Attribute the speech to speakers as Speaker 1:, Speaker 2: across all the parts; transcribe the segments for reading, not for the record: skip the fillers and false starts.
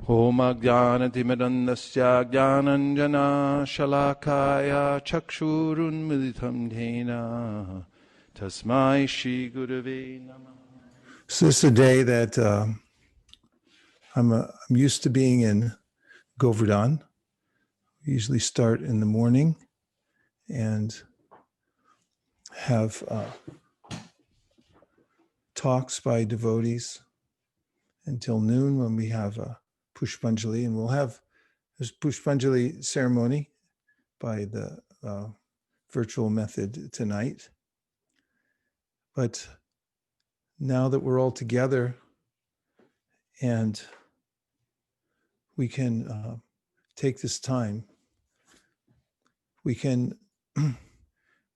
Speaker 1: Om Ajnanatimidandasya Jnananjana Shalakaya Chakshurunmilitam Dhena Tasmai Shri Gurave Namah. So this is a day that I'm used to being in Govardhan. We usually start in the morning and have talks by devotees until noon when we have Pushpanjali, and we'll have this Pushpanjali ceremony by the virtual method tonight. But now that we're all together and we can take this time, we can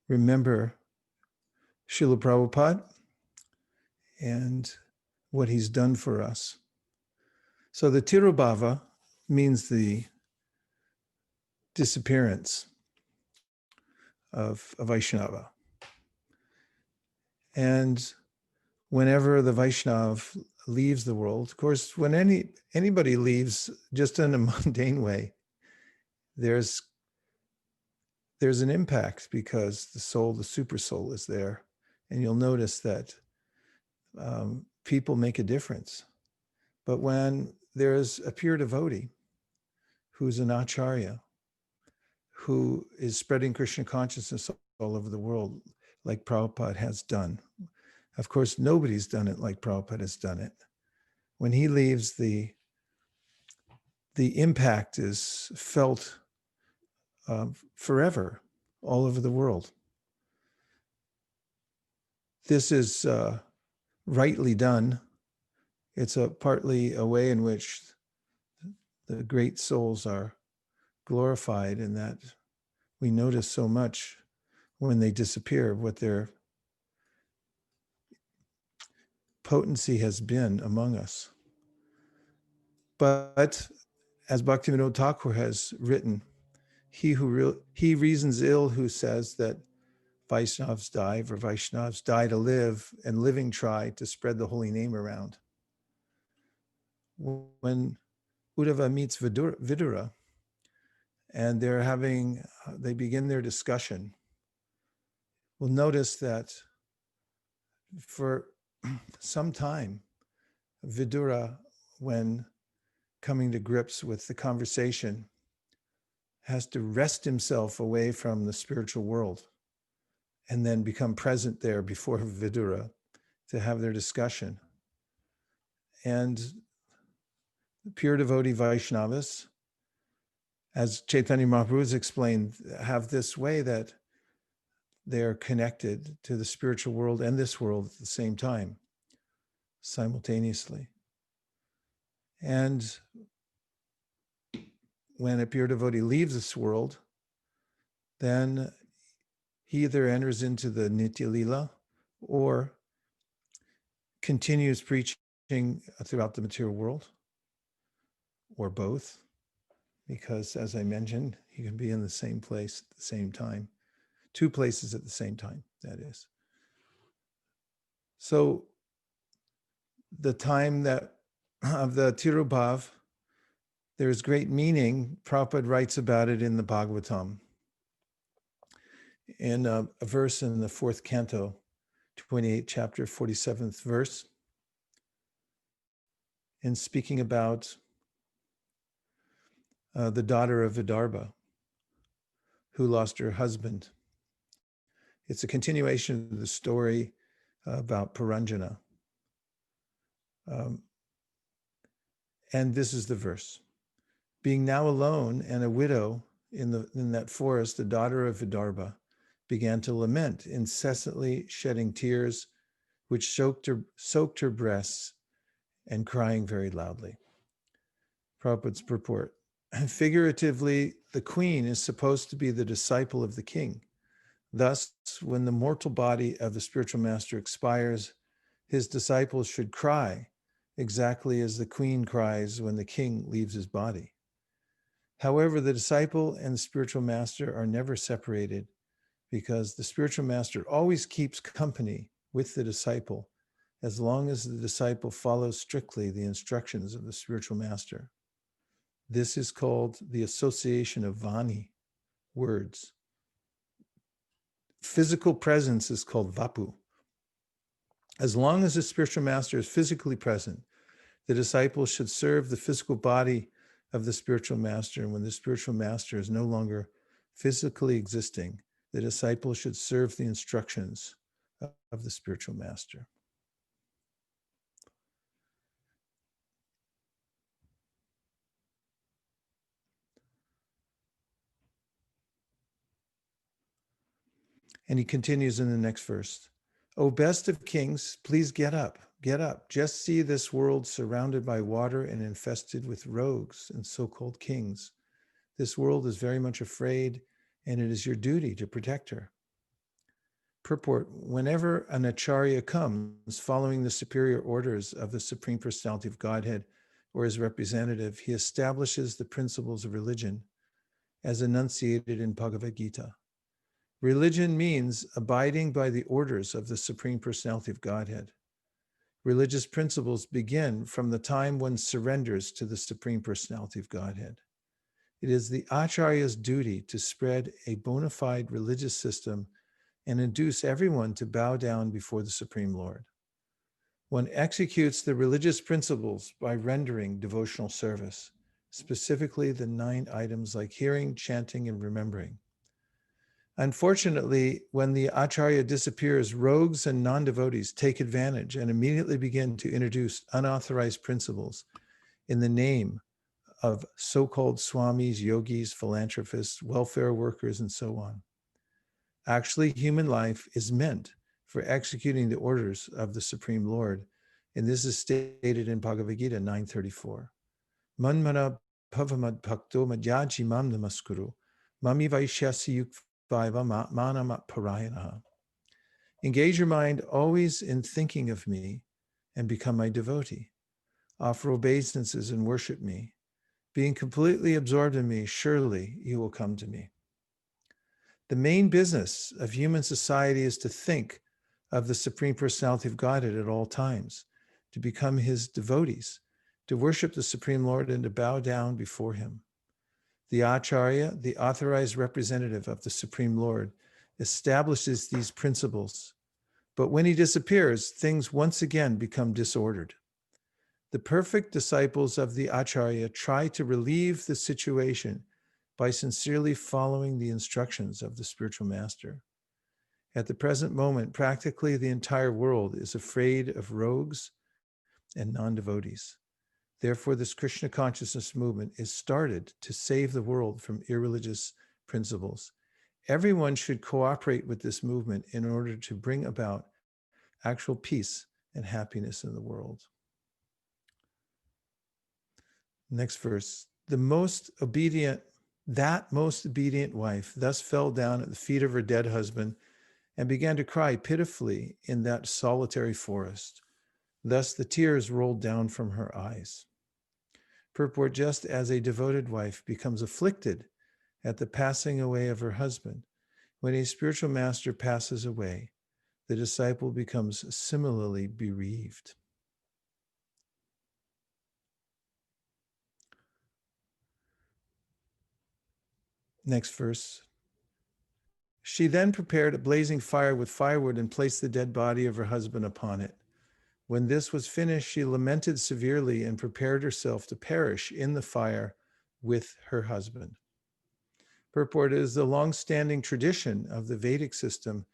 Speaker 1: remember Srila Prabhupada and what he's done for us. So the Tirubhava means the disappearance of a Vaishnava. And whenever the Vaishnav leaves the world, of course, when anybody leaves just in a mundane way, there's an impact because the soul, the super soul is there. And you'll notice that people make a difference. But when there's a pure devotee who's an acharya, who is spreading Krishna consciousness all over the world, like Prabhupada has done. Of course, nobody's done it like Prabhupada has done it. When he leaves, the impact is felt forever, all over the world. This is rightly done. It's partly a way in which the great souls are glorified, and that we notice so much when they disappear, what their potency has been among us. But as Bhaktivinoda Thakur has written, he reasons ill who says that Vaishnavas die, for Vaishnavas die to live, and living try to spread the holy name around. When Uddhava meets Vidura, and they begin their discussion, we'll notice that for some time, Vidura, when coming to grips with the conversation, has to wrest himself away from the spiritual world and then become present there before Vidura to have their discussion. And pure devotee Vaishnavas, as Chaitanya Mahaprabhu has explained, have this way that they're connected to the spiritual world and this world at the same time, simultaneously. And when a pure devotee leaves this world, then he either enters into the Nitya Lila or continues preaching throughout the material world, or both, because as I mentioned, he can be in the same place at the same time, two places at the same time, that is. So the time that of the Tirubhav, there's great meaning. Prabhupada writes about it in the Bhagavatam, in a verse in the 4th canto, 28th chapter, 47th verse, in speaking about the daughter of Vidarbha, who lost her husband. It's a continuation of the story about Puranjana. And this is the verse. Being now alone and a widow in that forest, the daughter of Vidarbha began to lament, incessantly shedding tears, which soaked her breasts, and crying very loudly. Prabhupada's purport. Figuratively, the queen is supposed to be the disciple of the king. Thus, when the mortal body of the spiritual master expires, his disciples should cry, exactly as the queen cries when the king leaves his body. However, the disciple and the spiritual master are never separated, because the spiritual master always keeps company with the disciple as long as the disciple follows strictly the instructions of the spiritual master. This is called the association of vani, words. Physical presence is called vapu. As long as the spiritual master is physically present, the disciple should serve the physical body of the spiritual master. And when the spiritual master is no longer physically existing, the disciple should serve the instructions of the spiritual master. And he continues in the next verse. O best of kings, please get up, get up. Just see this world surrounded by water and infested with rogues and so-called kings. This world is very much afraid, and it is your duty to protect her. Purport, whenever an acharya comes following the superior orders of the Supreme Personality of Godhead or his representative, he establishes the principles of religion as enunciated in Bhagavad Gita. Religion means abiding by the orders of the Supreme Personality of Godhead. Religious principles begin from the time one surrenders to the Supreme Personality of Godhead. It is the Acharya's duty to spread a bona fide religious system and induce everyone to bow down before the Supreme Lord. One executes the religious principles by rendering devotional service, specifically the 9 items like hearing, chanting, and remembering. Unfortunately, when the Acharya disappears, rogues and non-devotees take advantage and immediately begin to introduce unauthorized principles in the name of so-called swamis, yogis, philanthropists, welfare workers, and so on. Actually, human life is meant for executing the orders of the Supreme Lord, and this is stated in Bhagavad Gita 9:34. Manmana bhavamad bhakto madhyaji mam namaskuru, mami vaishyasi yukvaiva manamat parayanaha. Engage your mind always in thinking of me and become my devotee. Offer obeisances and worship me. Being completely absorbed in me, surely you will come to me. The main business of human society is to think of the Supreme Personality of Godhead at all times, to become his devotees, to worship the Supreme Lord and to bow down before him. The Acharya, the authorized representative of the Supreme Lord, establishes these principles. But when he disappears, things once again become disordered. The perfect disciples of the Acharya try to relieve the situation by sincerely following the instructions of the spiritual master. At the present moment, practically the entire world is afraid of rogues and non-devotees. Therefore, this Krishna consciousness movement is started to save the world from irreligious principles. Everyone should cooperate with this movement in order to bring about actual peace and happiness in the world. Next verse. That most obedient wife thus fell down at the feet of her dead husband and began to cry pitifully in that solitary forest. Thus the tears rolled down from her eyes. Purport, just as a devoted wife becomes afflicted at the passing away of her husband, when a spiritual master passes away, the disciple becomes similarly bereaved. Next verse. She then prepared a blazing fire with firewood and placed the dead body of her husband upon it. When this was finished, she lamented severely and prepared herself to perish in the fire with her husband. Purport, is the long-standing tradition of the Vedic system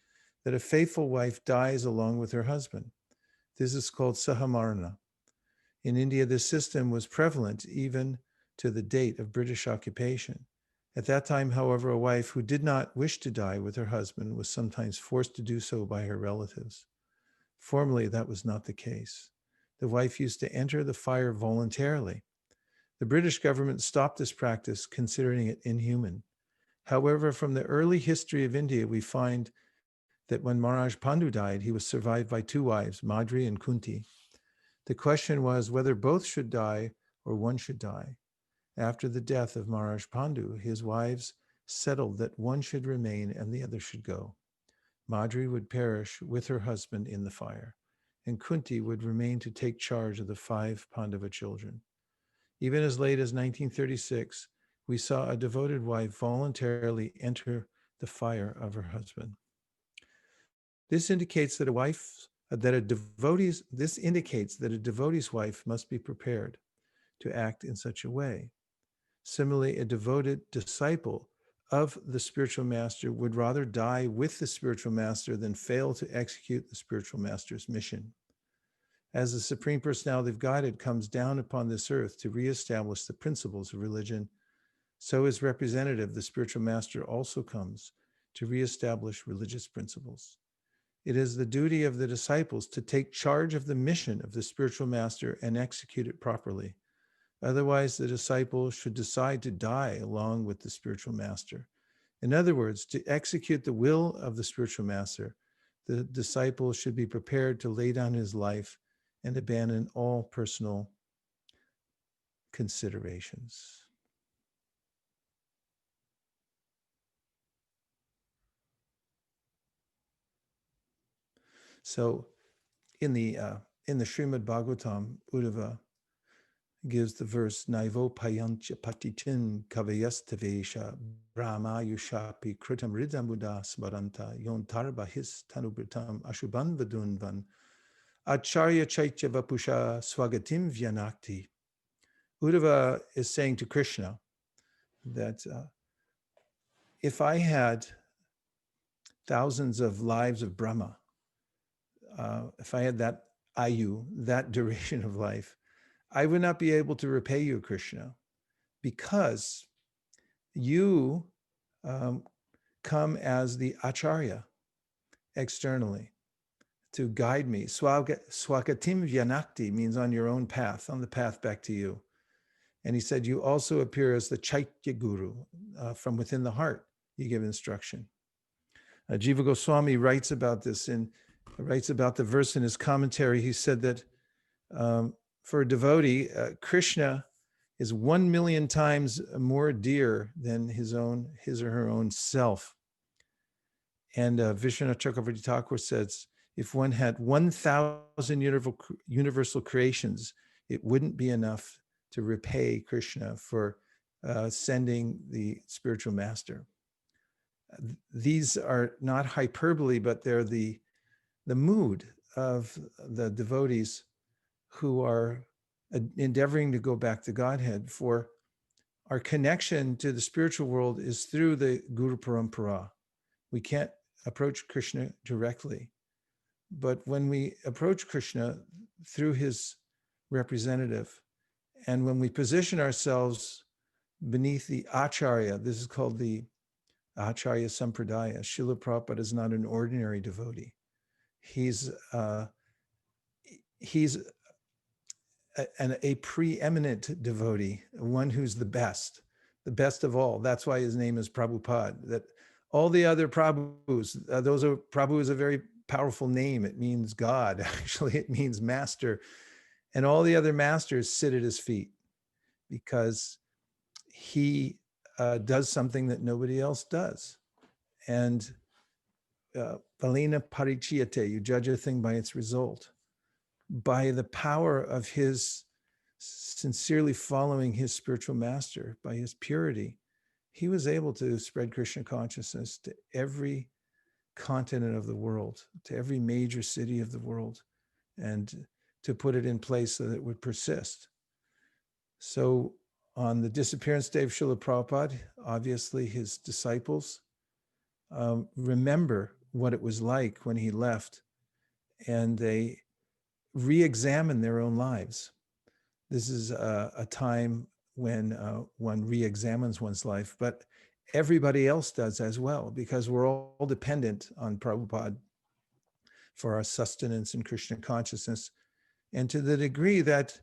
Speaker 1: that a faithful wife dies along with her husband. This is called sahamarana. In India, this system was prevalent even to the date of British occupation. At that time, however, a wife who did not wish to die with her husband was sometimes forced to do so by her relatives. Formerly, that was not the case. The wife used to enter the fire voluntarily. The British government stopped this practice, considering it inhuman. However, from the early history of India, we find that when Maharaj Pandu died, he was survived by 2 wives, Madri and Kunti. The question was whether both should die or one should die. After the death of Maharaj Pandu, his wives settled that one should remain and the other should go. Madri would perish with her husband in the fire, and Kunti would remain to take charge of the 5 Pandava children. Even as late as 1936, we saw a devoted wife voluntarily enter the fire of her husband. This indicates that a devotee's wife must be prepared to act in such a way. Similarly, a devoted disciple of the spiritual master would rather die with the spiritual master than fail to execute the spiritual master's mission. As the Supreme Personality of Godhead comes down upon this earth to reestablish the principles of religion, so as representative, the spiritual master also comes to reestablish religious principles. It is the duty of the disciples to take charge of the mission of the spiritual master and execute it properly. Otherwise, the disciple should decide to die along with the spiritual master. In other words, to execute the will of the spiritual master, the disciple should be prepared to lay down his life and abandon all personal considerations. So in the Srimad Bhagavatam, Uddhava gives the verse Naivo payancha patitin kavayastavesha brahmayushapi kritam ridamuda smaranta yontarbahis tanubritam ashuban vadunvan acharya chaitya vapusha swagatim vyanakti. Uddhava is saying to Krishna that if I had thousands of lives of Brahma, if I had that ayu, that duration of life, I would not be able to repay you, Krishna, because you come as the acharya externally to guide me. Swakatim vyanakti means on your own path, on the path back to you. And he said, you also appear as the Chaitya Guru, from within the heart, you give instruction. Jiva Goswami writes about this and writes about the verse in his commentary. He said that for a devotee, Krishna is 1 million times more dear than his or her own self. And Vishwanath Chakravarti Thakur says, if one had 1,000 universal creations, it wouldn't be enough to repay Krishna for sending the spiritual master. These are not hyperbole, but they're the mood of the devotees who are endeavoring to go back to Godhead. For our connection to the spiritual world is through the Guru Parampara. We can't approach Krishna directly. But when we approach Krishna through his representative, and when we position ourselves beneath the Acharya, this is called the Acharya Sampradaya. Srila Prabhupada is not an ordinary devotee. He's a preeminent devotee, one who's the best of all. That's why his name is Prabhupada. That all the other Prabhus, Prabhu is a very powerful name. It means God. Actually, it means master. And all the other masters sit at his feet because he does something that nobody else does. And Valena Parichiyate, you judge a thing by its result. By the power of his sincerely following his spiritual master, by his purity, he was able to spread Krishna consciousness to every continent of the world, to every major city of the world, and to put it in place so that it would persist. So on the disappearance day of Srila Prabhupada, obviously his disciples remember what it was like when he left, and they re-examine their own lives. This is a time when one re-examines one's life, but everybody else does as well, because we're all dependent on Prabhupada for our sustenance in Krishna consciousness. And to the degree that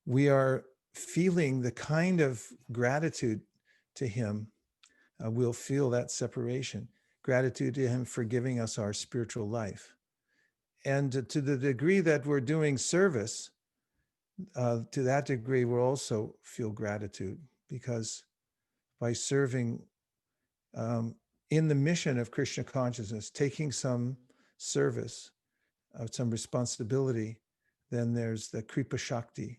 Speaker 1: we are feeling the kind of gratitude to him, we'll feel that separation. Gratitude to him for giving us our spiritual life. And to the degree that we're doing service, to that degree, we'll also feel gratitude, because by serving in the mission of Krishna consciousness, taking some service, some responsibility, then there's the Kripa Shakti,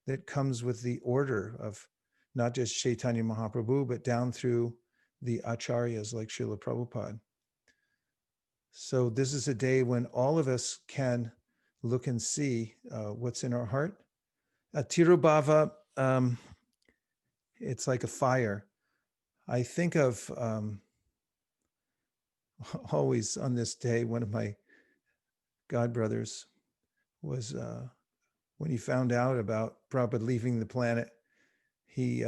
Speaker 1: that comes with the order of not just Chaitanya Mahaprabhu, but down through the acharyas like Srila Prabhupada. So this is a day when all of us can look and see what's in our heart. Tirubhava, it's like a fire. I think of always on this day, one of my godbrothers was, when he found out about Prabhupada leaving the planet, he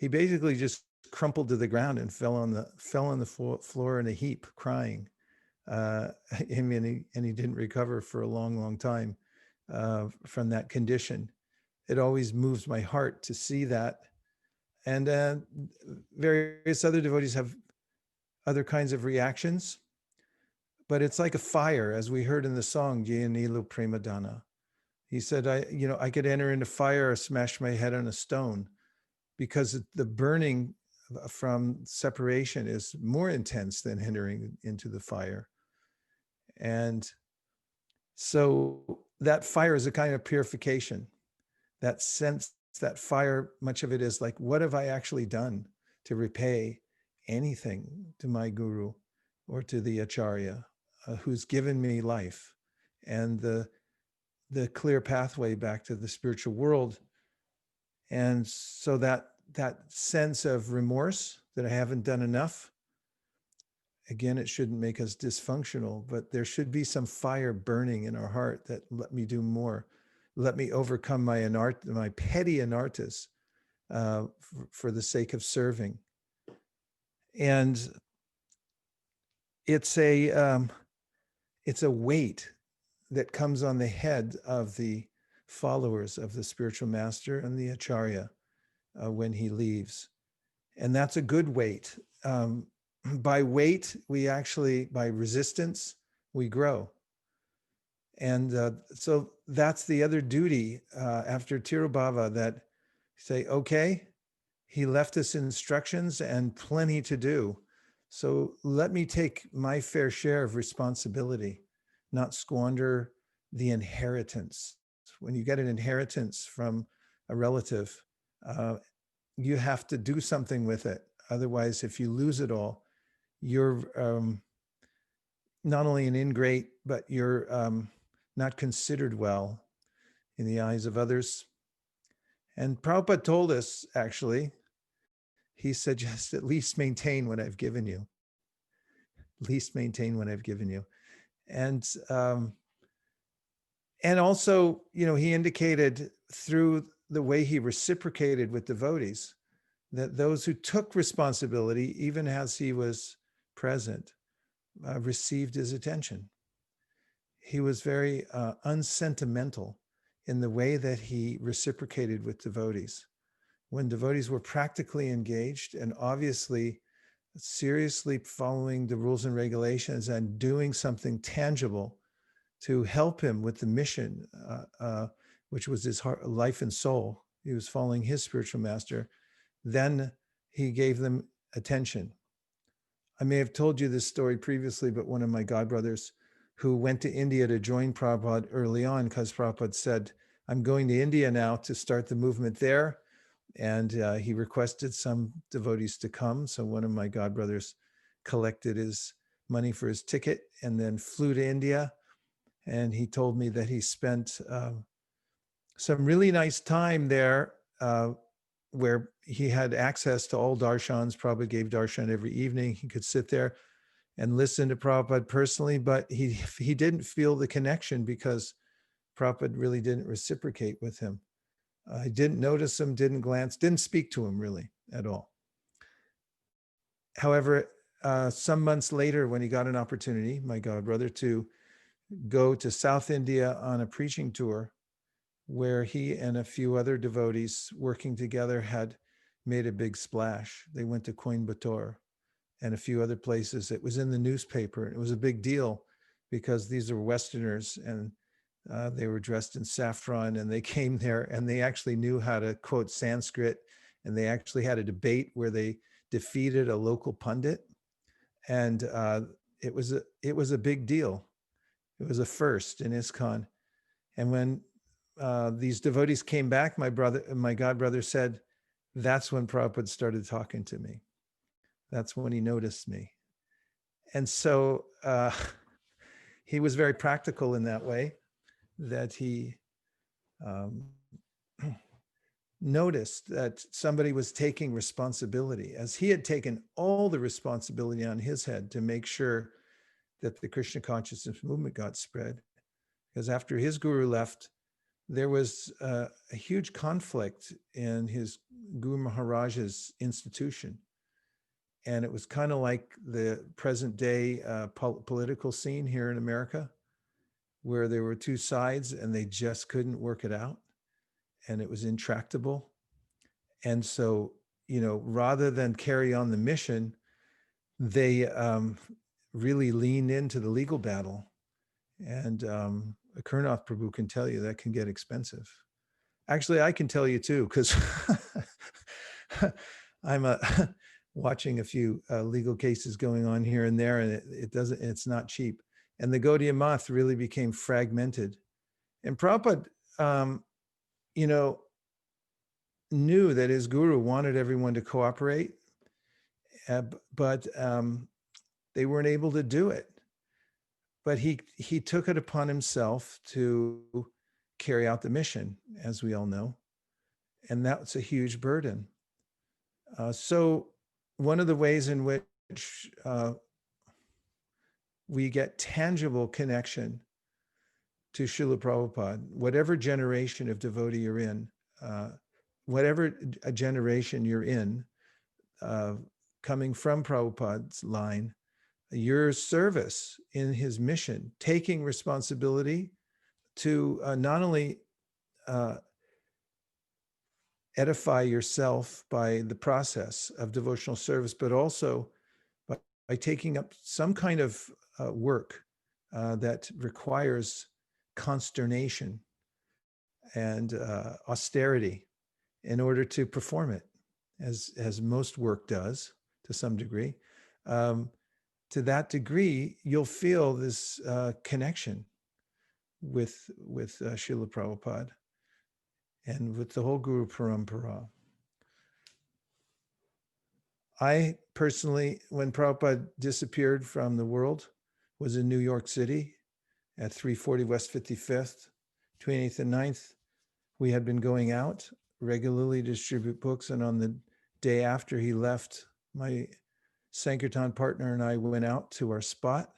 Speaker 1: he basically just crumpled to the ground and fell on the floor in a heap, crying. And he didn't recover for a long, long time from that condition. It always moves my heart to see that. And various other devotees have other kinds of reactions, but it's like a fire, as we heard in the song, Jayanilu Premadana. He said, I could enter into fire or smash my head on a stone, because the burning from separation is more intense than entering into the fire. And so that fire is a kind of purification. That sense, that fire, much of it is like, what have I actually done to repay anything to my guru or to the acharya who's given me life and the clear pathway back to the spiritual world. And so that sense of remorse that I haven't done enough, again, it shouldn't make us dysfunctional, but there should be some fire burning in our heart that let me do more. Let me overcome my petty anarthas for the sake of serving. And it's a weight that comes on the head of the followers of the spiritual master and the acharya when he leaves. And that's a good weight. By weight, by resistance, we grow. And so that's the other duty after Tirubhava, that say, okay, he left us instructions and plenty to do. So let me take my fair share of responsibility, not squander the inheritance. When you get an inheritance from a relative, you have to do something with it. Otherwise, if you lose it all, you're not only an ingrate, but you're not considered well in the eyes of others. And Prabhupada told us, actually, he said, just at least maintain what I've given you. At least maintain what I've given you. And also, he indicated through the way he reciprocated with devotees that those who took responsibility, even as he was present, received his attention. He was very unsentimental in the way that he reciprocated with devotees. When devotees were practically engaged and obviously seriously following the rules and regulations and doing something tangible to help him with the mission, which was his heart, life and soul, he was following his spiritual master, then he gave them attention. I may have told you this story previously, but one of my godbrothers who went to India to join Prabhupada early on, because Prabhupada said, I'm going to India now to start the movement there. And he requested some devotees to come. So one of my godbrothers collected his money for his ticket and then flew to India. And he told me that he spent some really nice time there where he had access to all darshans. Prabhupada gave darshan every evening. He could sit there and listen to Prabhupada personally, but he didn't feel the connection because Prabhupada really didn't reciprocate with him. I didn't notice him, didn't glance, didn't speak to him really at all. However, some months later, when he got an opportunity, my godbrother, to go to South India on a preaching tour, where he and a few other devotees working together had made a big splash. They went to Coimbatore and a few other places. It was in the newspaper. It was a big deal because these are Westerners and they were dressed in saffron and they came there and they actually knew how to quote Sanskrit, and they actually had a debate where they defeated a local pundit. And it was a big deal. It was a first in ISKCON. And when these devotees came back, my god brother said, that's when Prabhupada started talking to me. That's when he noticed me. And so he was very practical in that way, that he um, noticed that somebody was taking responsibility, as he had taken all the responsibility on his head to make sure that the Krishna consciousness movement got spread. Because after his guru left, there was a huge conflict in his Guru Maharaj's institution. And it was kind of like the present day political scene here in America, where there were two sides and they just couldn't work it out. And it was intractable. And so, rather than carry on the mission, they really leaned into the legal battle. And Kurnath Prabhu can tell you that can get expensive. Actually, I can tell you too, because I'm watching a few legal cases going on here and there, and it's not cheap. And the Gaudiya Math really became fragmented. And Prabhupada, knew that his guru wanted everyone to cooperate, but they weren't able to do it. But he took it upon himself to carry out the mission, as we all know. And that's a huge burden. So one of the ways in which we get tangible connection to Srila Prabhupada, whatever generation of devotee you're in, whatever a generation you're in, coming from Prabhupada's line, your service in his mission, taking responsibility to not only edify yourself by the process of devotional service, but also by taking up some kind of work that requires consternation and austerity in order to perform it, as most work does to some degree. To that degree, you'll feel this connection with Srila Prabhupada and with the whole Guru Parampara. I personally, when Prabhupada disappeared from the world, was in New York City at 340 West 55th, 28th and 9th. We had been going out regularly to distribute books, and on the day after he left, my Sankirtan partner and I went out to our spot,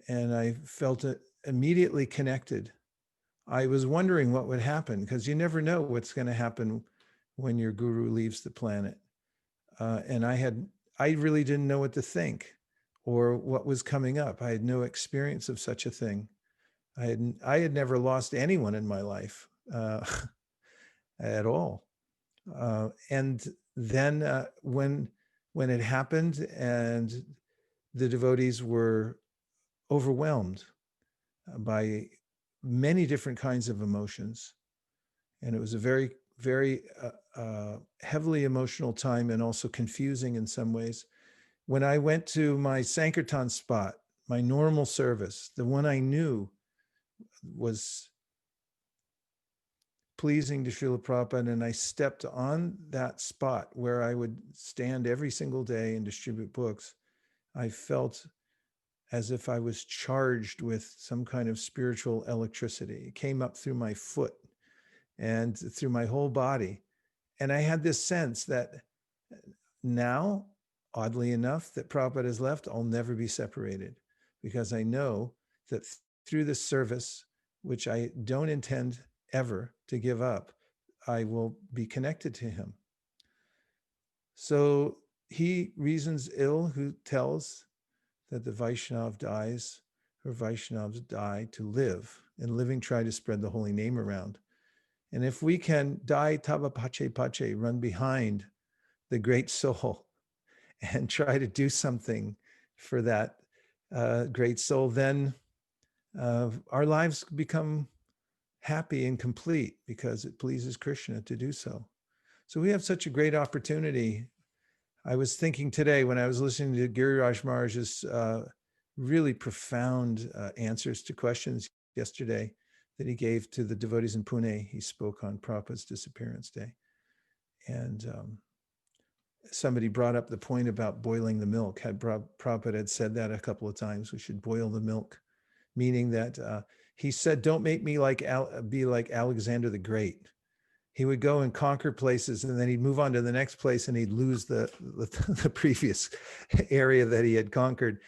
Speaker 1: and I felt immediately connected. I was wondering what would happen, because you never know what's going to happen when your guru leaves the planet. And I really didn't know what to think or what was coming up. I had no experience of such a thing. I had never lost anyone in my life at all. And then when it happened, and the devotees were overwhelmed by many different kinds of emotions, and it was a very, very heavily emotional time, and also confusing in some ways. When I went to my Sankirtan spot, my normal service, the one I knew was pleasing to Srila Prabhupada, and I stepped on that spot where I would stand every single day and distribute books, I felt as if I was charged with some kind of spiritual electricity. It came up through my foot and through my whole body. And I had this sense that now, oddly enough, that Prabhupada has left, I'll never be separated, because I know that through this service, which I don't intend ever to give up, I will be connected to him. So he reasons ill who tells that the Vaishnav dies, or Vaishnavs die to live, and living try to spread the holy name around. And if we can die tava pache pache, run behind the great soul and try to do something for that great soul, then our lives become happy and complete, because it pleases Krishna to do so. So we have such a great opportunity. I was thinking today, when I was listening to Giriraj Maharaj's really profound answers to questions yesterday, that he gave to the devotees in Pune. He spoke on Prabhupada's disappearance day. And somebody brought up the point about boiling the milk. Prabhupada had said that a couple of times. We should boil the milk, meaning that he said, don't make me be like Alexander the Great. He would go and conquer places, and then he'd move on to the next place, and he'd lose the previous area that he had conquered.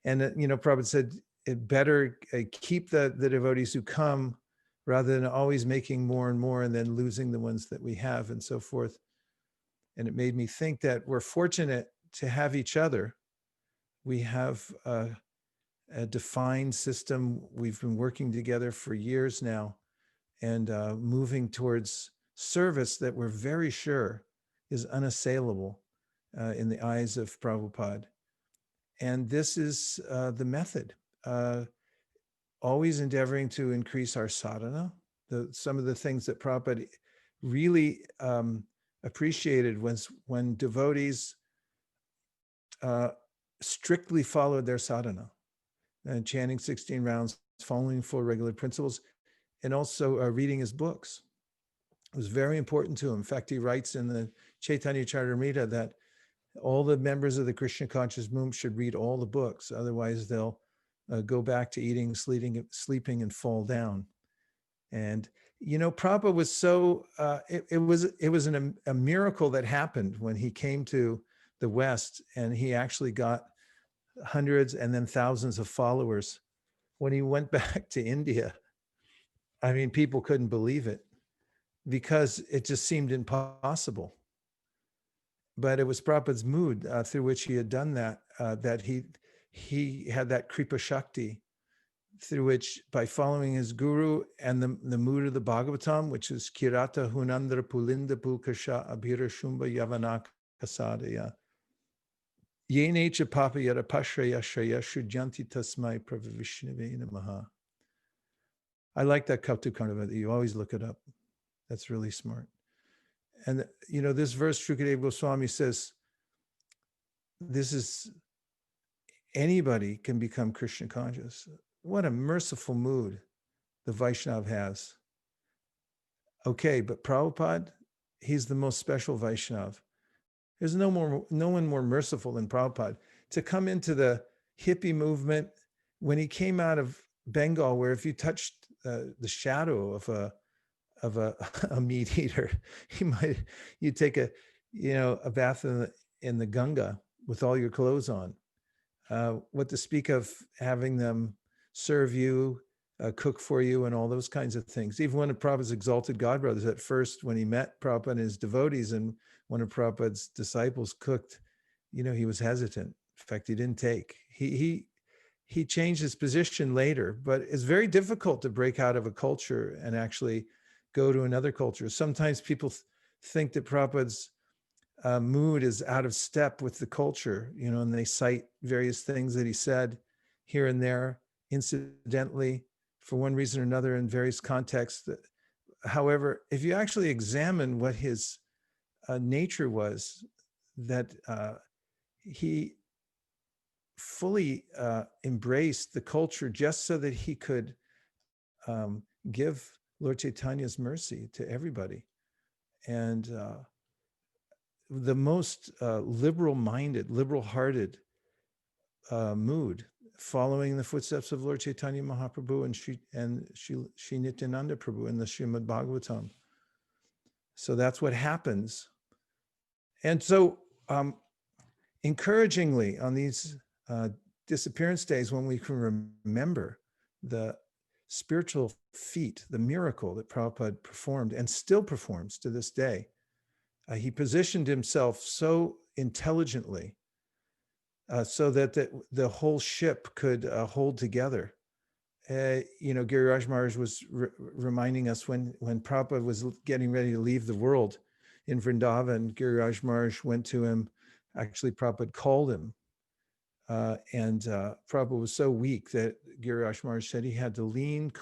Speaker 1: And Prabhupada said, it better keep the devotees who come rather than always making more and more and then losing the ones that we have and so forth. And it made me think that we're fortunate to have each other. We have a defined system. We've been working together for years now and moving towards service that we're very sure is unassailable in the eyes of Prabhupada. And this is the method. Always endeavoring to increase our sadhana. Some of the things that Prabhupada really appreciated when devotees strictly followed their sadhana, and chanting 16 rounds, following 4 regular principles, and also reading his books. It was very important to him. In fact, he writes in the Chaitanya Charitamrita that all the members of the Krishna conscious movement should read all the books. Otherwise, they'll go back to eating, sleeping, and fall down. And Prabhupada was so. It was a miracle that happened when he came to the West, and he actually got hundreds and then thousands of followers. When he went back to India, I mean, people couldn't believe it because it just seemed impossible. But it was Prabhupada's mood through which he had done that, that he had that Kripa Shakti through which, by following his guru and the mood of the Bhagavatam, which is Kirata Hunandra Pulinda Pulkasha Abhira Shumba Yavanaka Sadaya. Yenecha Papayara Pashraya Shraya Shudyanti Tasmai Pravavishnave Namaha. I like that Kautukarnava that you always look it up. That's really smart. And this verse, Shukadeva Goswami says, this is, anybody can become Krishna conscious. What a merciful mood the Vaishnava has. Okay, but Prabhupada, he's the most special Vaishnava. There's no one more merciful than Prabhupada. To come into the hippie movement, when he came out of Bengal, where if you touched the shadow of a meat eater, you'd take a bath in the Ganga with all your clothes on. What to speak of having them serve you, cook for you, and all those kinds of things. Even one of Prabhupada's exalted godbrothers, at first, when he met Prabhupada and his devotees, and one of Prabhupada's disciples cooked, he was hesitant. In fact, he didn't take. He changed his position later, but it's very difficult to break out of a culture and actually go to another culture. Sometimes people think that Prabhupada's mood is out of step with the culture, and they cite various things that he said here and there, incidentally, for one reason or another, in various contexts. However, if you actually examine what his nature was, that he fully embraced the culture just so that he could give Lord Chaitanya's mercy to everybody. And the most liberal-minded, liberal-hearted mood, following the footsteps of Lord Chaitanya Mahaprabhu and Sri Nityananda Prabhu in the Srimad Bhagavatam. So that's what happens. And so encouragingly, on these disappearance days, when we can remember the spiritual feat, the miracle that Prabhupada performed and still performs to this day, he positioned himself so intelligently so that the whole ship could hold together. Giriraj Maharaj was reminding us when Prabhupada was getting ready to leave the world in Vrindavan, Giriraj Maharaj went to him. Actually, Prabhupada called him. And Prabhupada was so weak that Giriraj Maharaj said he had to lean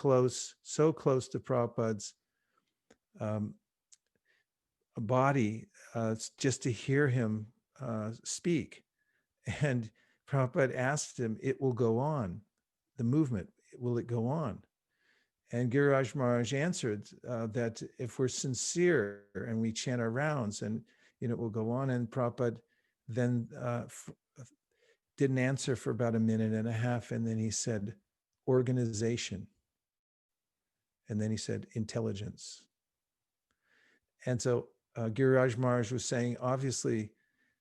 Speaker 1: so close to Prabhupada's body just to hear him speak. And Prabhupada asked him, it will go on, the movement, will it go on? And Giriraj Maharaj answered that if we're sincere and we chant our rounds, and it will go on. And Prabhupada then didn't answer for about a minute and a half, and then he said, organization. And then he said, intelligence. And so Giriraj Maharaj was saying, obviously,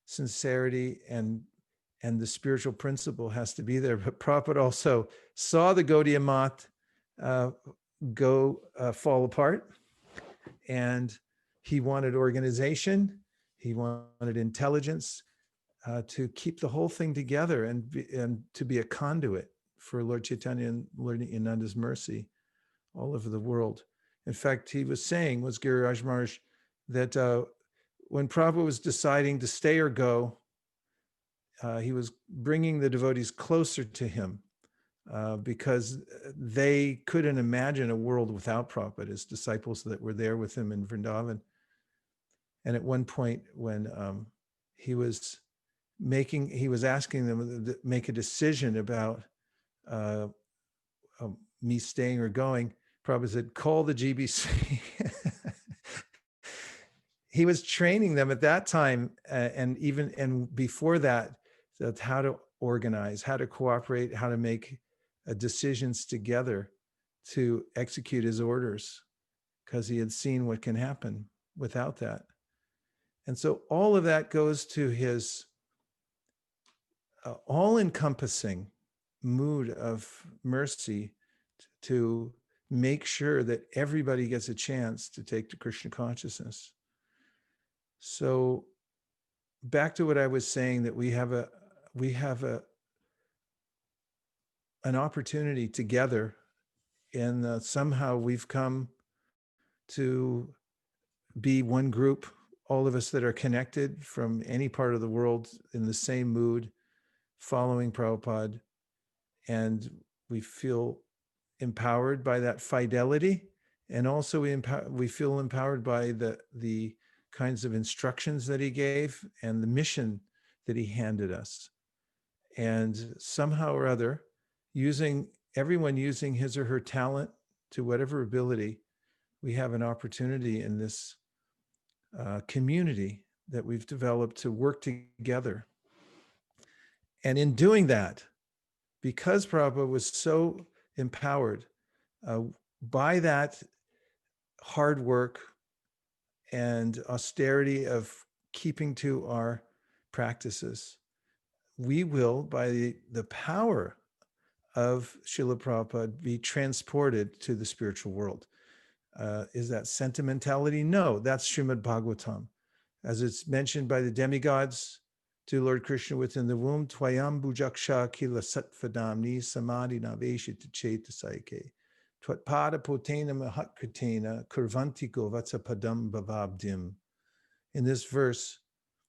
Speaker 1: sincerity and the spiritual principle has to be there. But Prabhupada also saw the Gaudiya Math fall apart, and he wanted organization, he wanted intelligence to keep the whole thing together, and to be a conduit for Lord Chaitanya and Lord Nityananda's mercy all over the world. In fact, he was saying, was Giriraj Maharaj, that when Prabhupada was deciding to stay or go, he was bringing the devotees closer to him because they couldn't imagine a world without Prabhupada, his disciples that were there with him in Vrindavan. And at one point when he was asking them to make a decision about me staying or going, Prabhupada said, call the GBC. He was training them at that time, and before that how to organize, how to cooperate, how to make decisions together to execute his orders, because he had seen what can happen without that. And so all of that goes to his all-encompassing mood of mercy to make sure that everybody gets a chance to take to Krishna consciousness. So back to what I was saying, that we have an opportunity together, and somehow we've come to be one group, all of us that are connected from any part of the world in the same mood, following Prabhupada, and we feel empowered by that fidelity, and also we feel empowered by the kinds of instructions that he gave and the mission that he handed us. And somehow or other, everyone using his or her talent to whatever ability, we have an opportunity in this community that we've developed to work together. And in doing that, because Prabhupada was so empowered by that hard work and austerity of keeping to our practices, we will, by the power of Srila Prabhupada, be transported to the spiritual world. Is that sentimentality? No, that's Srimad Bhagavatam. As it's mentioned by the demigods to Lord Krishna within the womb, Twayam Bujaksha Kila Satvadamni Samadhi Naveshita Chetasaike. Twatpada Potena Mahatkritena Kurvantiko Vatsapadam Bhavabdim. In this verse,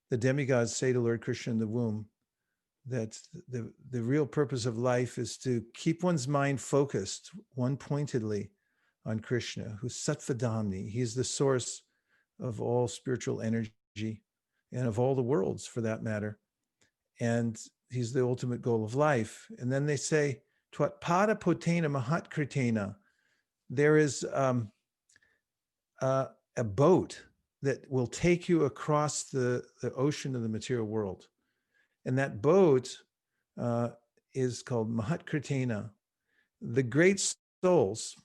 Speaker 1: the demigods say to Lord Krishna in the womb that the real purpose of life is to keep one's mind focused one pointedly on Krishna, who's Satvadamni. He's the source of all spiritual energy and of all the worlds, for that matter. And he's the ultimate goal of life. And then they say, Twatpada potena mahatkritena. There is a boat that will take you across the ocean of the material world. And that boat is called Mahatkritena. The great souls,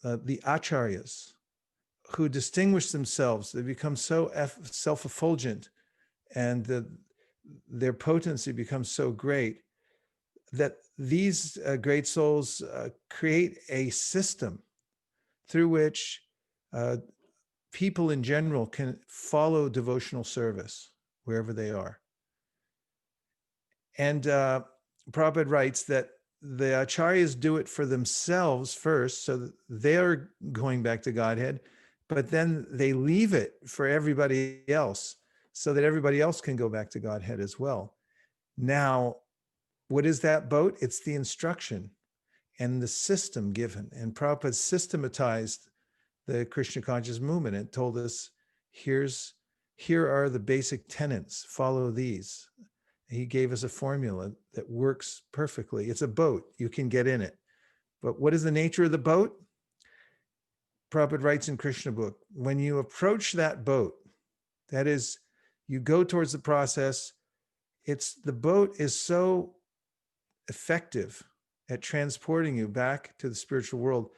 Speaker 1: the acharyas, who distinguish themselves, they become so self-effulgent, and their potency becomes so great that these great souls create a system through which people in general can follow devotional service wherever they are. And Prabhupada writes that the acharyas do it for themselves first, so that they're going back to Godhead, but then they leave it for everybody else so that everybody else can go back to Godhead as well. Now, what is that boat? It's the instruction and the system given. And Prabhupada systematized the Krishna conscious movement and told us, here are the basic tenets, follow these. He gave us a formula that works perfectly. It's a boat, you can get in it. But what is the nature of the boat? Prabhupada writes in Krishna book, when you approach that boat, that is, you go towards the process, the boat is so effective at transporting you back to the spiritual world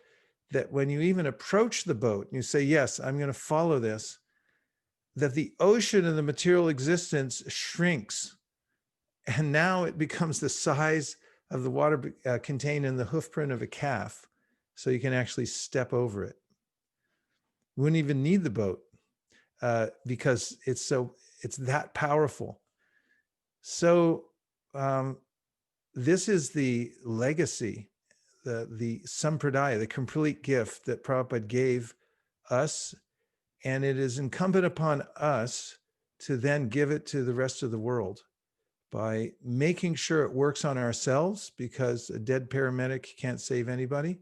Speaker 1: that when you even approach the boat and you say, yes, I'm going to follow this, that the ocean of the material existence shrinks. And now it becomes the size of the water contained in the hoof print of a calf. So you can actually step over it. We wouldn't even need the boat because it's that powerful. So this is the legacy, the sampradaya, the complete gift that Prabhupada gave us. And it is incumbent upon us to then give it to the rest of the world by making sure it works on ourselves, because a dead paramedic can't save anybody.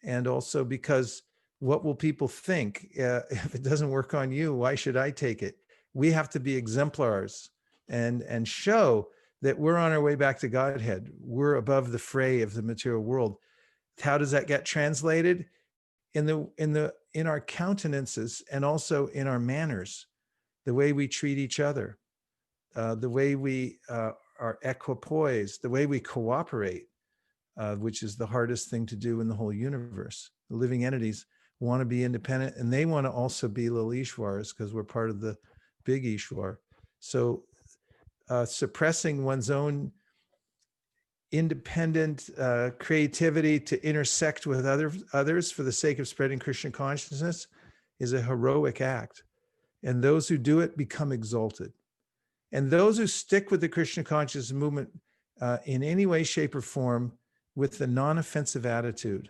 Speaker 1: And also because what will people think? If it doesn't work on you, why should I take it? We have to be exemplars and show that we're on our way back to Godhead. We're above the fray of the material world. How does that get translated? In our countenances and also in our manners, the way we treat each other, the way we are equipoised, the way we cooperate, which is the hardest thing to do in the whole universe. The living entities want to be independent, and they want to also be little Ishwaras because we're part of the big Ishwar. So suppressing one's own independent creativity to intersect with others for the sake of spreading Krishna consciousness is a heroic act. And those who do it become exalted. And those who stick with the Krishna consciousness movement in any way, shape, or form with the non-offensive attitude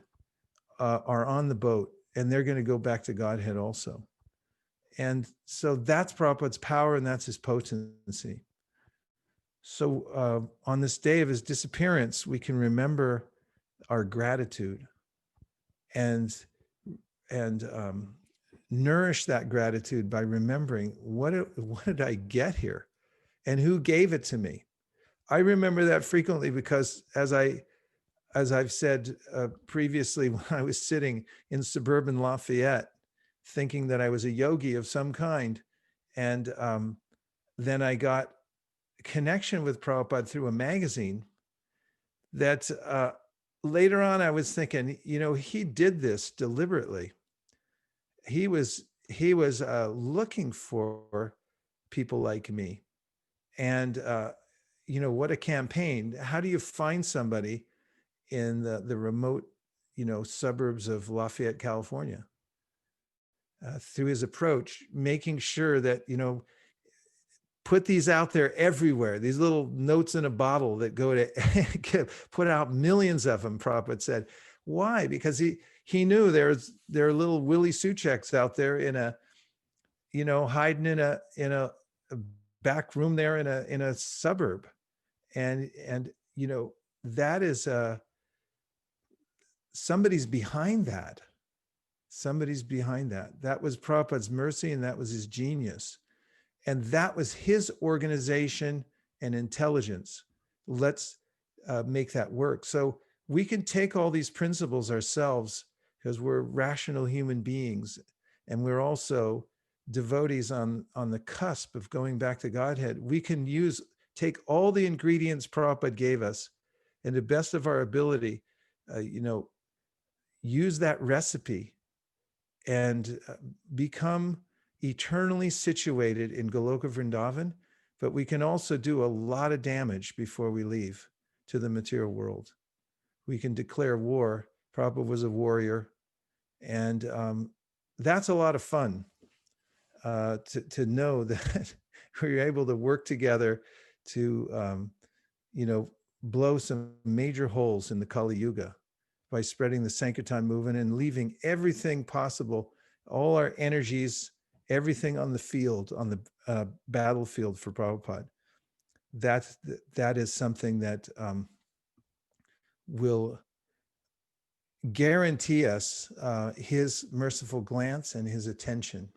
Speaker 1: are on the boat, and they're going to go back to Godhead also. And so that's Prabhupada's power, and that's his potency. So on this day of his disappearance, we can remember our gratitude and nourish that gratitude by remembering what did I get here and who gave it to me. I remember that frequently because as I've said previously, when I was sitting in suburban Lafayette, thinking that I was a yogi of some kind, and then I got connection with Prabhupada through a magazine that later on I was thinking, he did this deliberately. He was looking for people like me. And, what a campaign. How do you find somebody in the remote, suburbs of Lafayette, California? Through his approach, making sure that, put these out there everywhere, these little notes in a bottle that go to put out millions of them, Prabhupada said. Why? Because he knew there are little Willie Sucheks out there hiding in a back room there in a suburb. And that is somebody's behind that. Somebody's behind that. That was Prabhupada's mercy, and that was his genius. And that was his organization and intelligence. Let's make that work. So we can take all these principles ourselves because we're rational human beings, and we're also devotees on the cusp of going back to Godhead. We can take all the ingredients Prabhupada gave us, and to the best of our ability, use that recipe and become eternally situated in Goloka Vrindavan, but we can also do a lot of damage before we leave to the material world. We can declare war. Prabhupada was a warrior, and that's a lot of fun to know that we're able to work together to, blow some major holes in the Kali Yuga by spreading the Sankirtan movement and leaving everything possible, all our energies, everything on the field, on the battlefield for Prabhupada. That is something that will guarantee us his merciful glance and his attention.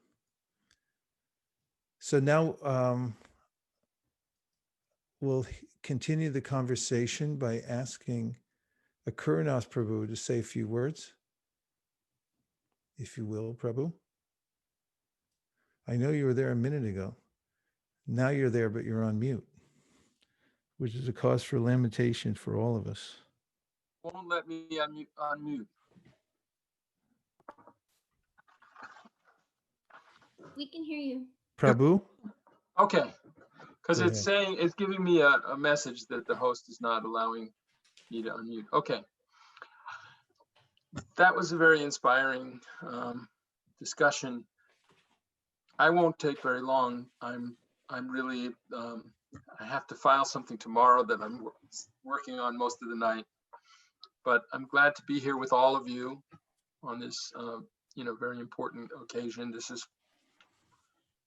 Speaker 1: So now we'll continue the conversation by asking Akurnath Prabhu to say a few words, if you will, Prabhu. I know you were there a minute ago. Now you're there, but you're on mute, which is a cause for lamentation for all of us.
Speaker 2: Won't let me unmute.
Speaker 3: We can hear you.
Speaker 1: Prabhu?
Speaker 2: Okay, because
Speaker 1: Go
Speaker 2: it's
Speaker 1: ahead.
Speaker 2: saying, it's giving me a message that the host is not allowing me to unmute. Okay. That was a very inspiring discussion. I won't take very long. I'm really, I have to file something tomorrow that I'm working on most of the night. But I'm glad to be here with all of you on this, very important occasion. This is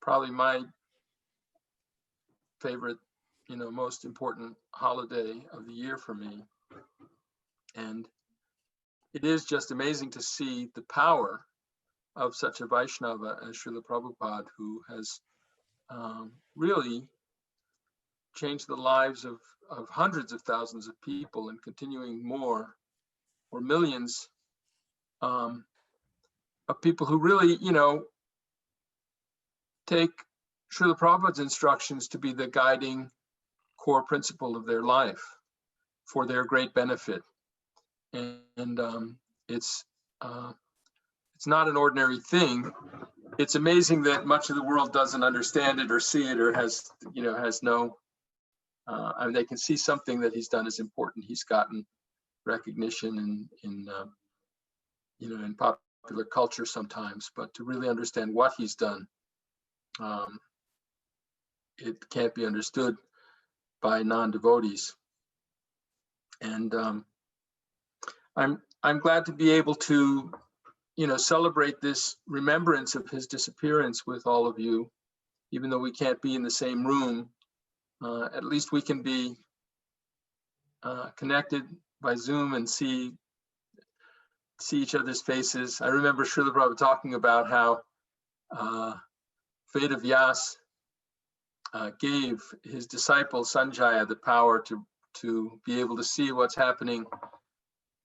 Speaker 2: probably my favorite, most important holiday of the year for me. And it is just amazing to see the power of such a Vaishnava as Srila Prabhupada, who has really changed the lives of hundreds of thousands of people and continuing more, or millions of people who really, take Srila Prabhupada's instructions to be the guiding core principle of their life for their great benefit. And it's not an ordinary thing. It's amazing that much of the world doesn't understand it or see it, or has no, I mean, they can see something that he's done is important. He's gotten recognition in popular culture sometimes, but to really understand what he's done, it can't be understood by non-devotees. And I'm glad to be able to, celebrate this remembrance of his disappearance with all of you, even though we can't be in the same room. At least we can be connected by Zoom and see each other's faces. I remember Srila Prabhupada talking about how Veda Vyas gave his disciple Sanjaya the power to be able to see what's happening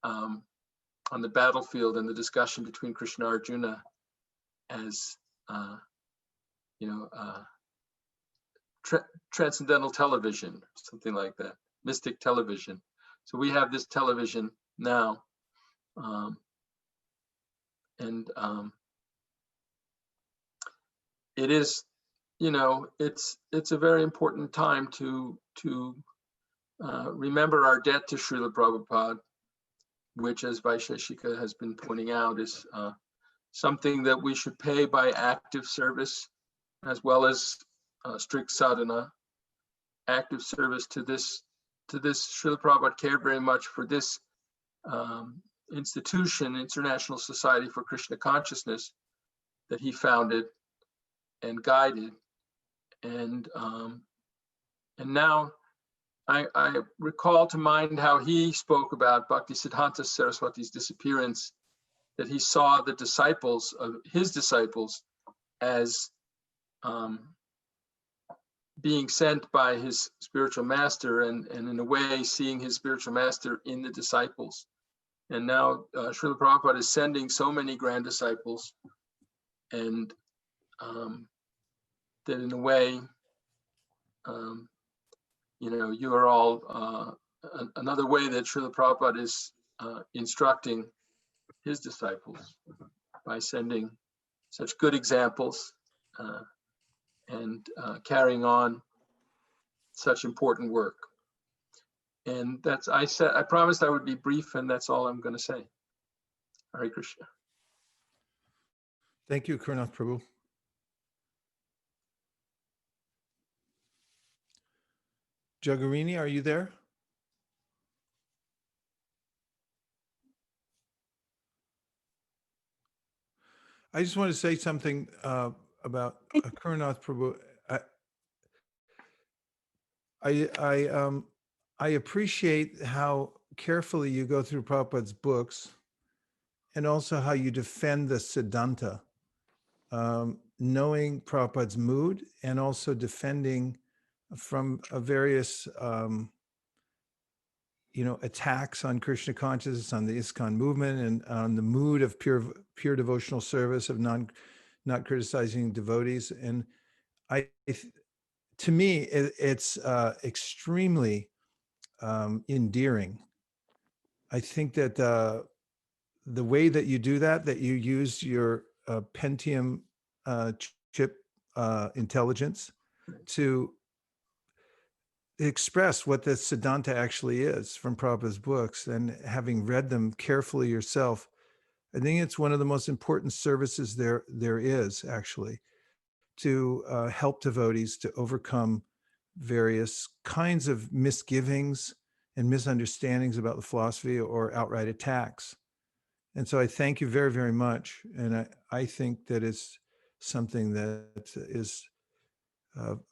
Speaker 2: on the battlefield and the discussion between Krishna and Arjuna as transcendental television, something like that, mystic television. So we have this television now, and it is, it's a very important time to remember our debt to Srila Prabhupada, which, as Vaisesika has been pointing out, is something that we should pay by active service as well as strict sadhana. Active service to this Srila Prabhupada cared very much for this institution, International Society for Krishna Consciousness, that he founded and guided. And now I recall to mind how he spoke about Bhaktisiddhanta Saraswati's disappearance, that he saw the disciples of his disciples as being sent by his spiritual master, and in a way seeing his spiritual master in the disciples. And now Srila Prabhupada is sending so many grand disciples, and that in a way, you are all another way that Srila Prabhupada is instructing his disciples by sending such good examples and carrying on such important work. And that's, I promised I would be brief, and that's all I'm going to say. Hare Krishna.
Speaker 1: Thank you, Akurnath Prabhu. Jagarini, are you there? I just want to say something about Akurnath Prabhu. I appreciate how carefully you go through Prabhupada's books, and also how you defend the Siddhanta, knowing Prabhupada's mood, and also defending from a various attacks on Krishna consciousness, on the ISKCON movement, and on the mood of pure devotional service, of not criticizing devotees. And to me, it's extremely endearing. I think that the way that you do that you use your Pentium chip intelligence to express what the Siddhanta actually is from Prabhupada's books, and having read them carefully yourself, I think it's one of the most important services there is, actually, to help devotees to overcome various kinds of misgivings and misunderstandings about the philosophy, or outright attacks. And so I thank you very, very much. And I think that it's something that is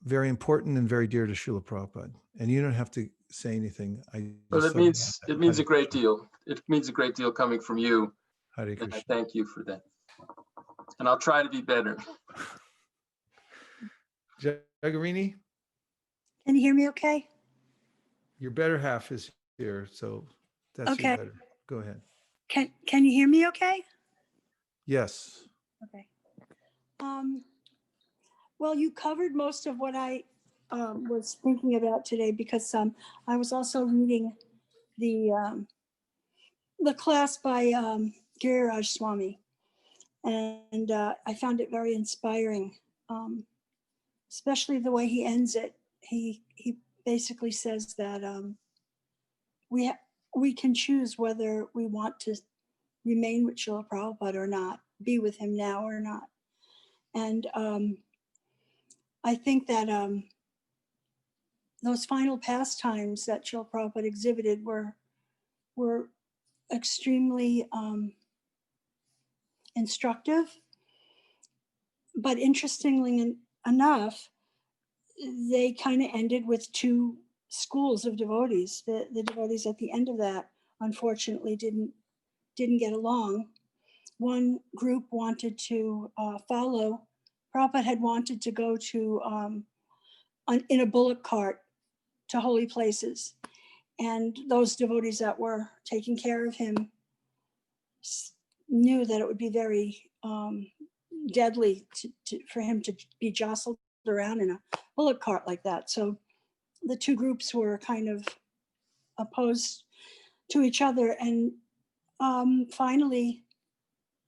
Speaker 1: very important and very dear to Srila Prabhupada. And you don't have to say anything. I
Speaker 2: Well,
Speaker 1: just
Speaker 2: it
Speaker 1: thought I'd
Speaker 2: means
Speaker 1: add
Speaker 2: it
Speaker 1: that.
Speaker 2: means
Speaker 1: Hare
Speaker 2: a great
Speaker 1: Krishna.
Speaker 2: deal. It means a great deal coming from you,
Speaker 1: Hare
Speaker 2: and I
Speaker 1: Krishna.
Speaker 2: thank you for that. And I'll try to be better.
Speaker 1: Jagarini,
Speaker 4: Can you hear me okay?
Speaker 1: your better half is here, so that's your
Speaker 4: Okay.
Speaker 1: better. Go ahead.
Speaker 4: Can you hear me okay?
Speaker 1: Yes.
Speaker 4: Okay. Well, you covered most of what I was thinking about today, because I was also reading the class by Giriraj Swami, and I found it very inspiring, especially the way he ends it. He basically says that we can choose whether we want to remain with Srila Prabhupada or not, be with him now or not. And I think that those final pastimes that Srila Prabhupada exhibited were extremely instructive. But interestingly enough, they kind of ended with two schools of devotees. The devotees at the end of that, unfortunately, didn't get along. One group wanted to follow. Prabhupada had wanted to go to in a bullock cart to holy places, and those devotees that were taking care of him knew that it would be very deadly for him to be jostled around in a bullock cart like that. So the two groups were kind of opposed to each other, and finally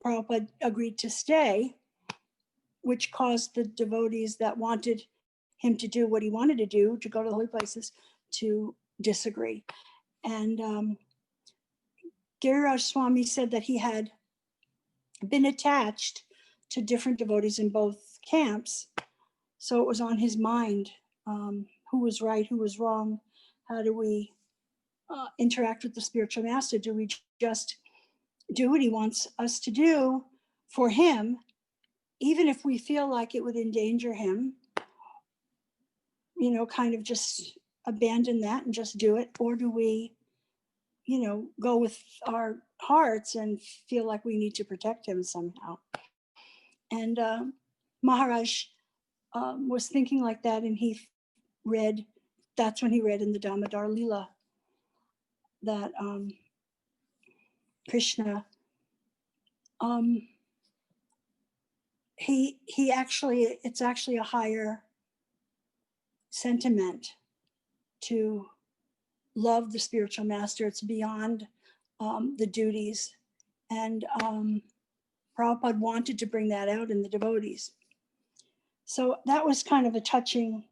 Speaker 4: Prabhupada agreed to stay, which caused the devotees that wanted him to do what he wanted to do, to go to the holy places, to disagree. And Giriraj Swami said that he had been attached to different devotees in both camps. So it was on his mind, who was right, who was wrong. How do we interact with the spiritual master? Do we just do what he wants us to do for him, even if we feel like it would endanger him, kind of just abandon that and just do it? Or do we, go with our hearts and feel like we need to protect him somehow? And Maharaj was thinking like that, and that's when he read in the Damodar Lila that Krishna, it's actually a higher sentiment to love the spiritual master. It's beyond the duties. And Prabhupada wanted to bring that out in the devotees. So that was kind of a touching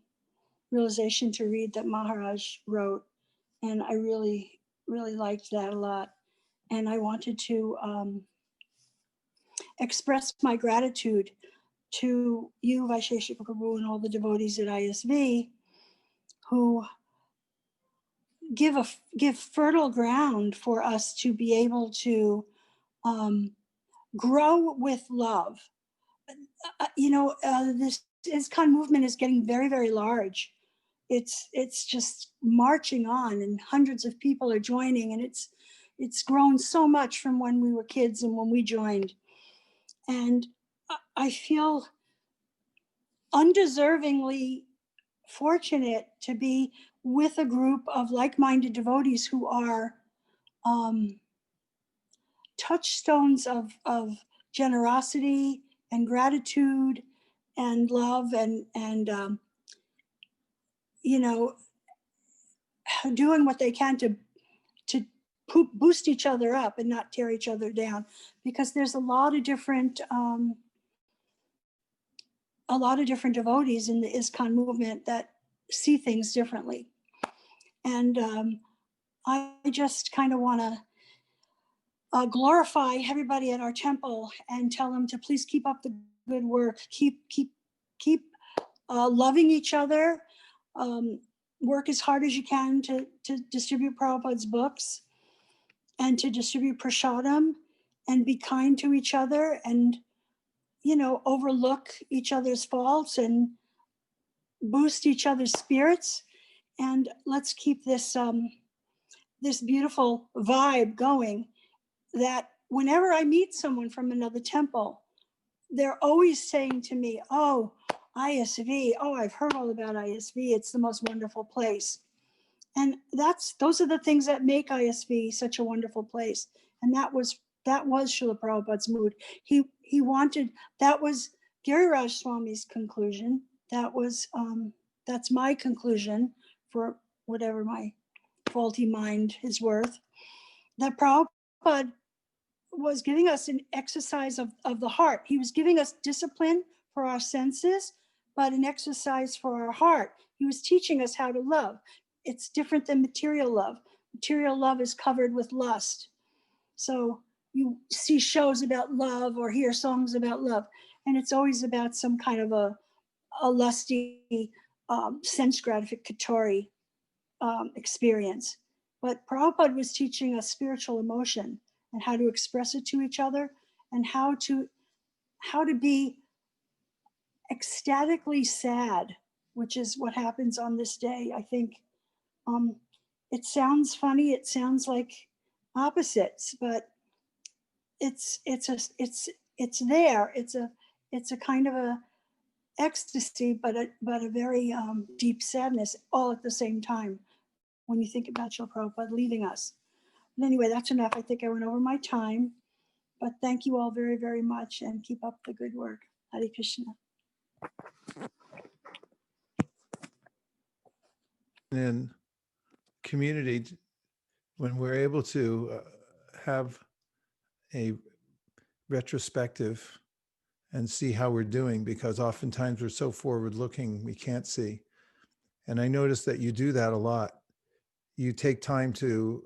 Speaker 4: realization to read that Maharaj wrote. And I really, really liked that a lot. And I wanted to express my gratitude to you, Vaisesika Prabhu, and all the devotees at ISV who give fertile ground for us to be able to grow with love. This ISKCON movement is getting very, very large. It's just marching on, and hundreds of people are joining, and it's grown so much from when we were kids and when we joined. And I feel undeservingly fortunate to be with a group of like-minded devotees who are touchstones of generosity and gratitude and love and you know, doing what they can to boost each other up and not tear each other down, because there's a lot of different devotees in the ISKCON movement that see things differently. And I just kind of want to glorify everybody at our temple and tell them to please keep up the good work, keep loving each other, work as hard as you can to distribute Prabhupada's books and to distribute prasadam, and be kind to each other, and, you know, overlook each other's faults and boost each other's spirits. And let's keep this this beautiful vibe going, that whenever I meet someone from another temple, they're always saying to me, oh, ISV, oh, I've heard all about ISV. It's the most wonderful place. And those are the things that make ISV such a wonderful place. And that was Srila Prabhupada's mood. He wanted, that was Giriraj Swami's conclusion. That's my conclusion, for whatever my faulty mind is worth, that Prabhupada was giving us an exercise of the heart. He was giving us discipline for our senses, but an exercise for our heart. He was teaching us how to love. It's different than material love. Material love is covered with lust. So you see shows about love or hear songs about love, and it's always about some kind of a lusty, sense gratificatory experience. But Prabhupada was teaching us spiritual emotion and how to express it to each other, and how to be ecstatically sad, which is what happens on this day. I think it sounds funny, it sounds like opposites, but it's there. It's a kind of a ecstasy, but a very deep sadness all at the same time when you think about Srila Prabhupada leaving us. But anyway, that's enough. I think I went over my time, but thank you all very, very much, and keep up the good work. Hare Krishna.
Speaker 1: In community, when we're able to have a retrospective and see how we're doing, because oftentimes we're so forward looking we can't see. And I notice that you do that a lot. You take time to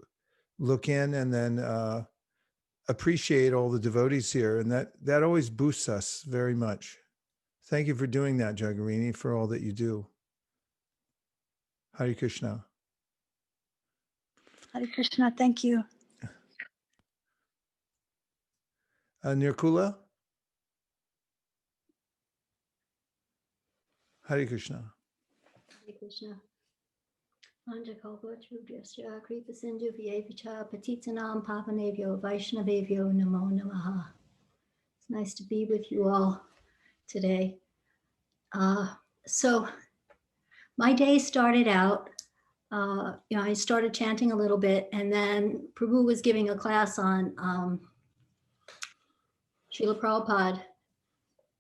Speaker 1: look in and then appreciate all the devotees here, and that always boosts us very much. Thank you for doing that, Jagarini, for all that you do. Hare Krishna.
Speaker 4: Hare Krishna, thank you.
Speaker 1: Nirkula? Hare Krishna.
Speaker 3: Hare Krishna. Anjakalpachudryasya kripa sindhu vyevacha patitanam pavanevyo vaishnavevyo namo namaha. It's nice to be with you all today. So my day started out, I started chanting a little bit, and then Prabhu was giving a class on Srila Prabhupada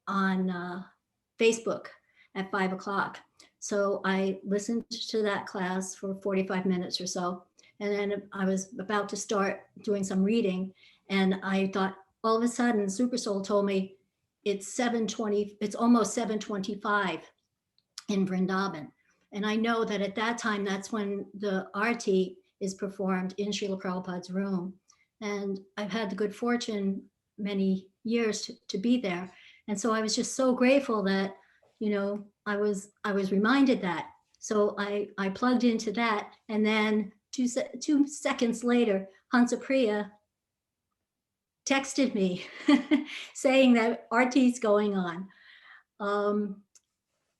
Speaker 3: on Facebook at 5 o'clock. So I listened to that class for 45 minutes or so. And then I was about to start doing some reading. And I thought, all of a sudden, Super Soul told me it's 7:20, it's almost 7:25 in Vrindavan. And I know that at that time, that's when the arti is performed in Srila Prabhupada's room. And I've had the good fortune many years to be there. And so I was just so grateful that, I was reminded that. So I plugged into that. And then two seconds later, Hansapriya texted me saying that arti's going on.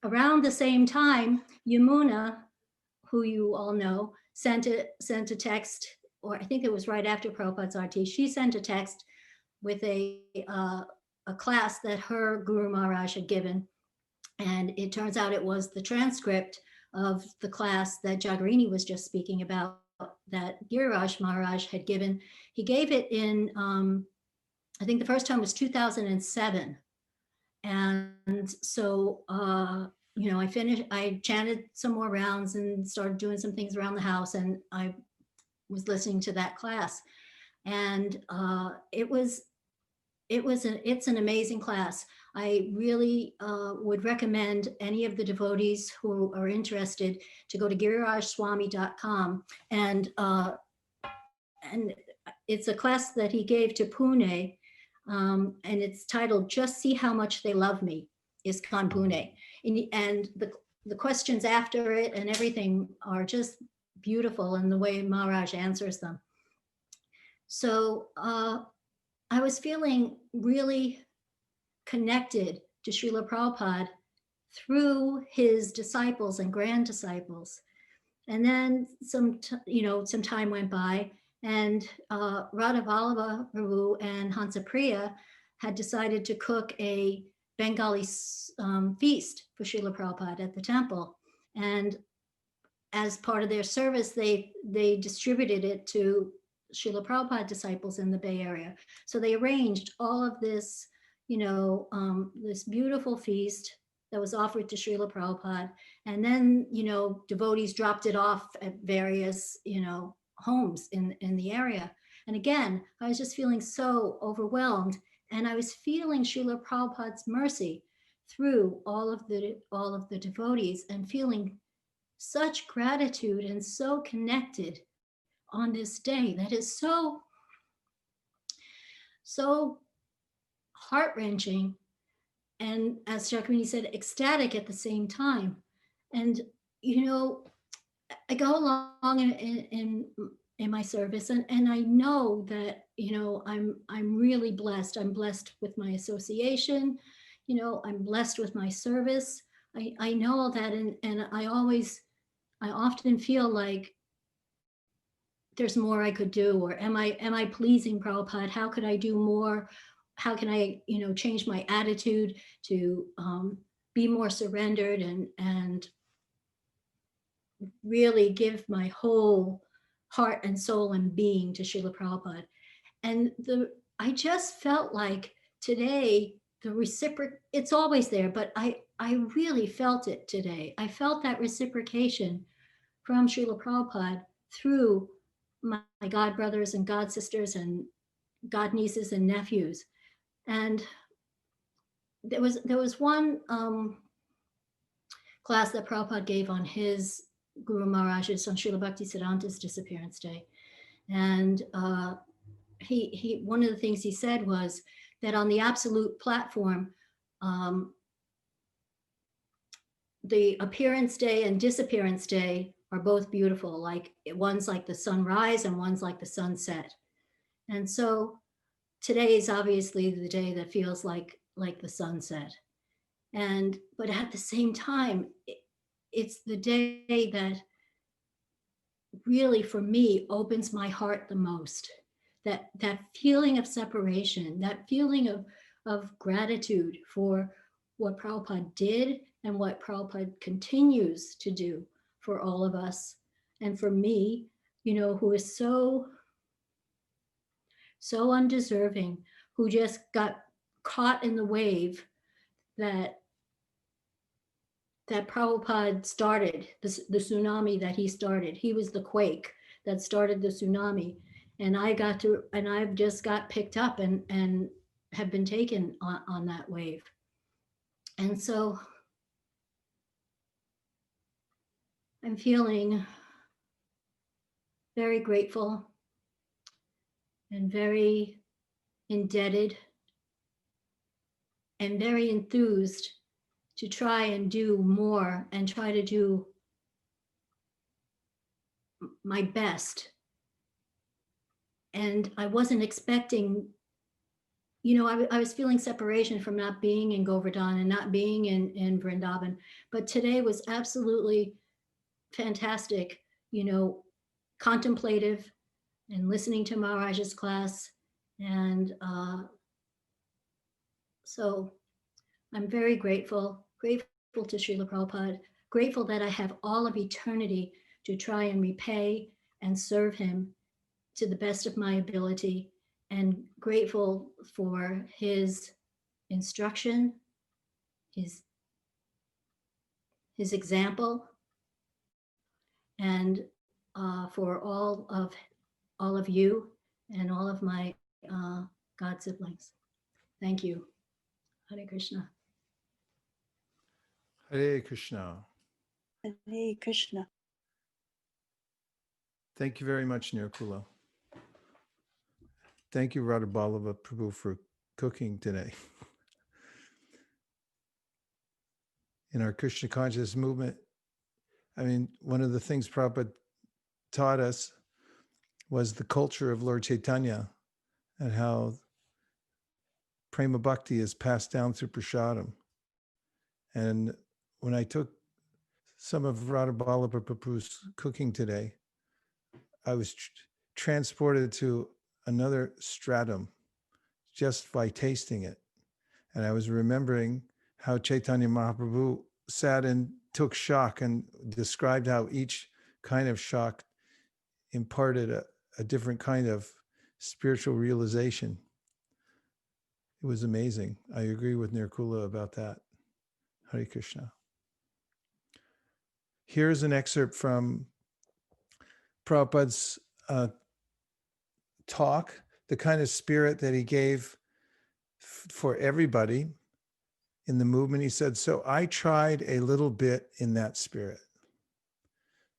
Speaker 3: Around the same time, Yamuna, who you all know, sent a text, or I think it was right after Prabhupada's arti. She sent a text with a class that her Guru Maharaj had given. And it turns out it was the transcript of the class that Jagarini was just speaking about, that Giriraj Maharaj had given. He gave it in, I think the first time was 2007. And so, I chanted some more rounds and started doing some things around the house, and I was listening to that class. And it's an amazing class. I really would recommend any of the devotees who are interested to go to girirajswami.com, and it's a class that he gave to Pune, and it's titled "Just See How Much They Love Me," ISKCON Pune, and the questions after it and everything are just beautiful in the way Maharaj answers them. So I was feeling really connected to Srila Prabhupada through his disciples and grand disciples. And then some time went by, and Radha Vallabha Prabhu and Hansa Priya had decided to cook a Bengali feast for Srila Prabhupada at the temple. And as part of their service, they distributed it to Srila Prabhupada disciples in the Bay Area. So they arranged all of this, this beautiful feast that was offered to Srila Prabhupada. And then, devotees dropped it off at various, homes in the area. And again, I was just feeling so overwhelmed. And I was feeling Srila Prabhupada's mercy through all of the devotees, and feeling such gratitude and so connected on this day that is so heart-wrenching, and as Jagarini said, ecstatic at the same time. And I go along in my service, and I know that I'm really blessed. I'm blessed with my association, I'm blessed with my service. I know all that, and I often feel like there's more I could do, or am I pleasing Prabhupada? How could I do more? How can I, change my attitude to be more surrendered and really give my whole heart and soul and being to Srila Prabhupada? And I just felt like today, it's always there, but I really felt it today. I felt that reciprocation from Srila Prabhupada through my god brothers and god sisters and god nieces and nephews. And there was one class that Prabhupada gave on his Guru Maharaj's, on Srila Bhaktisiddhanta's disappearance day. And he one of the things he said was that on the absolute platform, the appearance day and disappearance day are both beautiful. Like one's like the sunrise and one's like the sunset. And so today is obviously the day that feels like the sunset. But at the same time, it's the day that really, for me, opens my heart the most. That feeling of separation, that feeling of gratitude for what Prabhupada did and what Prabhupada continues to do for all of us. And for me, who is so undeserving, who just got caught in the wave that Prabhupada started, the tsunami that he started. He was the quake that started the tsunami. And I've just got picked up and have been taken on that wave. And so I'm feeling very grateful and very indebted and very enthused to try and do more and try to do my best. And I wasn't expecting, I was feeling separation from not being in Govardhan and not being in Vrindavan. But today was absolutely fantastic, contemplative and listening to Maharaj's class. And so I'm very grateful to Srila Prabhupada, grateful that I have all of eternity to try and repay and serve him to the best of my ability, and grateful for his instruction, his example, and for all of you and all of my God siblings. Thank you. Hare Krishna.
Speaker 1: Hare Krishna.
Speaker 4: Hare Krishna.
Speaker 1: Thank you very much, Nirkula. Thank you, Radha Ballava Prabhu, for cooking today. In our Krishna conscious movement, I mean, one of the things Prabhupada taught us was the culture of Lord Chaitanya and how prema bhakti is passed down through prasadam. And when I took some of Radha Ballava Prabhu's cooking today, I was transported to another stratum just by tasting it. And I was remembering how Chaitanya Mahaprabhu sat and took shock and described how each kind of shock imparted a different kind of spiritual realization. It was amazing. I agree with Nirkula about that. Hare Krishna. Here's an excerpt from Prabhupada's talk, the kind of spirit that he gave for everybody in the movement. He said, so I tried a little bit in that spirit.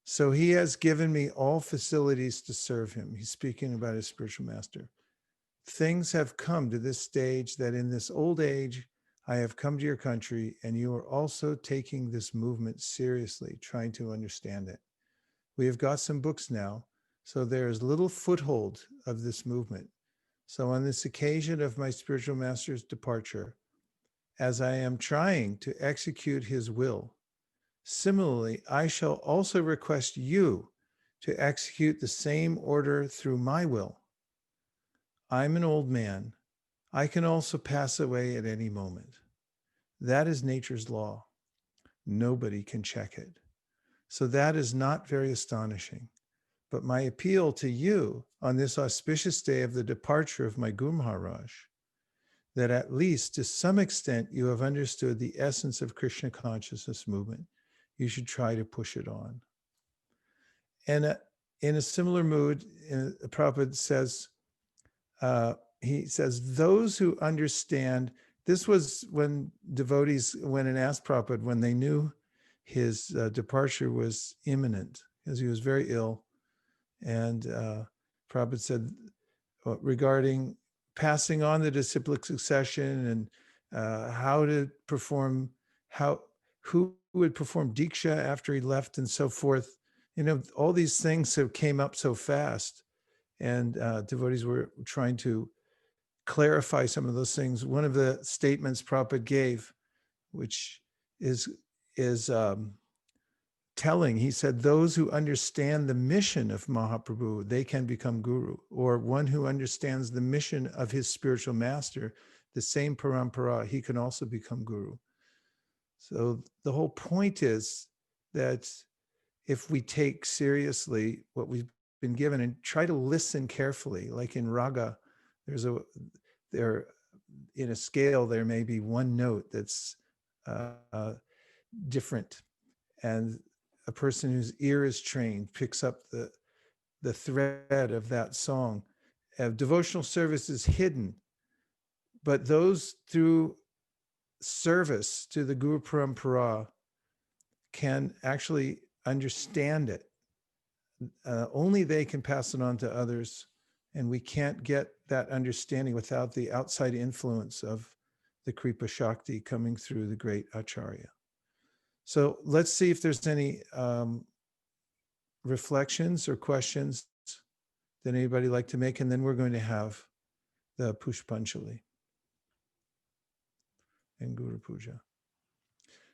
Speaker 1: So he has given me all facilities to serve him. He's speaking about his spiritual master. Things have come to this stage that in this old age, I have come to your country, and you are also taking this movement seriously, trying to understand it. We have got some books now, so there is little foothold of this movement. So on this occasion of my spiritual master's departure, as I am trying to execute his will, similarly, I shall also request you to execute the same order through my will. I'm an old man. I can also pass away at any moment. That is nature's law. Nobody can check it. So that is not very astonishing. But my appeal to you on this auspicious day of the departure of my Guru Maharaj, that at least to some extent you have understood the essence of Krishna consciousness movement, you should try to push it on. And in a similar mood, Prabhupada says, he says, those who understand, this was when devotees went and asked Prabhupada when they knew his departure was imminent, because he was very ill. And Prabhupada said, regarding passing on the disciplic succession and how to perform, who would perform Diksha after he left and so forth. You know, all these things have came up so fast, and devotees were trying to clarify some of those things. One of the statements Prabhupada gave, which is telling, he said, those who understand the mission of Mahaprabhu, they can become guru, or one who understands the mission of his spiritual master, the same parampara, he can also become guru. So the whole point is that if we take seriously what we've been given and try to listen carefully, like in raga, in a scale, there may be one note that's different, and a person whose ear is trained picks up the thread of that song. Devotional service is hidden, but those through service to the Guru Parampara can actually understand it. Only they can pass it on to others, and we can't get that understanding without the outside influence of the Kripa Shakti coming through the great Acharya. So let's see if there's any reflections or questions that anybody like to make, and then we're going to have the Pushpanjali and Guru Puja.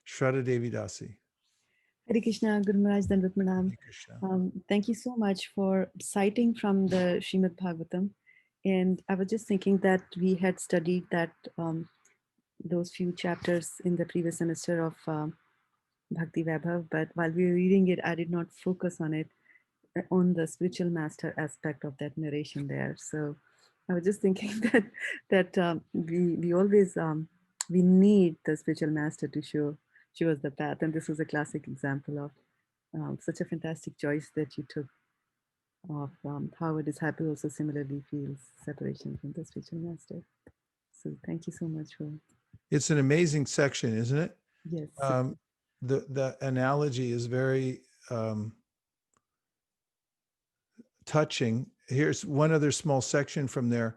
Speaker 1: Shraddha Devi Dasi.
Speaker 5: Hare Krishna, Guru Maharaj Dandavat Pranam.
Speaker 1: Hare Krishna.
Speaker 5: Thank you so much for citing from the Srimad Bhagavatam. And I was just thinking that we had studied that those few chapters in the previous semester of Bhakti Vaibhav, but while we were reading it, I did not focus on it, on the spiritual master aspect of that narration there. So I was just thinking that we always we need the spiritual master to show us the path, and this was a classic example of such a fantastic choice that you took of how a disciple also similarly feels separation from the spiritual master. So thank you so much for
Speaker 1: It's an amazing section, isn't it?
Speaker 5: yes.
Speaker 1: The analogy is very touching. Here's one other small section from there.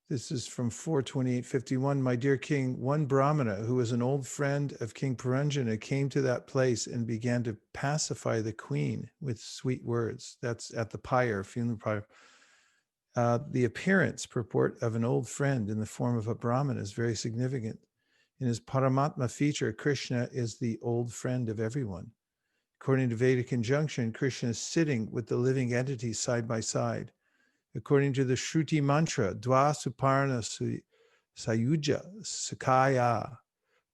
Speaker 1: This is from 42851. My dear king, one Brahmana who was an old friend of King Puranjana came to that place and began to pacify the queen with sweet words. That's at the pyre, funeral pyre. The appearance purport of an old friend in the form of a Brahmana is very significant. In his Paramatma feature, Krishna is the old friend of everyone. According to Vedic conjunction, Krishna is sitting with the living entities side by side. According to the Shruti mantra, Dva Suparna Sayuja Sakaya,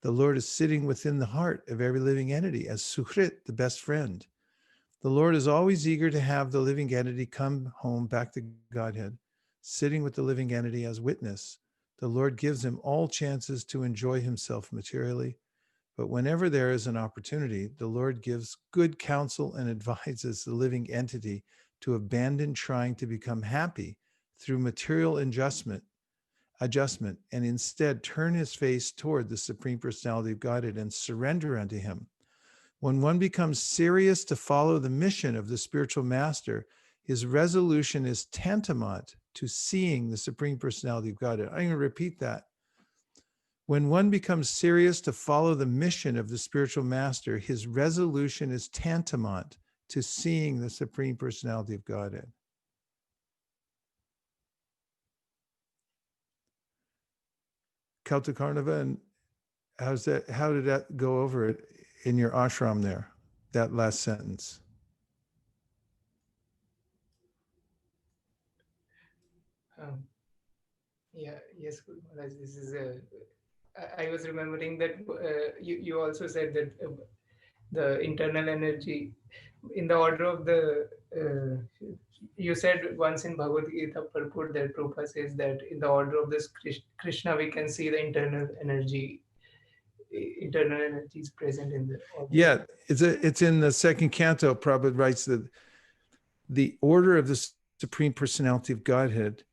Speaker 1: the Lord is sitting within the heart of every living entity as Suhrit, the best friend. The Lord is always eager to have the living entity come home back to Godhead, sitting with the living entity as witness. The Lord gives him all chances to enjoy himself materially, but whenever there is an opportunity, the Lord gives good counsel and advises the living entity to abandon trying to become happy through material adjustment, and instead turn his face toward the Supreme Personality of Godhead and surrender unto him. When one becomes serious to follow the mission of the spiritual master, his resolution is tantamount to seeing the Supreme Personality of Godhead. I'm going to repeat that. When one becomes serious to follow the mission of the spiritual master, his resolution is tantamount to seeing the Supreme Personality of Godhead. Kautakarnava, and how did that go over it in your ashram there, that last sentence?
Speaker 6: Yeah, yes, Guru Maharaj. This is I was remembering that you also said that the internal energy in the order of the you said once in Bhagavad Gita purport that Prabhupada says that in the order of this Krishna we can see the internal energy is present in the order.
Speaker 1: Yeah, it's in the second canto. Prabhupada writes that the order of the Supreme Personality of Godhead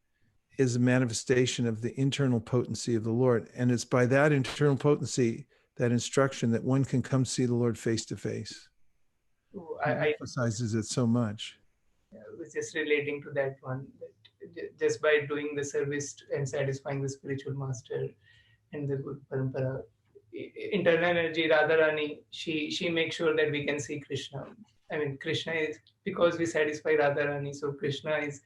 Speaker 1: is a manifestation of the internal potency of the Lord. And it's by that internal potency, that instruction, that one can come see the Lord face to face.
Speaker 6: So
Speaker 1: He
Speaker 6: I
Speaker 1: emphasizes it so much.
Speaker 6: was just relating to that one, that just by doing the service and satisfying the spiritual master and the good parampara, internal energy Radharani, she makes sure that we can see Krishna. I mean, Krishna is, because we satisfy Radharani, so Krishna is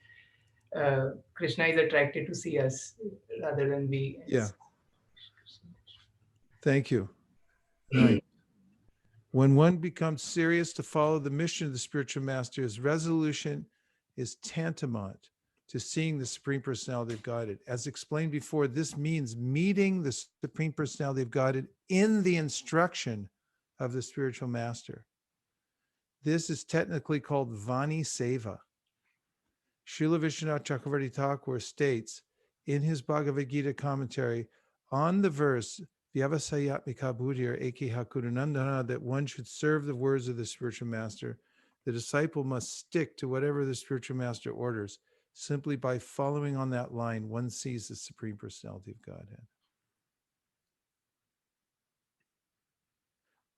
Speaker 6: attracted to see us rather than we.
Speaker 1: Yeah. Thank you. Right. When one becomes serious to follow the mission of the spiritual master, his resolution is tantamount to seeing the Supreme Personality of Godhead. As explained before, this means meeting the Supreme Personality of Godhead in the instruction of the spiritual master. This is technically called Vani Seva. Srila Vishwanath Chakravarti Thakur states in his Bhagavad Gita commentary on the verse Vyavasayatmika Buddhir Eki Hakurunandana, that one should serve the words of the spiritual master. The disciple must stick to whatever the spiritual master orders. Simply by following on that line, one sees the Supreme Personality of Godhead.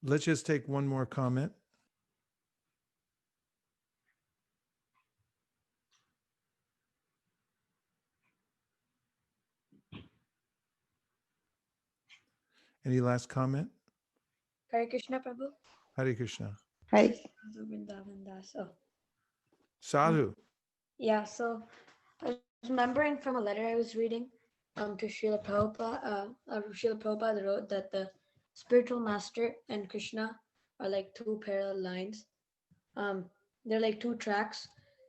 Speaker 1: Let's just take one more comment. Any last comment?
Speaker 7: Hare Krishna, Prabhu.
Speaker 1: Hare Krishna.
Speaker 7: Hare Vrindavan Dasa.
Speaker 1: Sadhu.
Speaker 7: Yeah, so I was remembering from a letter I was reading to Srila Prabhupada. Srila Prabhupada wrote that the spiritual master and Krishna are like two parallel lines. They're like two tracks.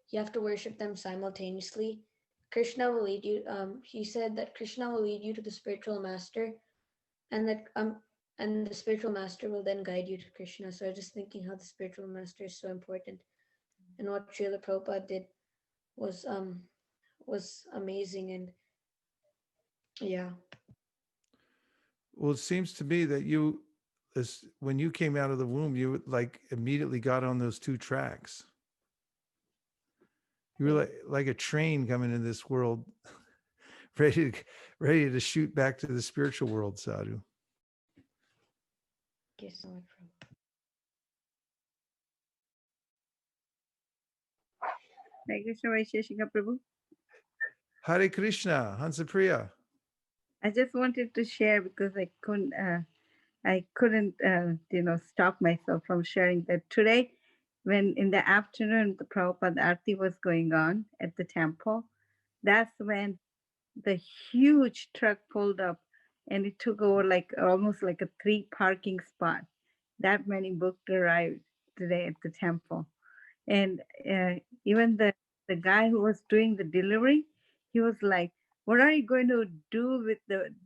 Speaker 7: You have to worship them simultaneously. Krishna will lead you. He said that Krishna will lead you to the spiritual master, and that and the spiritual master will then guide you to Krishna. So I was just thinking how the spiritual master is so important, and what Srila Prabhupada did was was amazing. And yeah.
Speaker 1: Well, it seems to me that you, when you came out of the womb, you like immediately got on those two tracks. You were like a train coming into this world, ready to shoot back to the spiritual world, Sadhu.
Speaker 7: Thank you so much, Prabhupada.
Speaker 8: Hare Krishna Vaisesika Prabhu.
Speaker 1: Hare Krishna, Hansapriya.
Speaker 8: I just wanted to share because I couldn't, stop myself from sharing that today, when in the afternoon the Prabhupada Aarti was going on at the temple, that's when the huge truck pulled up, and it took over like almost like a 3 parking spot. That many books arrived today at the temple. And even the guy who was doing the delivery, he was like, "What are you going to do with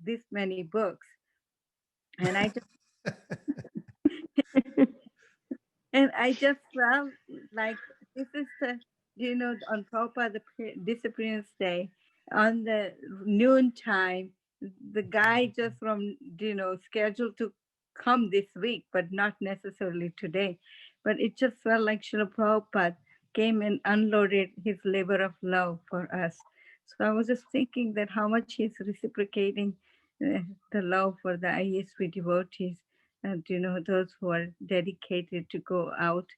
Speaker 8: this many books?" And I just and I just felt like this is on Prabhupada Disappearance Day, on the noon time, the guy just from scheduled to come this week, but not necessarily today. But it just felt like Srila Prabhupada came and unloaded his labor of love for us. So I was just thinking that how much he's reciprocating the love for the ISV devotees, and those who are dedicated to go out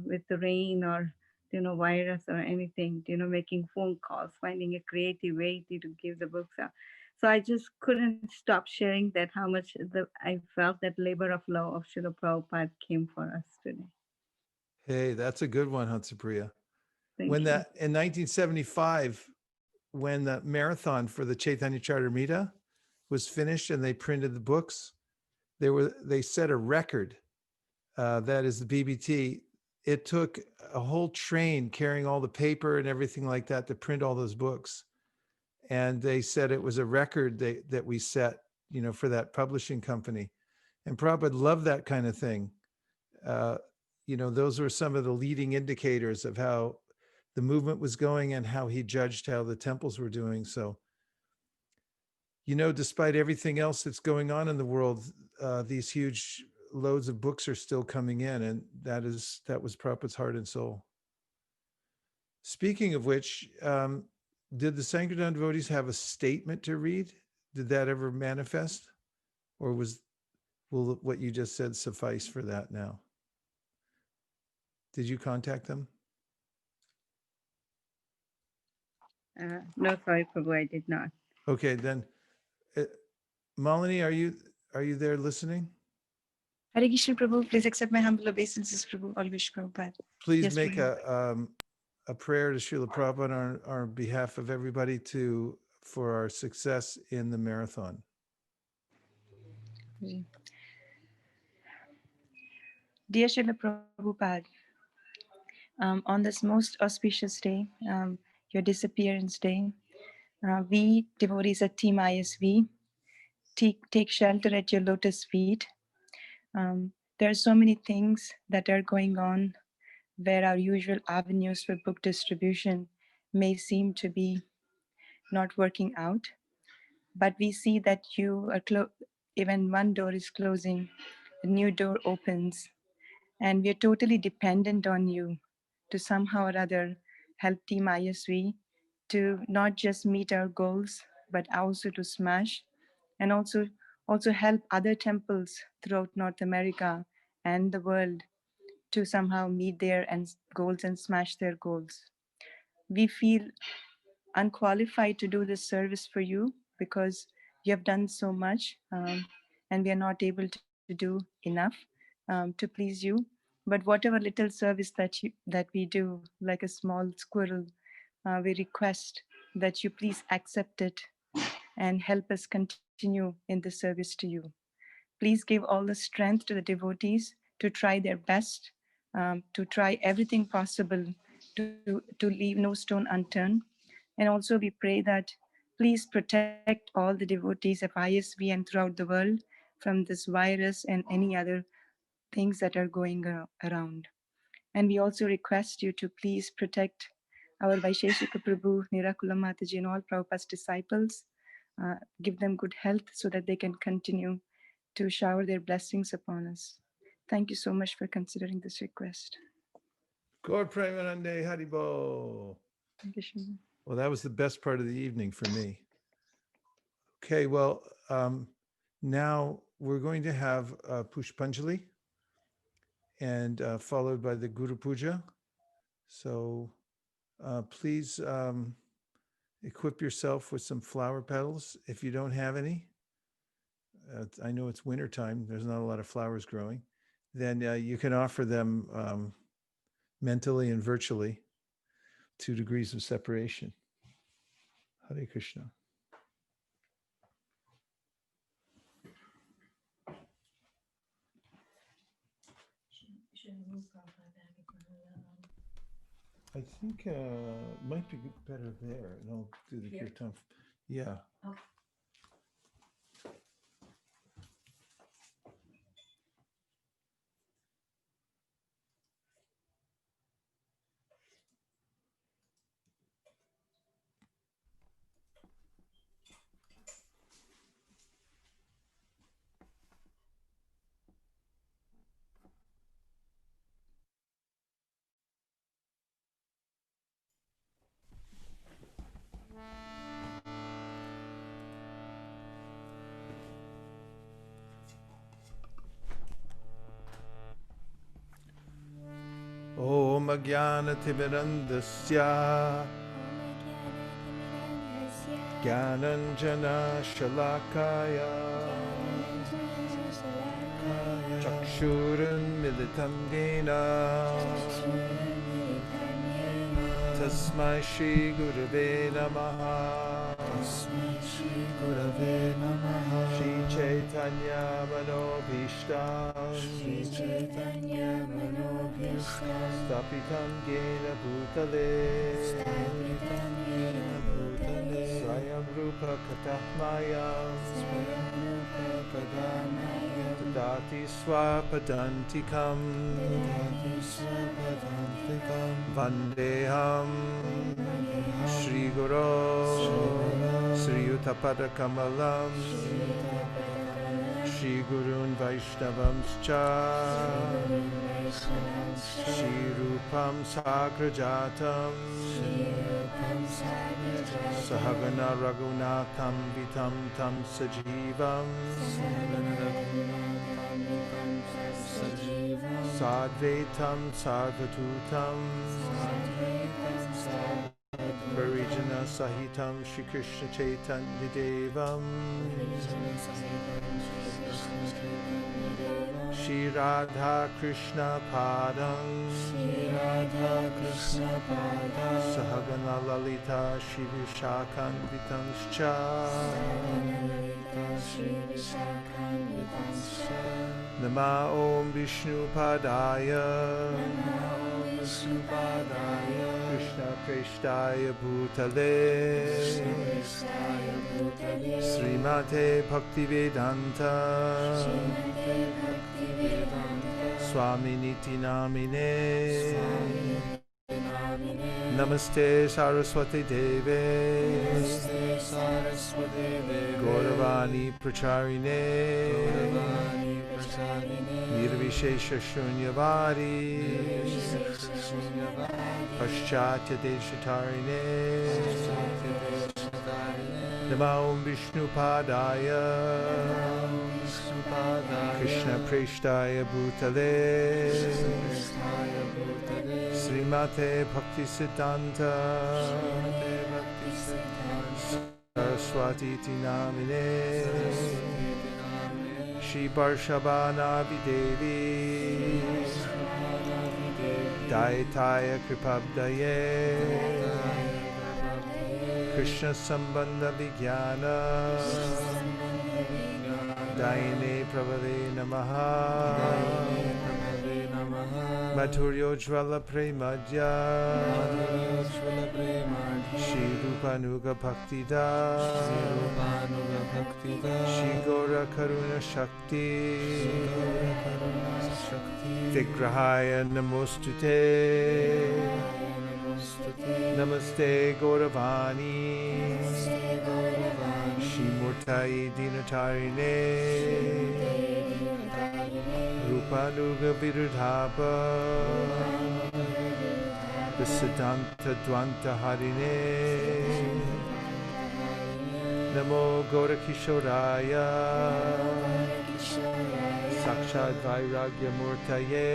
Speaker 8: with the rain or virus or anything, making phone calls, finding a creative way to give the books out. So I just couldn't stop sharing that how much I felt that labor of love of Srila Prabhupada came for us today.
Speaker 1: Hey, that's a good one, Hansapriya.
Speaker 8: Thank
Speaker 1: When
Speaker 8: you.
Speaker 1: that in 1975, when the marathon for the Chaitanya Charitamrita was finished and they printed the books, they set a record. That is the BBT. It took a whole train carrying all the paper and everything like that to print all those books. And they said it was a record that we set, for that publishing company. And Prabhupada loved that kind of thing. Those were some of the leading indicators of how the movement was going and how he judged how the temples were doing. So, despite everything else that's going on in the world, these huge loads of books are still coming in, and that was Prabhupada's heart and soul. Speaking of which, did the Sankirtan devotees have a statement to read? Did that ever manifest? Or will what you just said suffice for that now? Did you contact them?
Speaker 8: No, sorry, Prabhu, I did not.
Speaker 1: Okay, then, Malini, are you there listening?
Speaker 9: Hare Krishna Prabhu, please accept my humble obeisances, Prabhu. All wish Prabhupada.
Speaker 1: Please
Speaker 9: Yes,
Speaker 1: make
Speaker 9: Prabhu.
Speaker 1: a prayer to Srila Prabhupada on our behalf of everybody for our success in the marathon.
Speaker 9: Dear Srila Prabhupada, on this most auspicious day, your disappearance day, we devotees at Team ISV take shelter at your lotus feet. There are so many things that are going on where our usual avenues for book distribution may seem to be not working out. But we see that you are even one door is closing, a new door opens, and we are totally dependent on you to somehow or other help Team ISV to not just meet our goals, but also to smash, and also help other temples throughout North America and the world to somehow meet their goals and smash their goals. We feel unqualified to do this service for you because you have done so much, and we are not able to do enough to please you. But whatever little service that we do, like a small squirrel, we request that you please accept it and help us continue in the service to you. Please give all the strength to the devotees to try their best, to try everything possible to leave no stone unturned. And also we pray that please protect all the devotees of ISV and throughout the world from this virus and any other things that are going around. And we also request you to please protect our Vaisesika Prabhu, Nirakula Mataji, and all Prabhupada's disciples. Give them good health so that they can continue to shower their blessings upon us. Thank you so much for considering this request.
Speaker 1: Gaur Premanande Haribo.
Speaker 9: Thank you, Shima.
Speaker 1: Well, that was the best part of the evening for me. Okay, well, now we're going to have Pushpanjali and followed by the Guru Puja. So please equip yourself with some flower petals if you don't have any. I know it's wintertime, there's not a lot of flowers growing. Then you can offer them mentally and virtually 2 degrees of separation. Hare Krishna. I think it might be better there, and I'll do the kirtan. Yeah.
Speaker 3: Okay.
Speaker 1: Om Ajnanatimirandasya Gyananjana Shalakaya Chakshurun Militam Dena Tasmai Shri Gurave Namaha Shri Chaitanya Manobhishtam Stapitam Yena Bhutale Swayam Rupa Katahmayam Tadati Swapadantikam Vandeham Shri Guru Sri Yuttapada Kamalam Shri Gurun Vaishnavamscha Shri Rupam Sagrajatam Sahagana Raghunatham Vitam Tam Sajivam Sadvetam Sarvatutam Parijana Sahitam Shri Krishna Chaitanya Devam Shri Radha Krishna Padam Sahagana Lalita Shri Vishakhanvitamscha Nama Om Vishnu Padaya Krishna Preshtaya Bhutale Srimate Bhaktivedanta Swami Niti Namine Namaste Saraswati Deve Gauravani Pracharine Nirvishesha Shunyavadi Paschatya Deshatarine Nama Om Vishnu Padaya Krishna Preshtaya Bhutale Srimate Bhakti Siddhanta Saraswati Namine Shri Barshabana Videvi Daitaya Kripabdaye Krishna Sambandha Vijnana Daine Pravade Namaha Madhuryo Jvala Premadya Shri Rupanuga Bhaktida Shri Gora Karuna Shakti Vigrahaya Namostute Namaste Gauravani Shri Murtai Dinatarine Rupanuga Virudhapa Siddhanta Dvanta Harine Namo Gaura Kishoraya Sakshad Vairagya Murtaye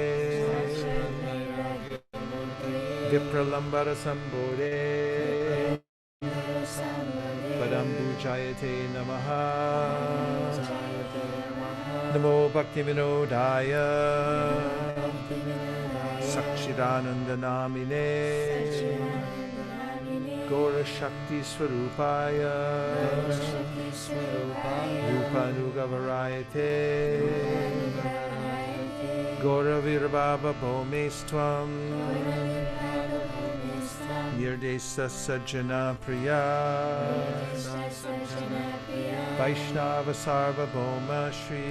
Speaker 1: Vipralambara Sambore Padambu Jayate Namaha Namo Bhakti Vinodaya Sakshidananda Namine Gaura Shakti Swarupaya Rupanuga Varayate Gaura Virabhava Bhomestvam Nirdesa Sajjana Priya Vaishnava Sarvabhauma Shri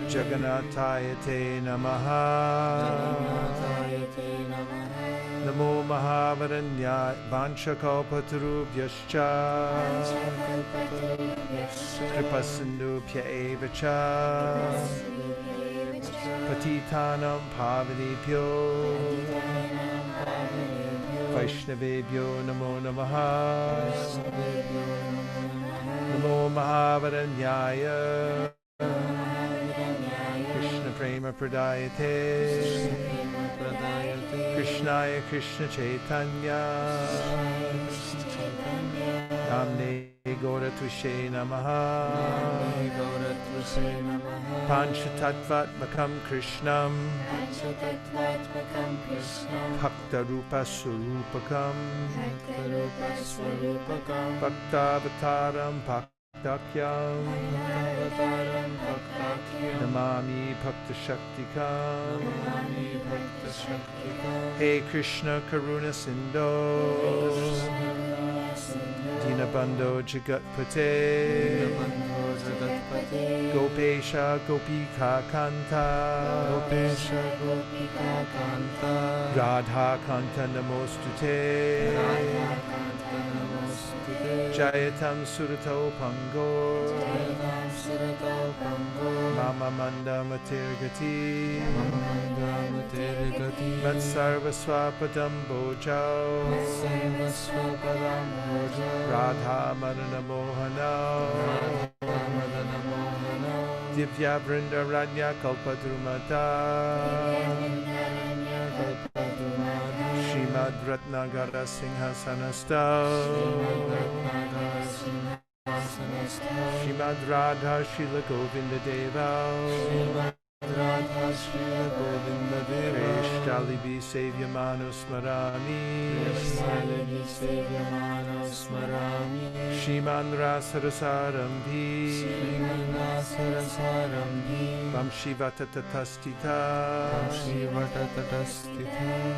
Speaker 1: Jagannatayate Namaha Namo Mahavaranya Vanchakalpatarubhyascha Kripasindubhya evacha Patitanam Pavanebhyo Vaishnavebhyo Namo Namaha Namo Mahavaranyaya Krishna Prema Pradayate Krishnaya Krishna Chaitanya Namne Gaura Tvishe Namaha Panchatattvatmakam Krishnam Bhakta Rupa Surupakam Bhaktavataram Bhaktakyam Namami Bhakta Shaktikam Hey Krishna Karuna Sindho Dinabandho Jagatpate Gopesha Gopika Kanta Radha Kanta Namostute Jayatam Surato Pango Mama Manda Matirgati Matsarva Swapadam Bojao Radha Madana Mohana Divya Vrinda Ranya Kalpadrumata Srimad Ratnagara Singhasanasta Srimad Radha Srila Govinda Deva Krishtalibi Sevyamano Smarami Shriman Rasarasarambi Vamshivata Tatastita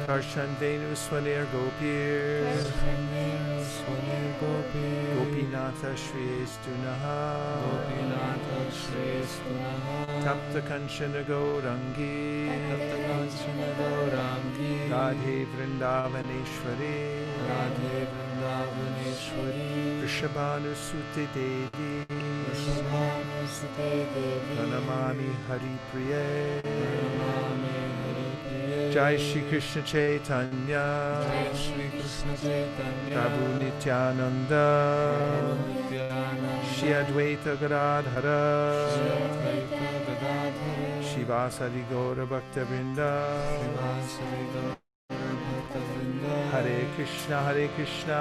Speaker 1: Karshan Venu Swanir Gopir Gopinatha Shri Estunaha Tapta Kanchana Gaurangi Radhe Vrindavaneshwari Vrishabhanu Sute Devi Pranamami Hari Priye Jai Shri Krishna Chaitanya Prabhu Nityananda Shri Advaita Gadadhara Shivasari Gaura Bhakta Vrinda Hare Krishna Krishna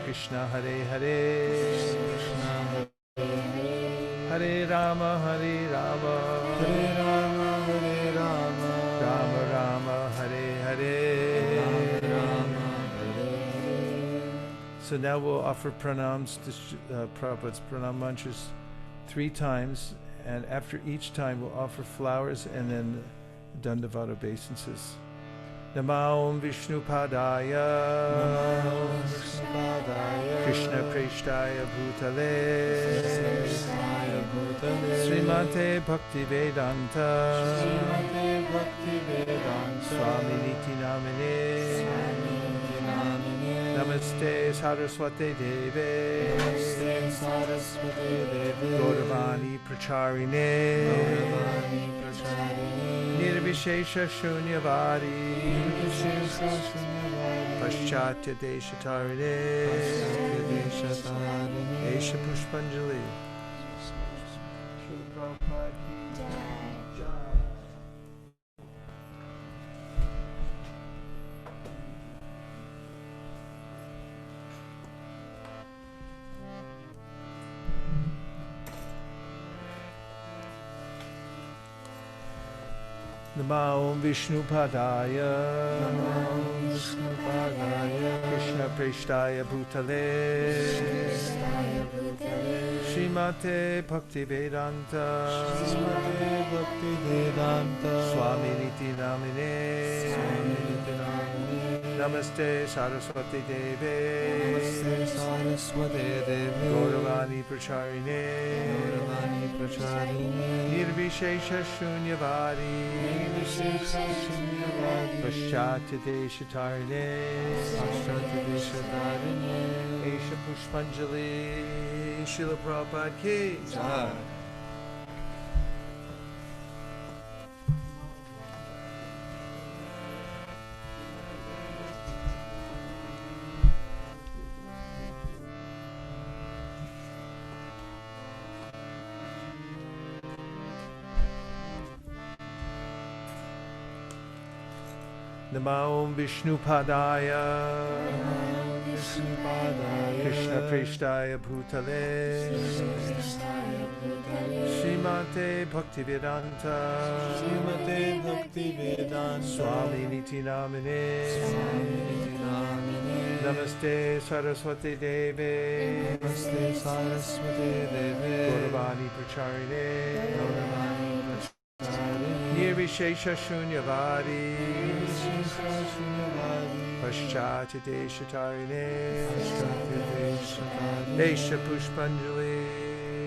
Speaker 1: Krishna Hare Hare Hare Rama Rama Rama Hare Hare. So now we'll offer pranams to Prabhupada's pranam mantras 3 times, And after each time, we'll offer flowers and then Dandavat obeisances. Namo Vishnu Padaya, Krishna Preshtaya Bhutale, Srimate Bhakti Vedanta, Swami Niti Namine, Namaste Saraswate Deve, Gauravani Pracharine, Nirvishesha Shunyavadi, Paschatya Deshatarine, Esha Pushpanjali. Srila Prabhupada ki jai. Namo Vishnu Padaya, Krishna Preshtaya Bhutale, Srimate Bhakti Vedanta, Swami Niti Namine, Namaste Saraswati Deve, Gauravani Pracharine, Nirvishesha Shunyavadi, Paschatya Deshatarine, Esha Pushpanjali, Srila Prabhupada ki jai. Namo Vishnu Padaya, Krishna Preshtaya Bhutale, Srimate Bhakti Vedanta, Swami Niti Namine, Namaste Saraswati Deve, Gauravani Pracharine, Nirvishesha Shunyavadi, Paschatya Deshatarine, Esha Pushpanjali,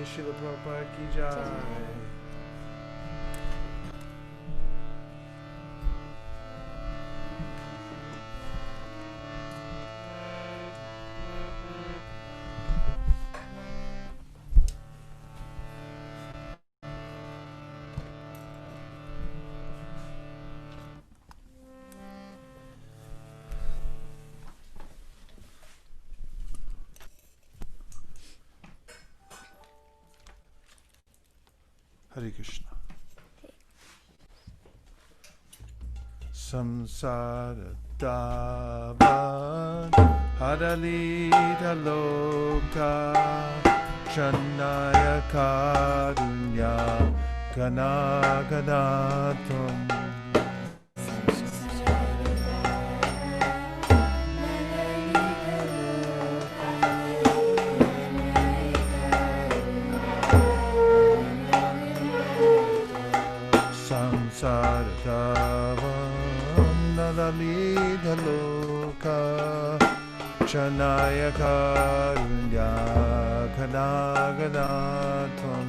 Speaker 1: Srila Prabhupada ki jai. Hare Krishna. Samsara Davan Hadalita Loka Chanaya Karunya Ganaganatum Nadalidhaloka Chanaya Karunya Kanaganatam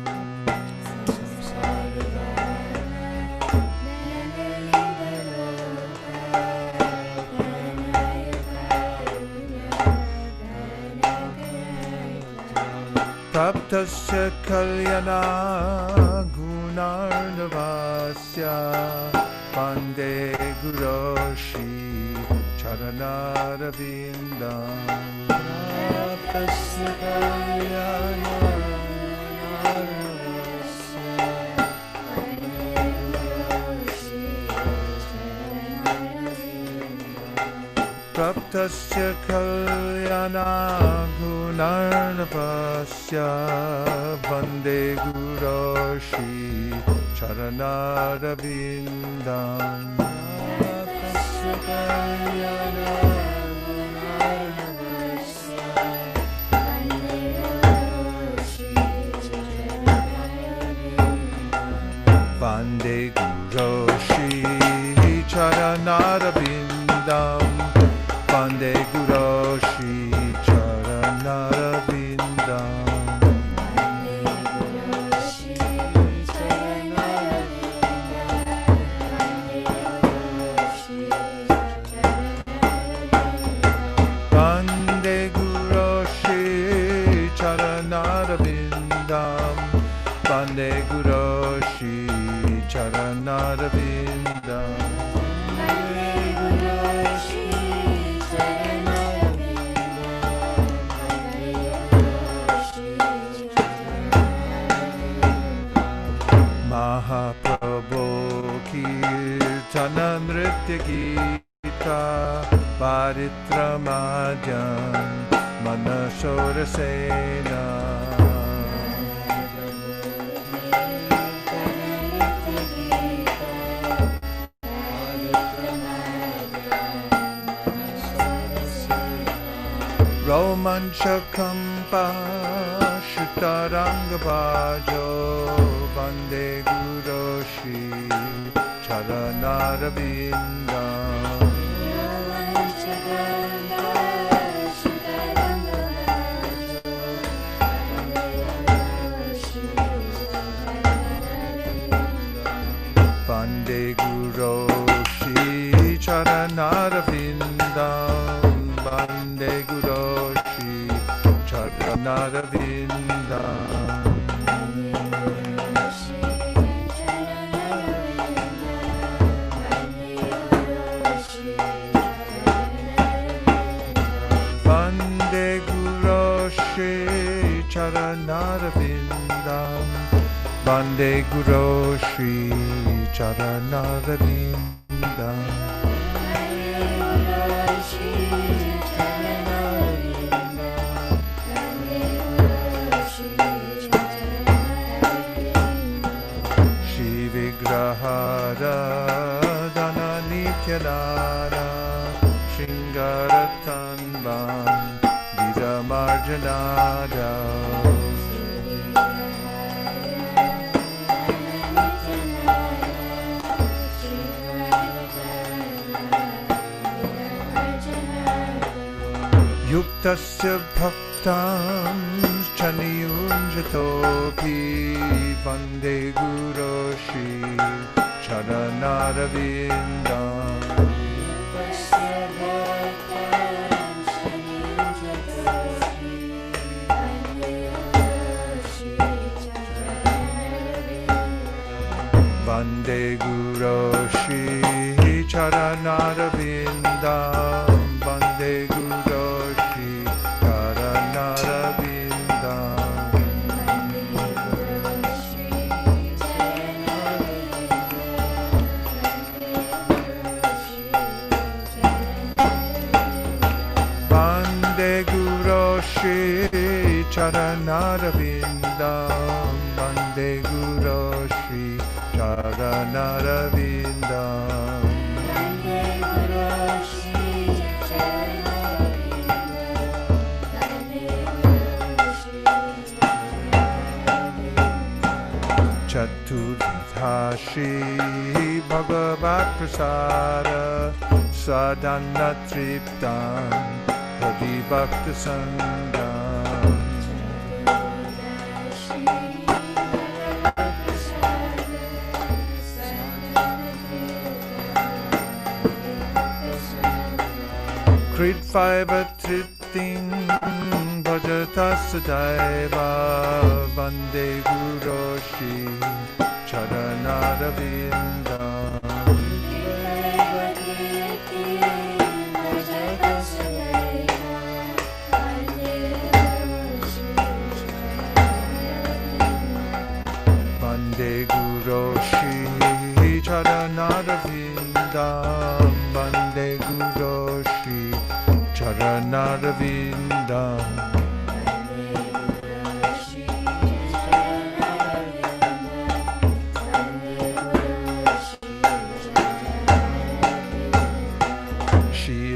Speaker 1: Taptasya Kalyana Gunarnavasya Pande Guroshi Charanaravindan Taptasya Kalyana Praptasya Kalyana Gunarnavasya Vande Guroshi Charanaravindan Praptasya Kalyana Gunarnavasya Vande Guroshi Charanaravindan Vande Guru Shri Charanarabindam. Vande Guru Shri Charanarabindam. Vande Guru Shri Charanarabindam. Vande Guru Shri Charanarabindam. Mahaprabhu Kirtana Nritya Gita Paritramadyan Manashodasena. Romanchakampa Shitarangabajo. Vande Guru Shri Charanarabindam. Vande Guru Shri Charanarabindam. Vande Guru Shri Charanarabindam. Vande Guru Shri Charanarabindam. Vande Guru Shri Charanarabindam. Shri Vigrahara Dana Nityanara Shingaratanvan Vidamarjanada. Yuktasya bhaktam chaniyunjatopi. Vande Guru Shri Charanarabindam. Vande Guru Shri Charanarabindam. Vande Guru Shri Charanarabindam. Vande Guru Shri Charanarabindam. Vande Guru Shri Charanarabindam. Chaturdhashi Bhagavat Prasada Sadhana Triptam Hadi Bhakta Sangam. Kritva Triting Bhajata Sadaiva. Vande Guru Shri Charanarabindam. Vande Guru Shri Charanarabindam. Vande Guru Shri Charanarabindam.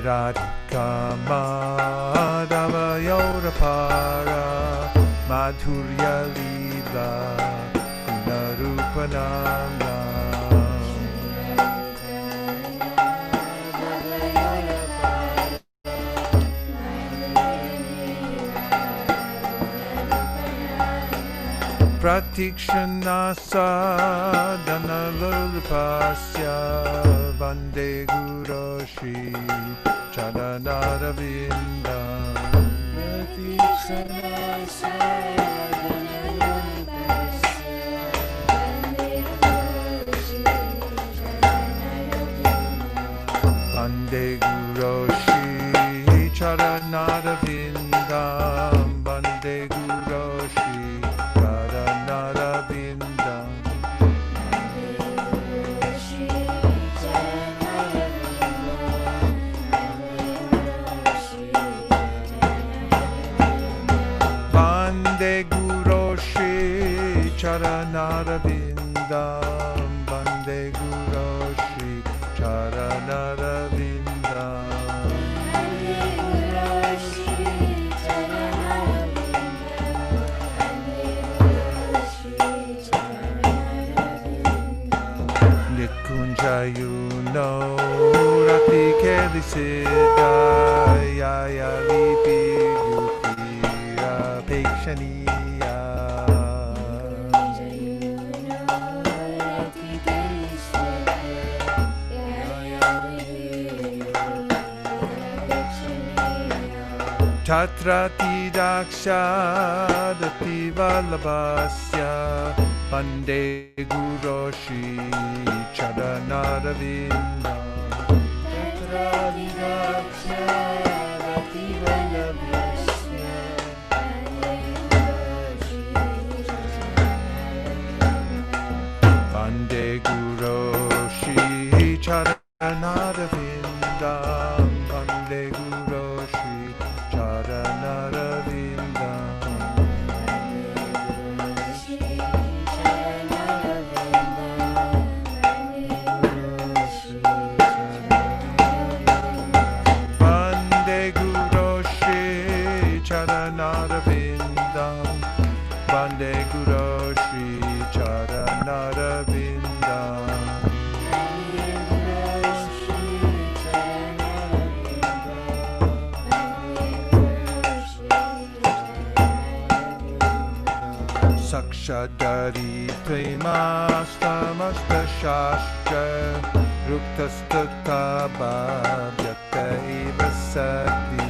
Speaker 1: Radhika Madhava Yaurapara Madhurya Leela Gunarupananga. Pratikshana sadhana lulupasya Vande Guru Shri Charanaravinda Pratikshana sadhana lulupasya Vande Guru Shri Charanaravinda Vande Guru Shri Vande Guru Shri Charanaravinda Vande Guru Shri Charanaravinda Nikunjayuno Rati Kelisida Yaya Lipi Yupira Pekshaniya Tatrati Daksha Dati Vallabhasya Vande Guru Shri Charanaravinda Tatrati Daksha Dati Vallabhasya Vande Guru Shri Charanaravinda Vande Guru Shri Charanaravinda Vande Guru Shri Charanaravinda Vande Guru Shri Charanaravinda Sakshadari Premastamasta Shastra Ruktastaka Bhavyata Eva Sati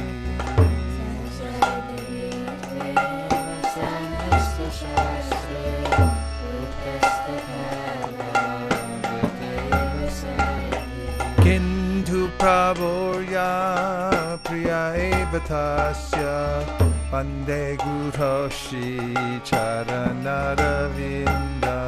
Speaker 1: Kintu Prabhurya Priya Eva Tasya Vande Guru Shri Charanaravinda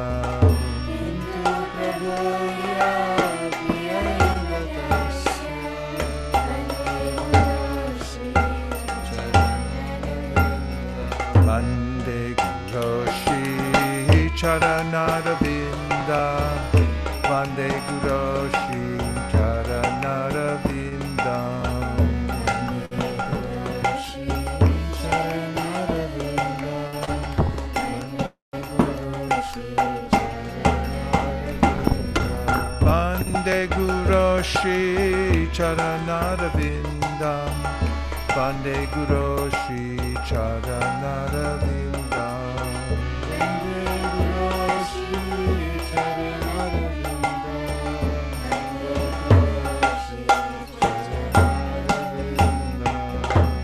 Speaker 1: Vande Guru Shri Charanaravinda Vande Guru Shri Charanaravinda Vande Guru Shri Charanaravinda Vande Guru Shri Charanaravinda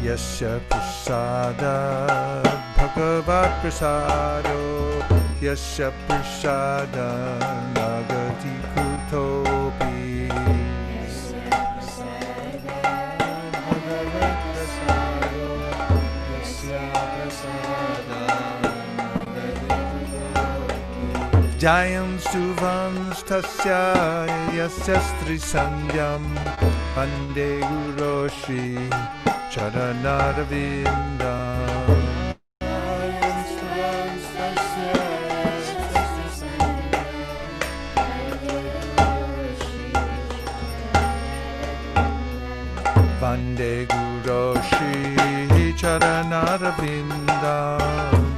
Speaker 1: Yasya Prasada Bhagavat Prasado Yasya Prasada Nagati Kutopi Jayam Suvam Stasya Yasya Stri Sandyam Vande Guru Shri Charanaravinda Vande Guru Shri Charanaravinda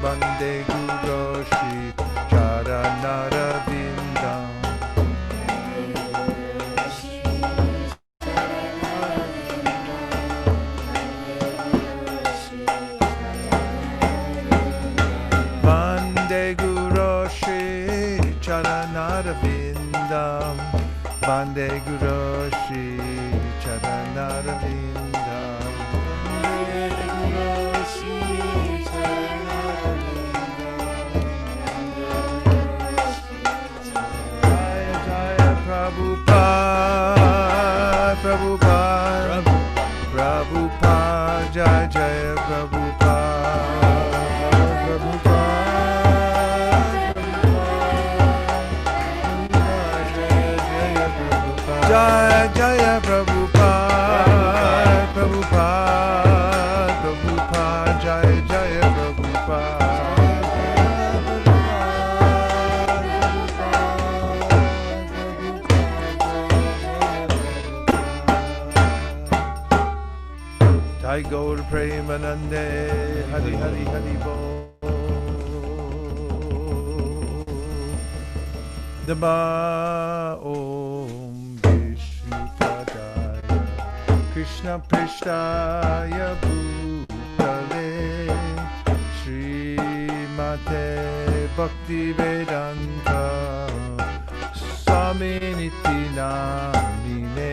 Speaker 1: Vande Guru Shri Charanaravinda Vande Guru Vindam Vande Guru Shri Charanarvindam Vande Guru Shri Jaya Jaya Prabhupada Prabhupada Prabhupada Jaya Jaya Prabhupada Jaya Jaya Prabhupada Prabhupada Prabhupada Jaya Jaya Prabhupada Jai Gaur Premanande Hari Hari Hari Bo Dama Om Vishnupadaya Krishna Prishtaya Bhutale Srimate Bhakti Vedanta Swaminiti Namine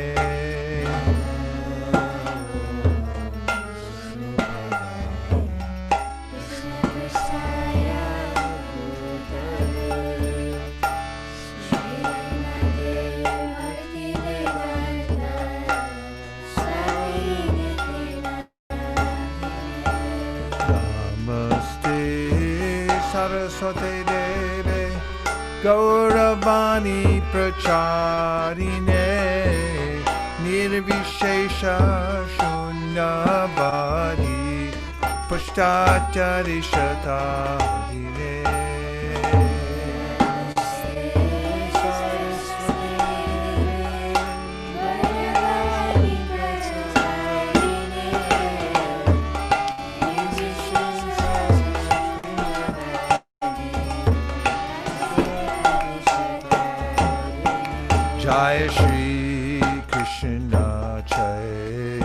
Speaker 1: Saraswate Deve Gauravani Pracharine Nirvishesha Shunyavadi Pushtachari Shatarine Jai Shri Krishna Chaitanya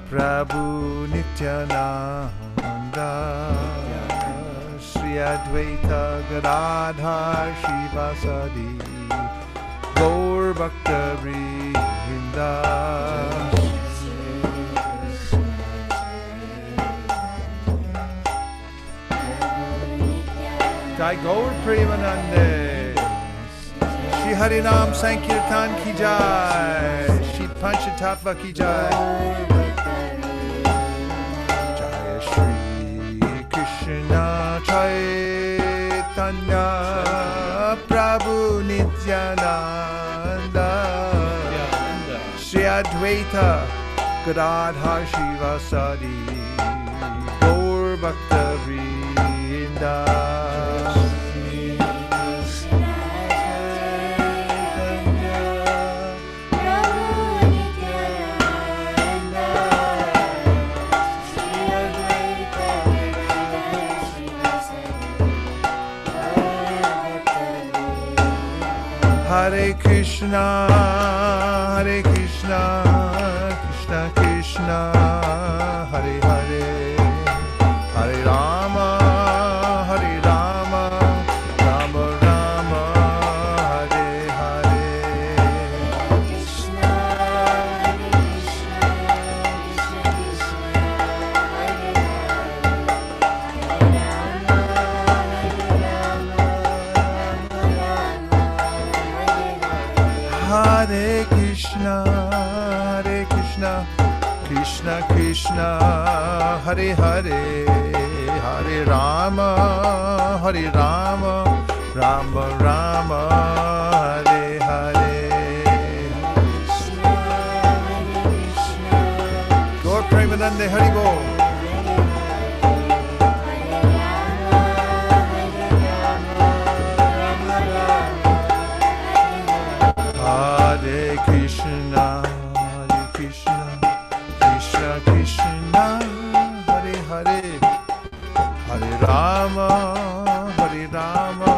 Speaker 1: Prabhu Nityananda Shri Advaita Gadadhar Shivasadi Gaur Bhakta Vrinda Jai Gaur Premanande Shri Harinam Sankirtan Ki Jai Shri Panchatattva Ki Jai Jai Shri Krishna Chaitanya Prabhu Nityananda Shri Advaita Gadadhar Shivasadi Gaur Bhakta Vrinda Hare Krishna, Krishna Krishna, Hare Hare, Hare Rama, Rama Rama, Hare Hare. Hare Krishna, Krishna Krishna, Hare Hare, Hare Rama, Rama Rama, Hare Hare. Gaur Premanande Hari Bol. Hare Krishna, Krishna Krishna, Hare Hare, Hare Rama, Rama Rama,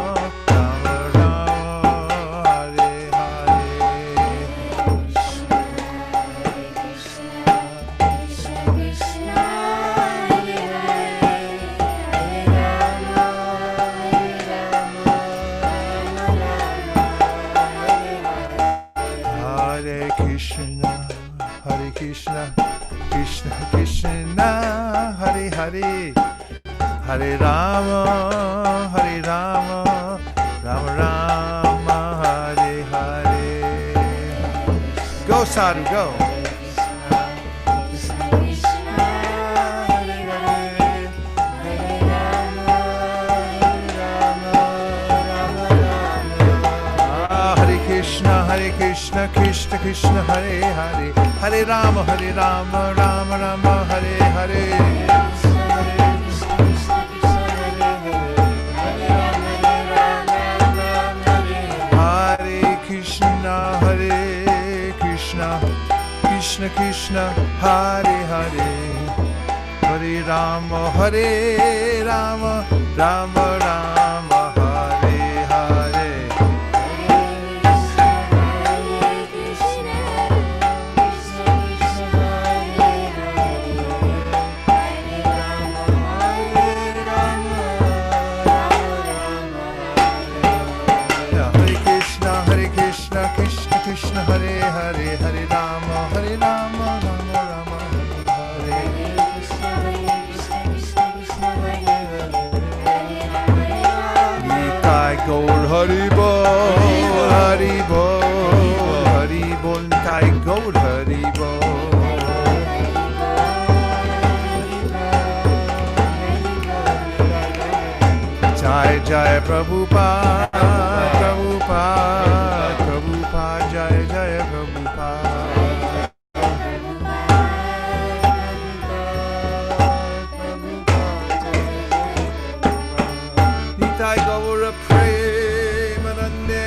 Speaker 1: Hare Rama, Hare Rama, Rama Rama, Hare Hare. Go, Sadhu, go. Hare Krishna, Krishna Krishna, Hare Hare, Hare Rama, Rama Rama, Hare Hare. Hare Krishna, Krishna Krishna, Hare Hare, Hare Rama, Rama Rama, Hare Hare. Krishna Krishna, Hare Hare, Hare Rama, Rama Rama, Hare Nitai Gaur Hari Bol, Hari Bol, Hari Bol, Nitai Gaur Hari Bol. Jai Jai Prabhupada, Prabhupada, Prabhupada, Jai Jai Prabhupada. Nitai Gaura Premanande,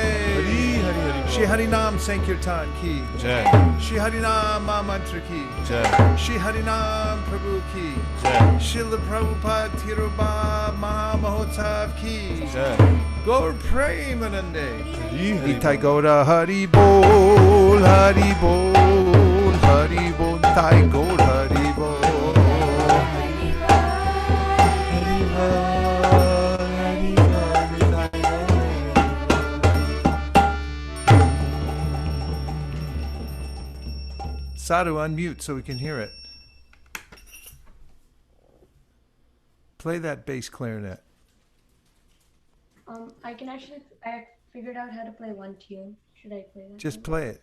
Speaker 1: Shri Harinam Sankirtan Ki Jai, Shri Harinam Mantra Ki Jai, Shri Harinam Prabhu Ki Jai, Srila Prabhupada Tiruba Mahamahotsav Ki Jai, Gaur Premanande, Nitai Gaura Hari Bol, Hari Bol, Hari Bol, Nitai Gaur Hari Bol. Sadhu, unmute so we can hear it. Play that bass clarinet.
Speaker 7: I figured out how to play one tune. Should I play that?
Speaker 1: Just play it.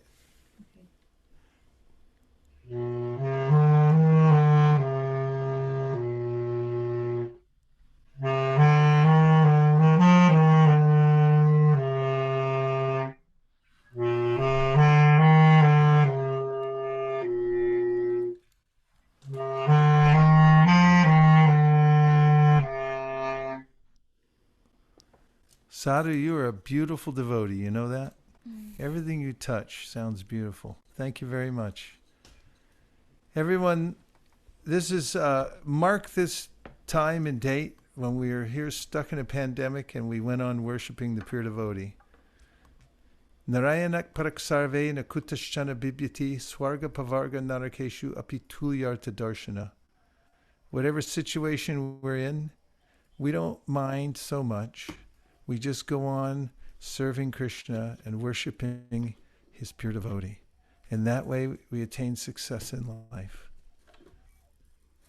Speaker 1: Sadhu, you are a beautiful devotee. You know that? Everything you touch sounds beautiful. Thank you very much. Everyone, this is mark this time and date when we are here stuck in a pandemic and we went on worshiping the pure devotee. Narayanak paraksarve nakutashchana bibyati swarga pavarga narakeshu apitulyarta darshana. Whatever situation we're in, we don't mind so much. We just go on serving Krishna and worshiping his pure devotee. And that way we attain success in life.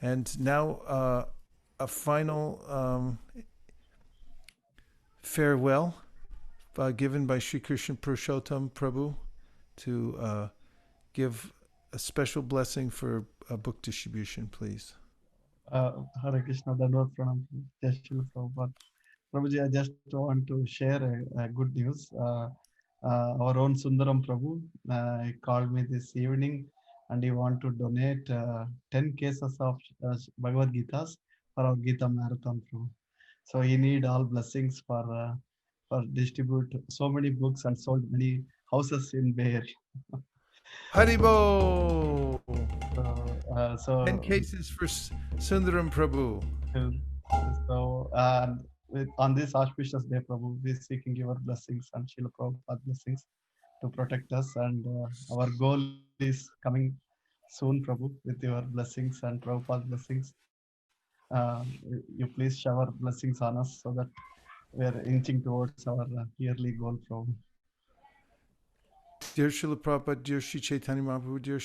Speaker 1: And now a final farewell given by Sri Krishna Purushottam Prabhu to give a special blessing for a book distribution, please.
Speaker 10: Hare Krishna, Dandavad Pranam, Jai Srila Prabhupada. Prabhuji, I just want to share a good news. Our own Sundaram Prabhu he called me this evening and he want to donate 10 cases of Bhagavad Gitas for our Gita Marathon Prabhu. So he need all blessings for distribute so many books and sold many houses in Bay Area.
Speaker 1: Haribo!
Speaker 10: So
Speaker 1: 10 cases for Sundaram Prabhu.
Speaker 10: So on this auspicious day, Prabhu, we seeking your blessings and Srila Prabhupada blessings to protect us. And our goal is coming soon, Prabhu, with your blessings and Prabhupada blessings. You please shower blessings on us so that we are inching towards our yearly goal, Prabhu.
Speaker 1: Dear Srila Prabhupada, dear Sri Chaitanya Mahaprabhu, dear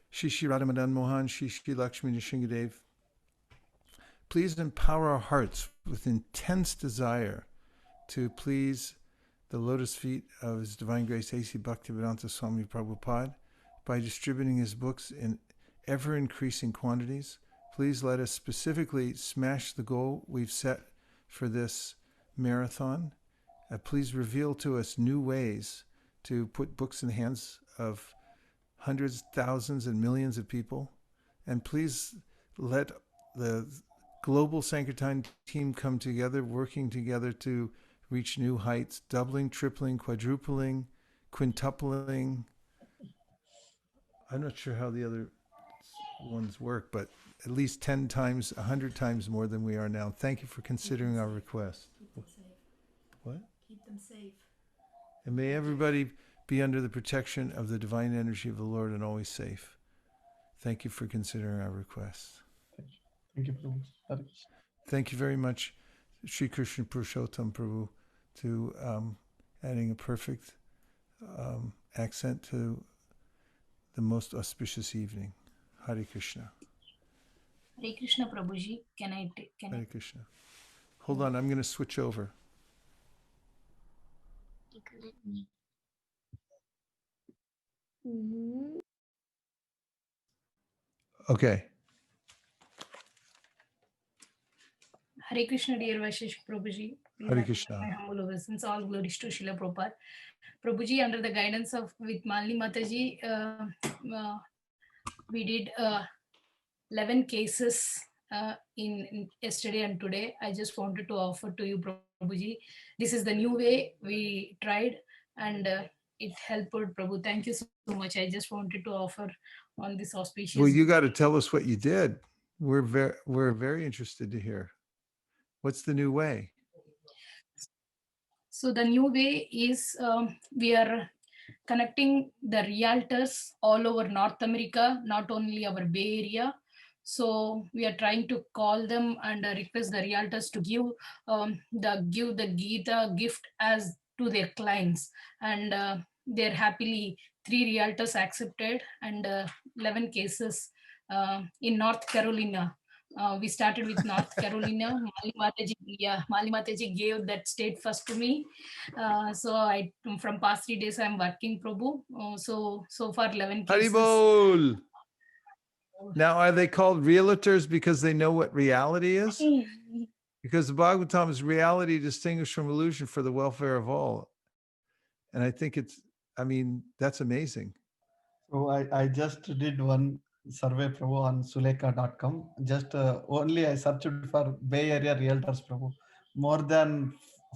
Speaker 1: Shri Radha Madan Mohan, Shri Lakshmi Nrsingadev, please empower our hearts with intense desire to please the lotus feet of His Divine Grace A.C. Bhaktivedanta Swami Prabhupada by distributing his books in ever-increasing quantities. Please let us specifically smash the goal we've set for this marathon. Please reveal to us new ways to put books in the hands of hundreds, thousands, and millions of people. And please let the global Sankirtan team come together, working together to reach new heights, doubling, tripling, quadrupling, quintupling. I'm not sure how the other ones work, but at least 10 times, 100 times more than we are now. Thank you for considering our request.
Speaker 3: Keep them safe.
Speaker 1: What?
Speaker 3: Keep them safe.
Speaker 1: And may everybody be under the protection of the divine energy of the Lord and always safe. Thank you for considering our request.
Speaker 10: Thank you, Prabhu. Hare Krishna.
Speaker 1: Thank you very much, Sri Krishna Purushottam Prabhu, to adding a perfect accent to the most auspicious evening. Hare Krishna.
Speaker 11: Hare Krishna, Prabhuji.
Speaker 1: Hare Krishna. Hold on, I'm going to switch over. Okay.
Speaker 11: Hare Krishna, dear Vaisesika Prabhuji.
Speaker 1: Hare Krishna.
Speaker 11: My humble obeisance. All glories to Srila Prabhupada. Prabhuji, under the guidance of with Malini Mataji, we did 11 cases in yesterday and today. I just wanted to offer to you, Prabhuji. This is the new way we tried, and it helped Prabhu. Thank you so much. I just wanted to offer on this auspicious.
Speaker 1: Well, you got to tell us what you did. We're very interested to hear. What's the new way?
Speaker 11: So the new way is we are connecting the realtors all over North America, not only our Bay Area. So we are trying to call them and request the realtors to give the Gita gift as to their clients, and they're happily 3 realtors accepted, and 11 cases in North Carolina. We started with North Carolina. Mali Mataji gave that state first to me. So from past 3 days I'm working, Prabhu. So far 11 cases.
Speaker 1: Haribol! Now, are they called realtors because they know what reality is? Because the Bhagavatam is reality distinguished from illusion for the welfare of all. And I think that's amazing.
Speaker 10: So I just did one survey, Prabhu, on suleka.com. Just only I searched for Bay Area realtors, Prabhu. More than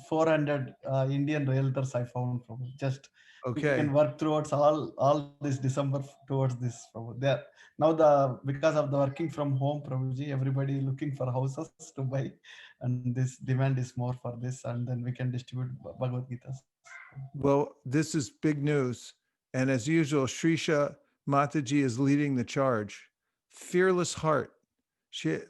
Speaker 10: 400 Indian realtors I found, Prabhu. Just
Speaker 1: Okay.
Speaker 10: we can work towards all this December towards this, Prabhu. Now because of the working from home, Prabhuji, everybody looking for houses to buy, and this demand is more for this, and then we can distribute Bhagavad Gita's.
Speaker 1: Well, this is big news. And as usual, Shrisha Mataji is leading the charge. Fearless heart.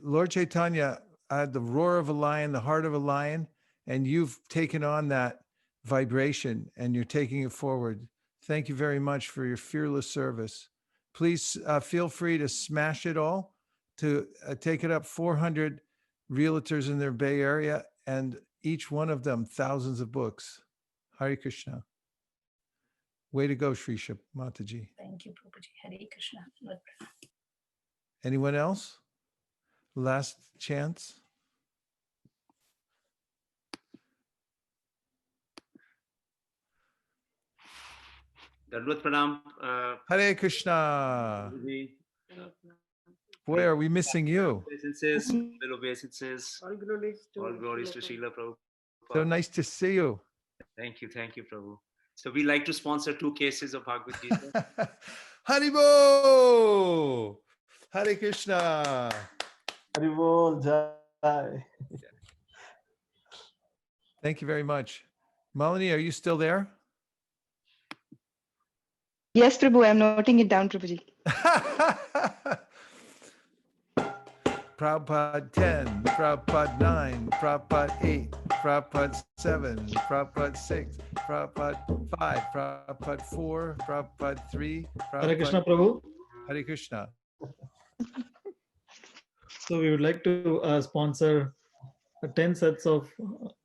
Speaker 1: Lord Chaitanya had the roar of a lion, the heart of a lion, and you've taken on that vibration and you're taking it forward. Thank you very much for your fearless service. Please feel free to smash it all, to take it up 400 realtors in their Bay Area, and each one of them thousands of books. Hare Krishna. Way to go, Shrisha Mataji.
Speaker 11: Thank you, Prabhuji. Hare Krishna.
Speaker 1: Anyone else? Last chance.
Speaker 12: Dandavat Pranam.
Speaker 1: Hare Krishna. Boy, are we missing you?
Speaker 12: Obeisances. All glories to Srila Prabhupada.
Speaker 1: So nice to see you.
Speaker 12: Thank you, Prabhu. So we like to sponsor 2 cases of Bhagavad Gita.
Speaker 1: Haribo! Hare Krishna.
Speaker 10: Haribol Jai.
Speaker 1: Thank you very much. Malini, are you still there?
Speaker 9: Yes, Prabhu, I'm noting it down, Prabhuji.
Speaker 1: Prabhupada 10, Prabhupada 9, Prabhupada 8, Prabhupada 7, Prabhupada 6, Prabhupada 5, Prabhupada 4, Prabhupada 3, Prabhupada...
Speaker 13: Hare Krishna, Prabhu.
Speaker 1: Hare Krishna.
Speaker 13: So we would like to sponsor 10 sets of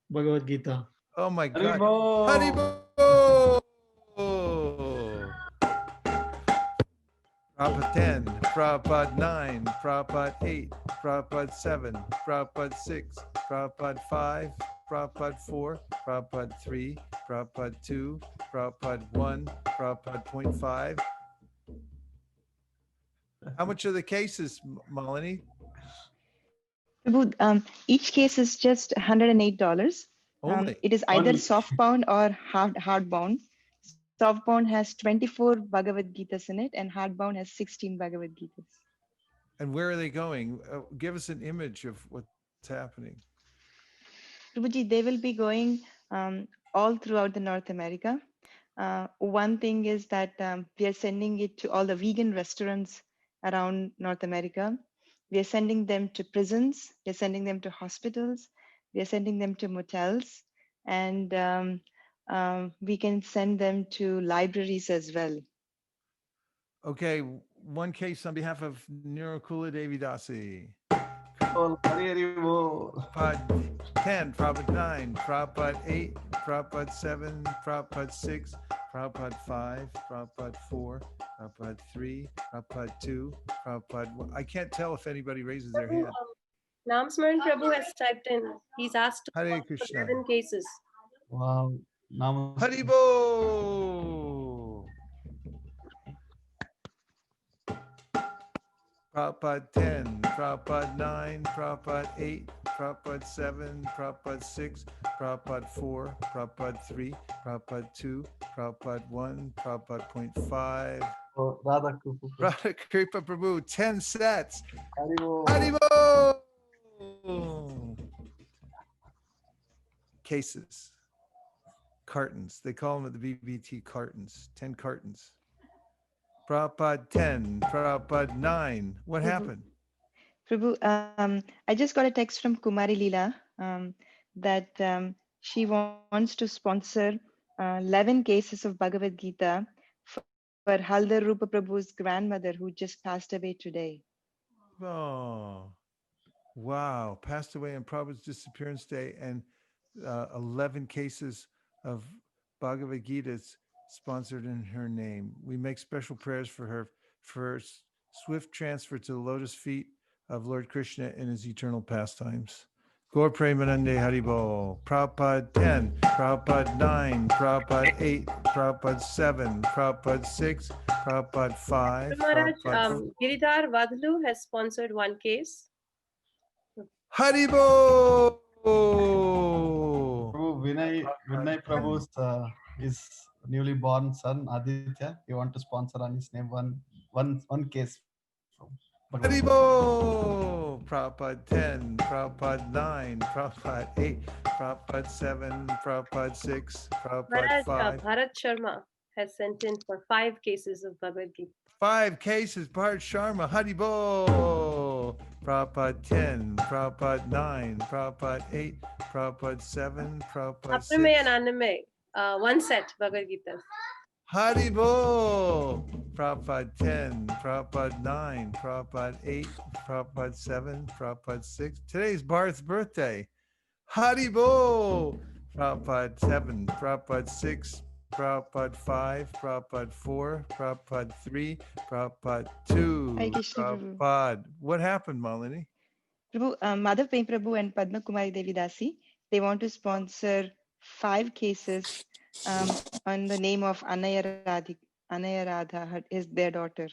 Speaker 13: Bhagavad Gita.
Speaker 1: Oh my God.
Speaker 10: Haribo!
Speaker 1: Haribo! Prabhupada 10, Prabhupada 9, Prabhupada 8, Prabhupada 7, Prabhupada 6, Prabhupada 5, Prabhupada 4, Prabhupada 3, Prabhupada 2, Prabhupada 1, Prabhupada 0.5. How much are the cases, Malini?
Speaker 9: Prabhu, each case is just $108.
Speaker 1: Only.
Speaker 9: It is either
Speaker 10: Only.
Speaker 9: soft bound or hardbound. Soft bound has 24 Bhagavad Gitas in it, and hardbound has 16 Bhagavad Gitas.
Speaker 1: And where are they going? Give us an image of what's happening.
Speaker 9: Prabhuji, they will be going all throughout the North America. One thing is that we are sending it to all the vegan restaurants around North America. We are sending them to prisons. We are sending them to hospitals. We are sending them to motels. And we can send them to libraries as well.
Speaker 1: Okay, one case on behalf of Nirukula Devi Dasi. Prabhupada 10, Prabhupada 9, Prabhupada 8, Prabhupada 7, Prabhupada 6, Prabhupada 5, Prabhupada 4, Prabhupada 3, Prabhupada 2, Prabhupada 1. I can't tell if anybody raises their hand.
Speaker 14: Namsmaran Prabhu has typed in. He's asked
Speaker 1: Hare
Speaker 14: for
Speaker 1: Krishna.
Speaker 14: 11 cases.
Speaker 10: Wow. Namaste.
Speaker 1: Haribo! Prabhupada 10, Prabhupada 9, Prabhupada 8, Prabhupada 7, Prabhupada 6, Prabhupada 4, Prabhupada 3, Prabhupada 2, Prabhupada 1, Prabhupada 0.5.
Speaker 10: Oh, Radha Kripa.
Speaker 1: Radha Kripa Prabhu, 10 sets.
Speaker 10: Haribo.
Speaker 1: Haribo! Cases, cartons. They call them at the BBT cartons, 10 cartons. Prabhupada 10, Prabhupada 9. What happened?
Speaker 9: Prabhu, I just got a text from Kumari Leela that she wants to sponsor 11 cases of Bhagavad Gita for Haldar Rupa Prabhu's grandmother who just passed away today.
Speaker 1: Oh, wow. Passed away on Prabhupada's disappearance day, and 11 cases of Bhagavad Gita's sponsored in her name. We make special prayers for her for swift transfer to the lotus feet of Lord Krishna in his eternal pastimes. Gaur Premanande Haribo. Prabhupada 10, Prabhupada 9, Prabhupada 8, Prabhupada 7, Prabhupada 6, Prabhupada 5.
Speaker 14: Maharaj,
Speaker 1: Prabhupada...
Speaker 14: Giridhar Vadlu has sponsored one case.
Speaker 1: Haribo!
Speaker 10: Prabhu Vinay Prabhu's his newly born son Aditya. He want to sponsor on his name one case.
Speaker 1: Haribo! Prabhupada 10, Prabhupada 9, Prabhupada 8, Prabhupada 7, Prabhupada 6, Prabhupada
Speaker 14: Maharaj,
Speaker 1: 5.
Speaker 14: Bharat Sharma has sent in for 5 cases of Bhagavad Gita.
Speaker 1: 5 cases, Bharat Sharma, Haribo! Prabhupada 10, Prabhupada 9, Prabhupada 8, Prabhupada 7, Prabhupada 6.
Speaker 14: Aprame and Anime, 1 set Bhagavad Gita.
Speaker 1: Haribo! Prabhupada 10, Prabhupada 9, Prabhupada 8, Prabhupada 7, Prabhupada 6. Today's Bharat's birthday. Haribo! Prabhupada 7, Prabhupada 6, Prabhupada 5, Prabhupada 4, Prabhupada 3, Prabhupada 2.
Speaker 9: Hare Krishna, Prabhu.
Speaker 1: Prabhupada. What happened, Malini?
Speaker 9: Prabhu, Madhav Pen Prabhu and Padma Kumari Devi Dasi, they want to sponsor 5 cases on the name of Anaya Radha is their daughter.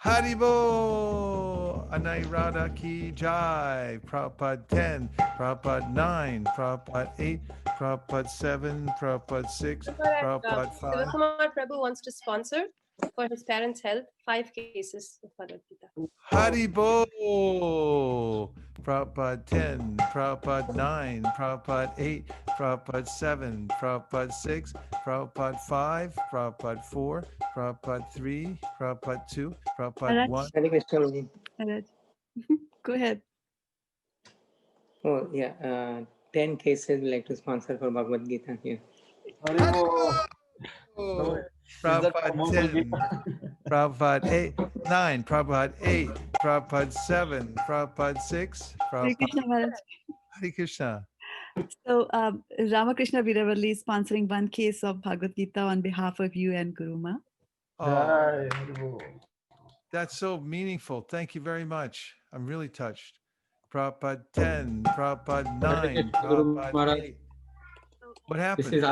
Speaker 1: Haribo! Anai Radha Ki Jai. Prabhupada 10, Prabhupada 9, Prabhupada 8, Prabhupada 7, Prabhupada 6, Prabhupada 5.
Speaker 14: Sivakumar Prabhu wants to sponsor for his parents' health 5 cases of Bhagavad Gita.
Speaker 1: Haribo! Prabhupada 10, Prabhupada 9, Prabhupada 8, Prabhupada 7, Prabhupada 6, Prabhupada 5, Prabhupada 4, Prabhupada 3, Prabhupada 2, Prabhupada 1.
Speaker 6: Hare Krishna.
Speaker 9: Go ahead.
Speaker 6: Oh, yeah. 10 cases like to sponsor for Bhagavad Gita here.
Speaker 10: Haribo.
Speaker 1: Oh,
Speaker 10: Is that
Speaker 1: Prabhupada
Speaker 10: Mongol
Speaker 1: 10,
Speaker 10: Gita?
Speaker 1: Prabhupada 8, 9, Prabhupada 8, Prabhupada 7, Prabhupada 6,
Speaker 5: Hare Krishna
Speaker 1: Prabhupada
Speaker 5: Maharaj.
Speaker 1: Hare Krishna.
Speaker 5: So Ramakrishna Viravalli is sponsoring one case of Bhagavad Gita on behalf of you and Guruma.
Speaker 1: Oh, that's so meaningful. Thank you very much. I'm really touched. Prabhupada 10, Prabhupada 9, Prabhupada 8. What happened?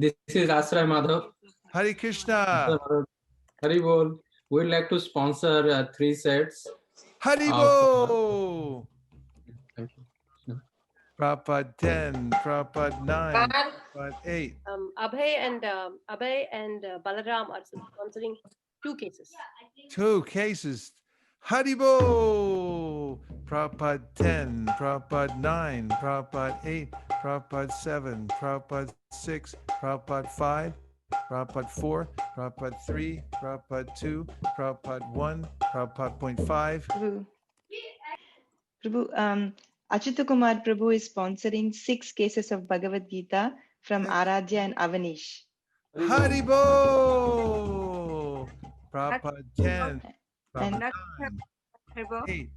Speaker 6: This is Ashray Madhav.
Speaker 1: Hare Krishna.
Speaker 6: Hari Bol. We'd like to sponsor 3 sets.
Speaker 1: Haribo!
Speaker 6: Thank you.
Speaker 1: Prabhupada 10, Prabhupada 9, Prabhupada 8.
Speaker 14: Abhay and Balaram are sponsoring 2 cases.
Speaker 1: 2 cases. Haribo! Prabhupada 10, Prabhupada 9, Prabhupada 8, Prabhupada 7, Prabhupada 6, Prabhupada 5, Prabhupada 4, Prabhupada 3, Prabhupada 2, Prabhupada 1, Prabhupada 0.5.
Speaker 9: Prabhu, Achyuta Kumar Prabhu is sponsoring 6 cases of Bhagavad Gita from Aradhya and Avanish.
Speaker 1: Haribo! Prabhupada 10, Prabhupada 9, 8.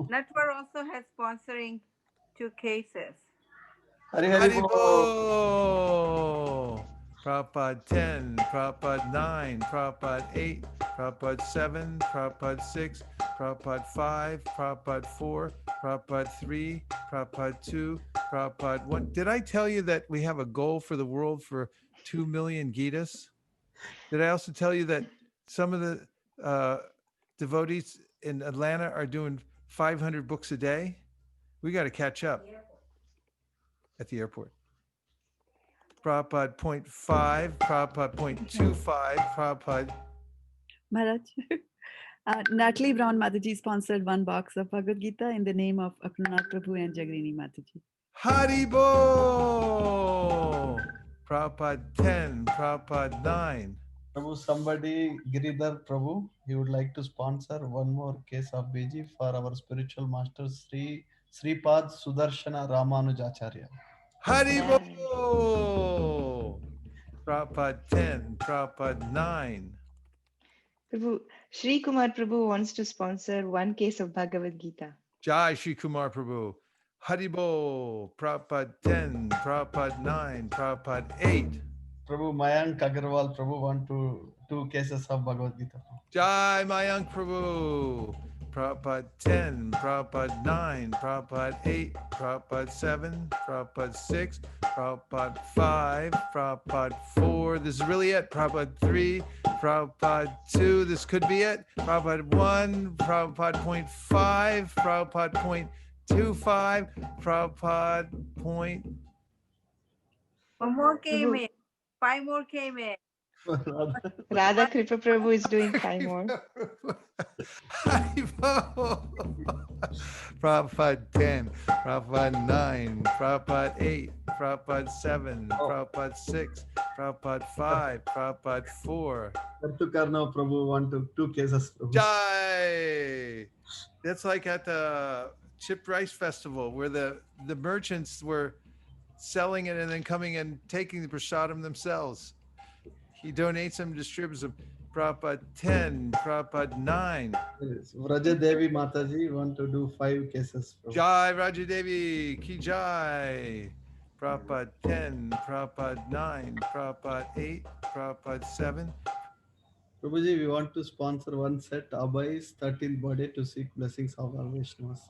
Speaker 8: Natwar also has sponsoring 2 cases.
Speaker 1: Haribo! Prabhupada 10, Prabhupada 9, Prabhupada 8, Prabhupada 7, Prabhupada 6, Prabhupada 5, Prabhupada 4, Prabhupada 3, Prabhupada 2, Prabhupada 1. Did I tell you that we have a goal for the world for 2 million Gitas? Did I also tell you that some of the devotees in Atlanta are doing 500 books a day? We got to catch up at the airport. Prabhupada 0.5, Prabhupada 0.25, Prabhupada. Maharaj.
Speaker 5: Natalie Brown Mataji sponsored 1 box of Bhagavad Gita in the name of Akrunat Prabhu and Jagrini Mataji.
Speaker 1: Haribo! Prabhupada 10, Prabhupada 9.
Speaker 10: Prabhu, somebody, Giridhar Prabhu, he would like to sponsor 1 more case of BG for our spiritual master Sripad Sudarshana Ramanujacharya.
Speaker 1: Haribo! Prabhupada 10, Prabhupada 9.
Speaker 9: Prabhu, Sri Kumar Prabhu wants to sponsor 1 case of Bhagavad Gita.
Speaker 1: Jai Shri Kumar Prabhu. Haribo! Prabhupada 10, Prabhupada 9, Prabhupada 8.
Speaker 10: Prabhu Mayank Agarwal Prabhu want to 2 cases of Bhagavad Gita.
Speaker 1: Jai Mayank Prabhu. Prabhupada 10, Prabhupada 9, Prabhupada 8, Prabhupada 7, Prabhupada 6, Prabhupada 5, Prabhupada 4. This is really it. Prabhupada 3, Prabhupada 2. This could be it. Prabhupada 1, Prabhupada 0.5, Prabhupada 0.25, Prabhupada point.
Speaker 8: 1 more came in. 5 more came in.
Speaker 9: Radha Kripa Prabhu is doing 5 more.
Speaker 1: Prabhupada 10, Prabhupada 9, Prabhupada 8, Prabhupada 7, Prabhupada 6, Prabhupada 5, Prabhupada 4.
Speaker 10: Karna Prabhu want to 2 cases. Prabhu.
Speaker 1: Jai! That's like at the Chip Rice Festival where the merchants were selling it and then coming and taking the prasadam themselves. He donates them, distributes them. Prabhupada 10, Prabhupada 9.
Speaker 10: Yes. Vraja Devi Mataji want to do 5 cases. Prabhu.
Speaker 1: Jai Raja Devi, Ki Jai. Prabhupada 10, Prabhupada 9, Prabhupada 8, Prabhupada 7.
Speaker 10: Prabhuji, we want to sponsor 1 set Abhai's 13th birthday to seek blessings of our Vaishnavas.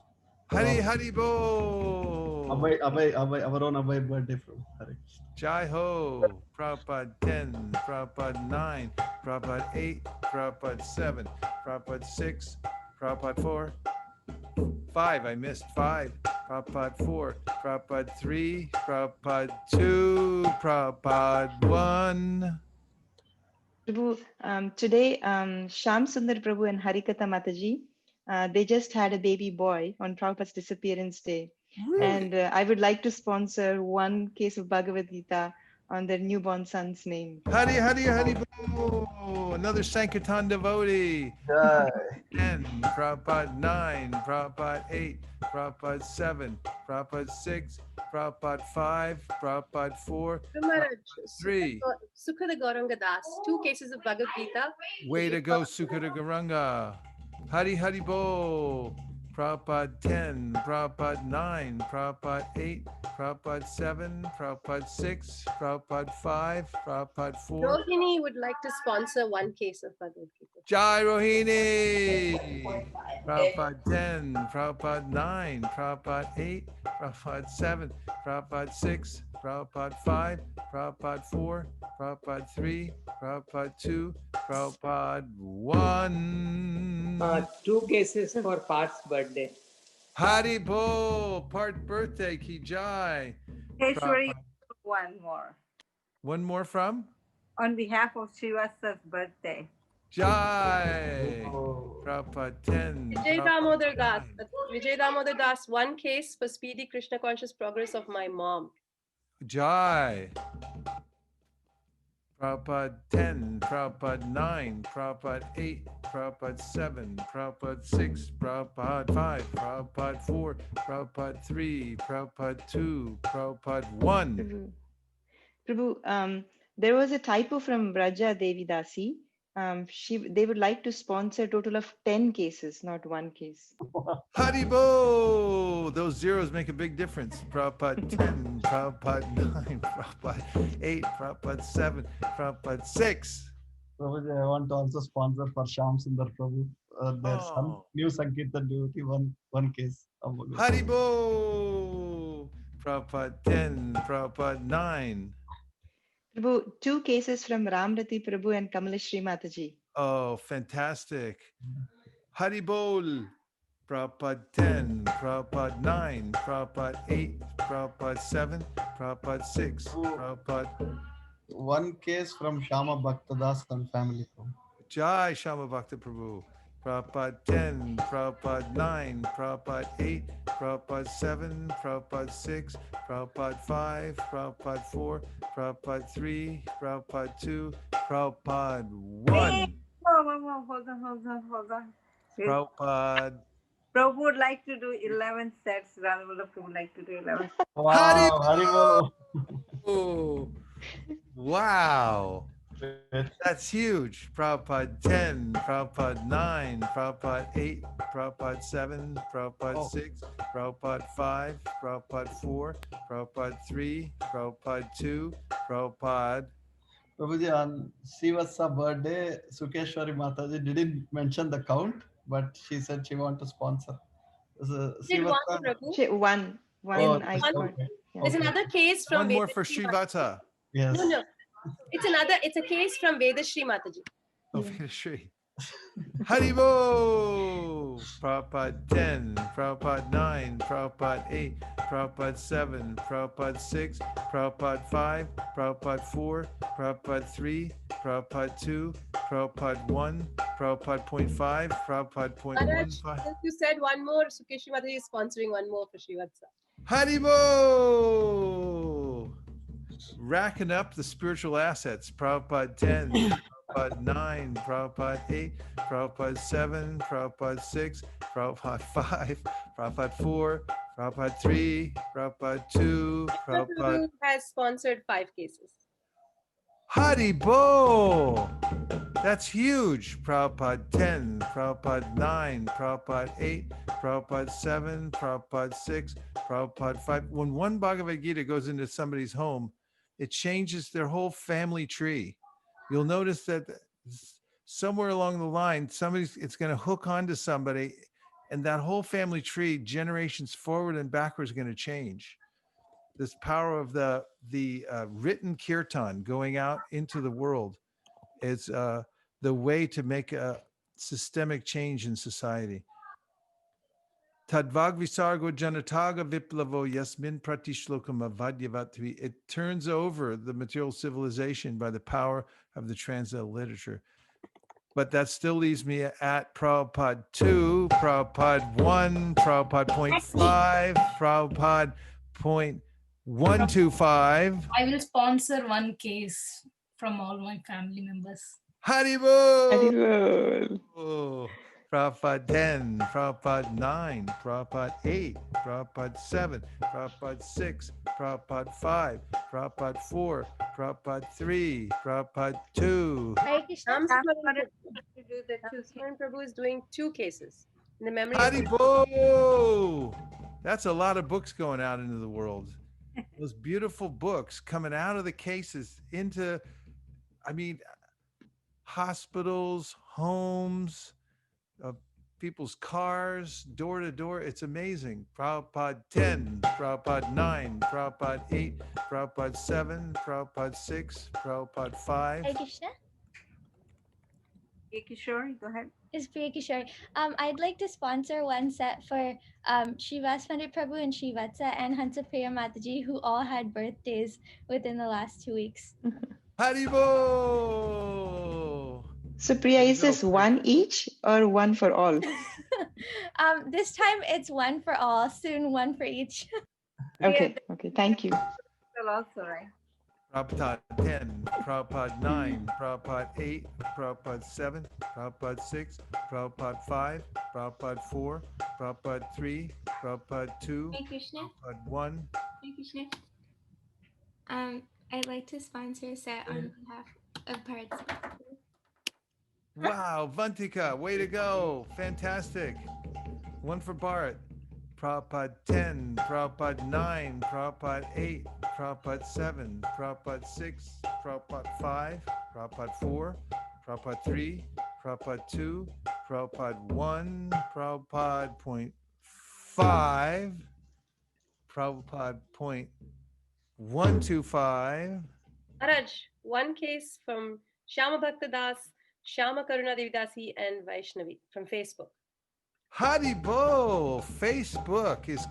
Speaker 1: Hari Hari Bo.
Speaker 10: Abhay, our own Abhay birthday from Hare Krishna.
Speaker 1: Jai Ho. Prabhupada 10, Prabhupada 9, Prabhupada 8, Prabhupada 7, Prabhupada 6, Prabhupada 4, 5, I missed 5, Prabhupada 4, Prabhupada 3, Prabhupada 2, Prabhupada 1.
Speaker 9: Prabhu, today Sham Sundar Prabhu and Harikatha Mataji, they just had a baby boy on Prabhupada's Disappearance Day.
Speaker 1: Really?
Speaker 9: And I would like to sponsor 1 case of Bhagavad Gita on their newborn son's name.
Speaker 1: Hari Hari Hari Bo! Another Sankirtan devotee.
Speaker 10: Jai.
Speaker 1: 10, Prabhupada 9, Prabhupada 8, Prabhupada 7, Prabhupada 6, Prabhupada 5, Prabhupada 4,
Speaker 14: Maharaj,
Speaker 1: 3.
Speaker 14: Sukhada Gauranga Das, 2 cases of Bhagavad Gita.
Speaker 1: Way to go, Sukata Garanga. Hari Hari Bo. Prabhupada 10, Prabhupada 9, Prabhupada 8, Prabhupada 7, Prabhupada 6, Prabhupada 5, Prabhupada 4.
Speaker 14: Rohini would like to sponsor 1 case of Bhagavad Gita.
Speaker 1: Jai Rohini. Prabhupada 10, Prabhupada 9, Prabhupada 8, Prabhupada 7, Prabhupada 6, Prabhupada 5, Prabhupada 4, Prabhupada 3, Prabhupada 2, Prabhupada 1.
Speaker 6: 2 cases for Part's birthday.
Speaker 1: Hari Bo, part birthday, Ki Jai.
Speaker 8: Keshwari,
Speaker 1: Prabhupada.
Speaker 8: one more.
Speaker 1: One more from?
Speaker 8: On behalf of Srivasta's birthday.
Speaker 1: Jai.
Speaker 10: Oh.
Speaker 1: Prabhupada 10.
Speaker 14: Vijay
Speaker 1: Prabhupada
Speaker 14: Damodar Das,
Speaker 1: 9.
Speaker 14: Vijay Damodar Das, 1 case for speedy Krishna conscious progress of my mom.
Speaker 1: Jai. Prabhupada 10, Prabhupada 9, Prabhupada 8, Prabhupada 7, Prabhupada 6, Prabhupada 5, Prabhupada 4, Prabhupada 3, Prabhupada 2, Prabhupada 1.
Speaker 9: Prabhu, there was a typo from Braja Devi Dasi. They would like to sponsor a total of 10 cases, not 1 case.
Speaker 1: Haribo! Those zeros make a big difference. Prabhupada 10, Prabhupada 9, Prabhupada 8, Prabhupada 7, Prabhupada 6.
Speaker 10: Prabhuji, I want to also sponsor for Sham Sundar Prabhu. Their son,
Speaker 1: Oh.
Speaker 10: new Sankirtan devotee, one case.
Speaker 1: Haribo! Prabhupada 10, Prabhupada 9.
Speaker 9: Prabhu, 2 cases from Ramrati Prabhu and Kamalashri Mataji.
Speaker 1: Oh, fantastic. Haribol. Prabhupada 10, Prabhupada 9, Prabhupada 8, Prabhupada 7, Prabhupada 6, Prabhupada.
Speaker 10: One case from Shama Bhaktadas and family.
Speaker 1: Jai Shama Bhakta Prabhu. Prabhupada 10, Prabhupada 9, Prabhupada 8, Prabhupada 7, Prabhupada 6, Prabhupada 5, Prabhupada 4, Prabhupada 3, Prabhupada 2, Prabhupada 1.
Speaker 8: Hold on.
Speaker 1: Prabhupada.
Speaker 8: Prabhu would like to do 11 sets. Radhavalla Prabhu would like to do 11 sets.
Speaker 10: Wow, Haribo.
Speaker 1: Oh, wow. That's huge. Prabhupada 10, Prabhupada 9, Prabhupada 8, Prabhupada 7, Prabhupada 6, Prabhupada 5, Prabhupada 4, Prabhupada 3, Prabhupada 2, Prabhupada.
Speaker 10: Prabhuji, on Srivastava birthday, Sukeshwari Mataji didn't mention the count, but she said she want to sponsor.
Speaker 14: Did 1, Prabhu?
Speaker 9: One
Speaker 10: Oh,
Speaker 9: I
Speaker 10: okay.
Speaker 9: got. Yeah.
Speaker 14: There's another case from
Speaker 1: One more for
Speaker 14: Vedashri
Speaker 1: Srivata.
Speaker 10: Yes.
Speaker 14: No. It's a case from Vedashri Mataji.
Speaker 1: Oh, Shri. Haribo! Prabhupada 10, Prabhupada 9, Prabhupada 8, Prabhupada 7, Prabhupada 6, Prabhupada 5, Prabhupada 4, Prabhupada 3, Prabhupada 2, Prabhupada 1, Prabhupada 0.5, Prabhupada
Speaker 14: Maharaj,
Speaker 1: 0.15.
Speaker 14: since you said one more, Sukeshri Mataji is sponsoring 1 more for Srivatsa.
Speaker 1: Haribo! Racking up the spiritual assets. Prabhupada 10, Prabhupada 9, Prabhupada 8, Prabhupada 7, Prabhupada 6, Prabhupada 5, Prabhupada 4, Prabhupada 3, Prabhupada 2, Prabhupada.
Speaker 14: Prabhu has sponsored 5 cases.
Speaker 1: Haribo! That's huge. Prabhupada 10, Prabhupada 9, Prabhupada 8, Prabhupada 7, Prabhupada 6, Prabhupada 5. When one Bhagavad Gita goes into somebody's home, it changes their whole family tree. You'll notice that somewhere along the line, it's going to hook onto somebody, and that whole family tree, generations forward and backwards, is going to change. This power of the written kirtan going out into the world is the way to make a systemic change in society. Tadvag visargo janataga viplavo yasmin pratishlokam avadyavatvi. It turns over the material civilization by the power of the transcendental literature. But that still leaves me at Prabhupada 2, Prabhupada 1, Prabhupada 0.5, Prabhupada 125.
Speaker 11: I will sponsor one case from all my family members.
Speaker 1: Haribo!
Speaker 15: Haribol.
Speaker 1: Prabhupada 10, Prabhupada 9, Prabhupada 8, Prabhupada 7, Prabhupada 6, Prabhupada 5, Prabhupada 4, Prabhupada 3, Prabhupada 2.
Speaker 14: Hare Krishna.
Speaker 8: Prabhupada
Speaker 14: To do the two. Prabhu is doing 2 cases in the memory of
Speaker 1: Haribo! That's a lot of books going out into the world. Those beautiful books coming out of the cases into, I mean, hospitals, homes, people's cars, door to door. It's amazing. Prabhupada 10, Prabhupada 9, Prabhupada 8, Prabhupada 7, Prabhupada 6, Prabhupada 5.
Speaker 14: Hare Krishna.
Speaker 8: Kishore, go ahead.
Speaker 14: Is Priya Kishore. I'd like to sponsor one set for Srivas Pandit Prabhu and Srivatsa and Hansa Priya Mataji, who all had birthdays within the last 2 weeks.
Speaker 1: Haribo!
Speaker 15: So Priya, is this one each or one for all?
Speaker 14: This time it's one for all, soon one for each.
Speaker 15: Okay, okay, thank you.
Speaker 8: Also, right?
Speaker 1: Prabhupada 10, Prabhupada 9, Prabhupada 8, Prabhupada 7, Prabhupada 6, Prabhupada 5, Prabhupada 4, Prabhupada 3, Prabhupada 2,
Speaker 16: Hare Krishna.
Speaker 1: Prabhupada 1.
Speaker 16: Hare Krishna. I'd like to sponsor a set on behalf of participants.
Speaker 1: Wow, Vantika, way to go. Fantastic. One for Bharat. Prabhupada 10, Prabhupada 9, Prabhupada 8, Prabhupada 7, Prabhupada 6, Prabhupada 5, Prabhupada 4, Prabhupada 3, Prabhupada 2, Prabhupada 1, Prabhupada 0.5, Prabhupada 0.125.
Speaker 14: Maharaj, one case from Shyama Bhakta Das, Shyama Karuna Devidasi, and Vaishnavi from Facebook.
Speaker 1: Haribo! Facebook is,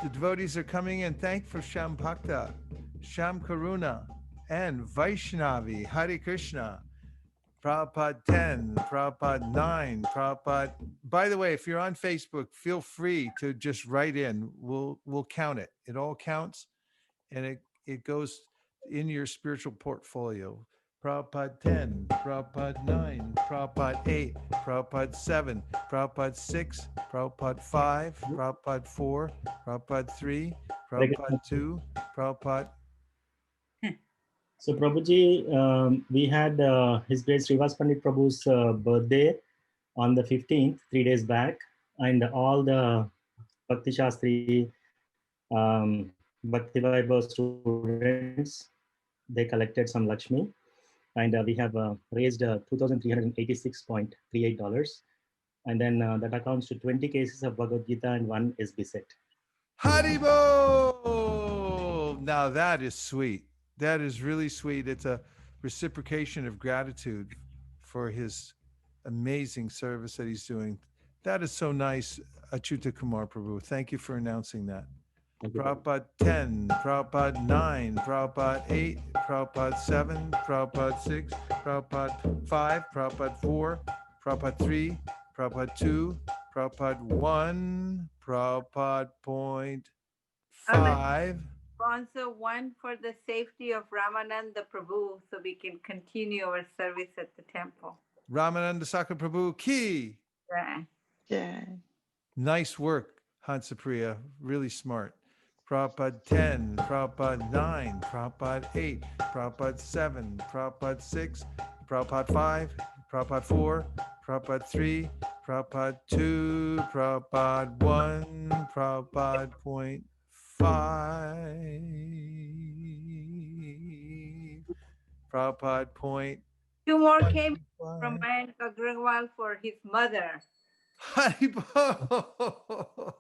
Speaker 1: the devotees are coming in. Thank for Sham Bhakta, Sham Karuna, and Vaishnavi. Hare Krishna. Prabhupada 10, Prabhupada 9, Prabhupada. By the way, if you're on Facebook, feel free to just write in. We'll count it. It all counts, and it goes in your spiritual portfolio. Prabhupada 10, Prabhupada 9, Prabhupada 8, Prabhupada 7, Prabhupada 6, Prabhupada 5, Prabhupada 4, Prabhupada 3, Prabhupada 2, Prabhupada.
Speaker 13: So Prabhuji, we had His Grace Srivas Pandit Prabhu's birthday on the 15th, 3 days back, and all the Bhakti Shastri, Bhakti Vaibhav students, they collected some Lakshmi, and we have raised $2,386.38, and then that accounts to 20 cases of Bhagavad Gita and 1 SB set.
Speaker 1: Haribo! Now that is sweet. That is really sweet. It's a reciprocation of gratitude for his amazing service that he's doing. That is so nice, Achyuta Kumar Prabhu. Thank you for announcing that. Prabhupada 10, Prabhupada 9, Prabhupada 8, Prabhupada 7, Prabhupada 6, Prabhupada 5, Prabhupada 4, Prabhupada 3, Prabhupada 2, Prabhupada 1, Prabhupada 0.5.
Speaker 8: Sponsor one for the safety of Ramananda Prabhu so we can continue our service at the temple.
Speaker 1: Ramananda Sakra Prabhu Ki.
Speaker 8: Yeah.
Speaker 15: Yeah.
Speaker 1: Nice work, Hansapriya. Really smart. Prabhupada 10, Prabhupada 9, Prabhupada 8, Prabhupada 7, Prabhupada 6, Prabhupada 5, Prabhupada 4, Prabhupada 3, Prabhupada 2, Prabhupada 1, Prabhupada 0.5, Prabhupada 0.5.
Speaker 8: 2 more came from Mayank Agrawal for his mother.
Speaker 1: Haribo!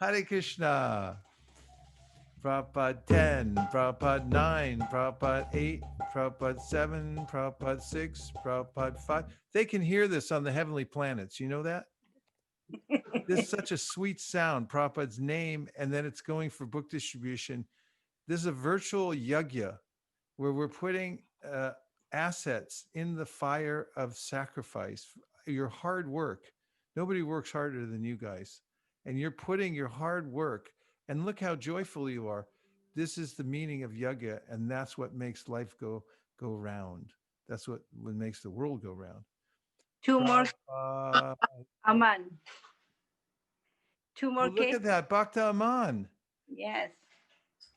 Speaker 1: Hare Krishna. Prabhupada 10, Prabhupada 9, Prabhupada 8, Prabhupada 7, Prabhupada 6, Prabhupada 5. They can hear this on the heavenly planets. You know that? This is such a sweet sound, Prabhupada's name, and then it's going for book distribution. This is a virtual yajna where we're putting assets in the fire of sacrifice, your hard work. Nobody works harder than you guys. And you're putting your hard work, and look how joyful you are, This is the meaning of yoga, and that's what makes life go round. That's what makes the world go round.
Speaker 8: Two more, Aman. Two more
Speaker 1: Well, look
Speaker 8: cases.
Speaker 1: at that, Bhakta Aman.
Speaker 8: Yes.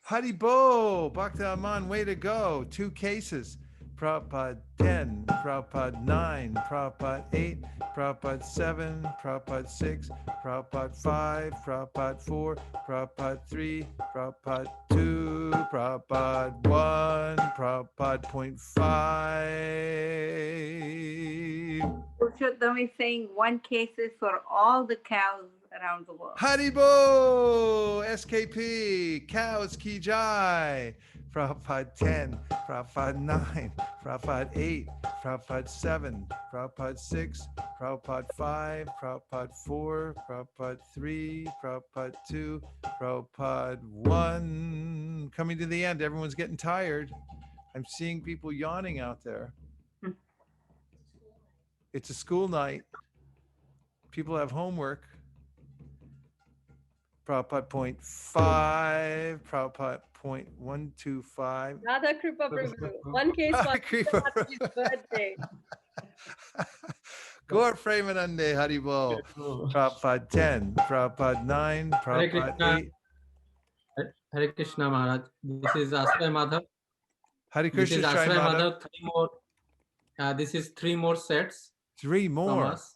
Speaker 1: Haribo, Bhakta Aman, way to go. 2 cases. Prabhupada 10, Prabhupada 9, Prabhupada 8, Prabhupada 7, Prabhupada 6, Prabhupada 5, Prabhupada 4, Prabhupada 3, Prabhupada 2, Prabhupada 1, Prabhupada 0.5.
Speaker 8: Purushottam is saying 1 cases for all the cows around the world.
Speaker 1: Haribo, SKP, cows ki jai. Prabhupada 10, Prabhupada 9, Prabhupada 8, Prabhupada 7, Prabhupada 6, Prabhupada 5, Prabhupada 4, Prabhupada 3, Prabhupada 2, Prabhupada 1. Coming to the end, everyone's getting tired. I'm seeing people yawning out there. It's a school night. People have homework. Prabhupada 0.5, Prabhupada 0.125.
Speaker 17: Radha Kripa Prabhu. 1 case for Mataji's birthday.
Speaker 1: Gaur Premanande Haribo. Prabhupada 10, Prabhupada 9,
Speaker 18: Hare
Speaker 1: Prabhupada
Speaker 18: Krishna.
Speaker 1: 8.
Speaker 18: Hare Krishna Maharaj. This is Ashray Madhav.
Speaker 1: Hare
Speaker 18: This
Speaker 1: Krishna
Speaker 18: is
Speaker 1: Shai
Speaker 18: Ashray
Speaker 1: Madhav.
Speaker 18: Madhav. 3 more. This is 3 more sets.
Speaker 1: 3
Speaker 18: from
Speaker 1: more.
Speaker 18: us.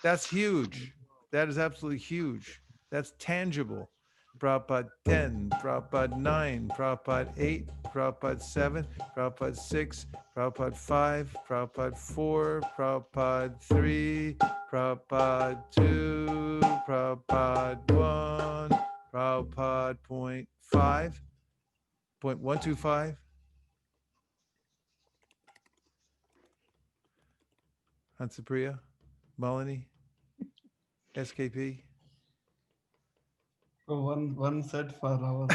Speaker 1: That's huge. That is absolutely huge. That's tangible. Prabhupada 10, Prabhupada 9, Prabhupada 8, Prabhupada 7, Prabhupada 6, Prabhupada 5, Prabhupada 4, Prabhupada 3, Prabhupada 2, Prabhupada 1, Prabhupada 0.5, 0.125. Hansapriya, Malini, SKP.
Speaker 10: So one set for our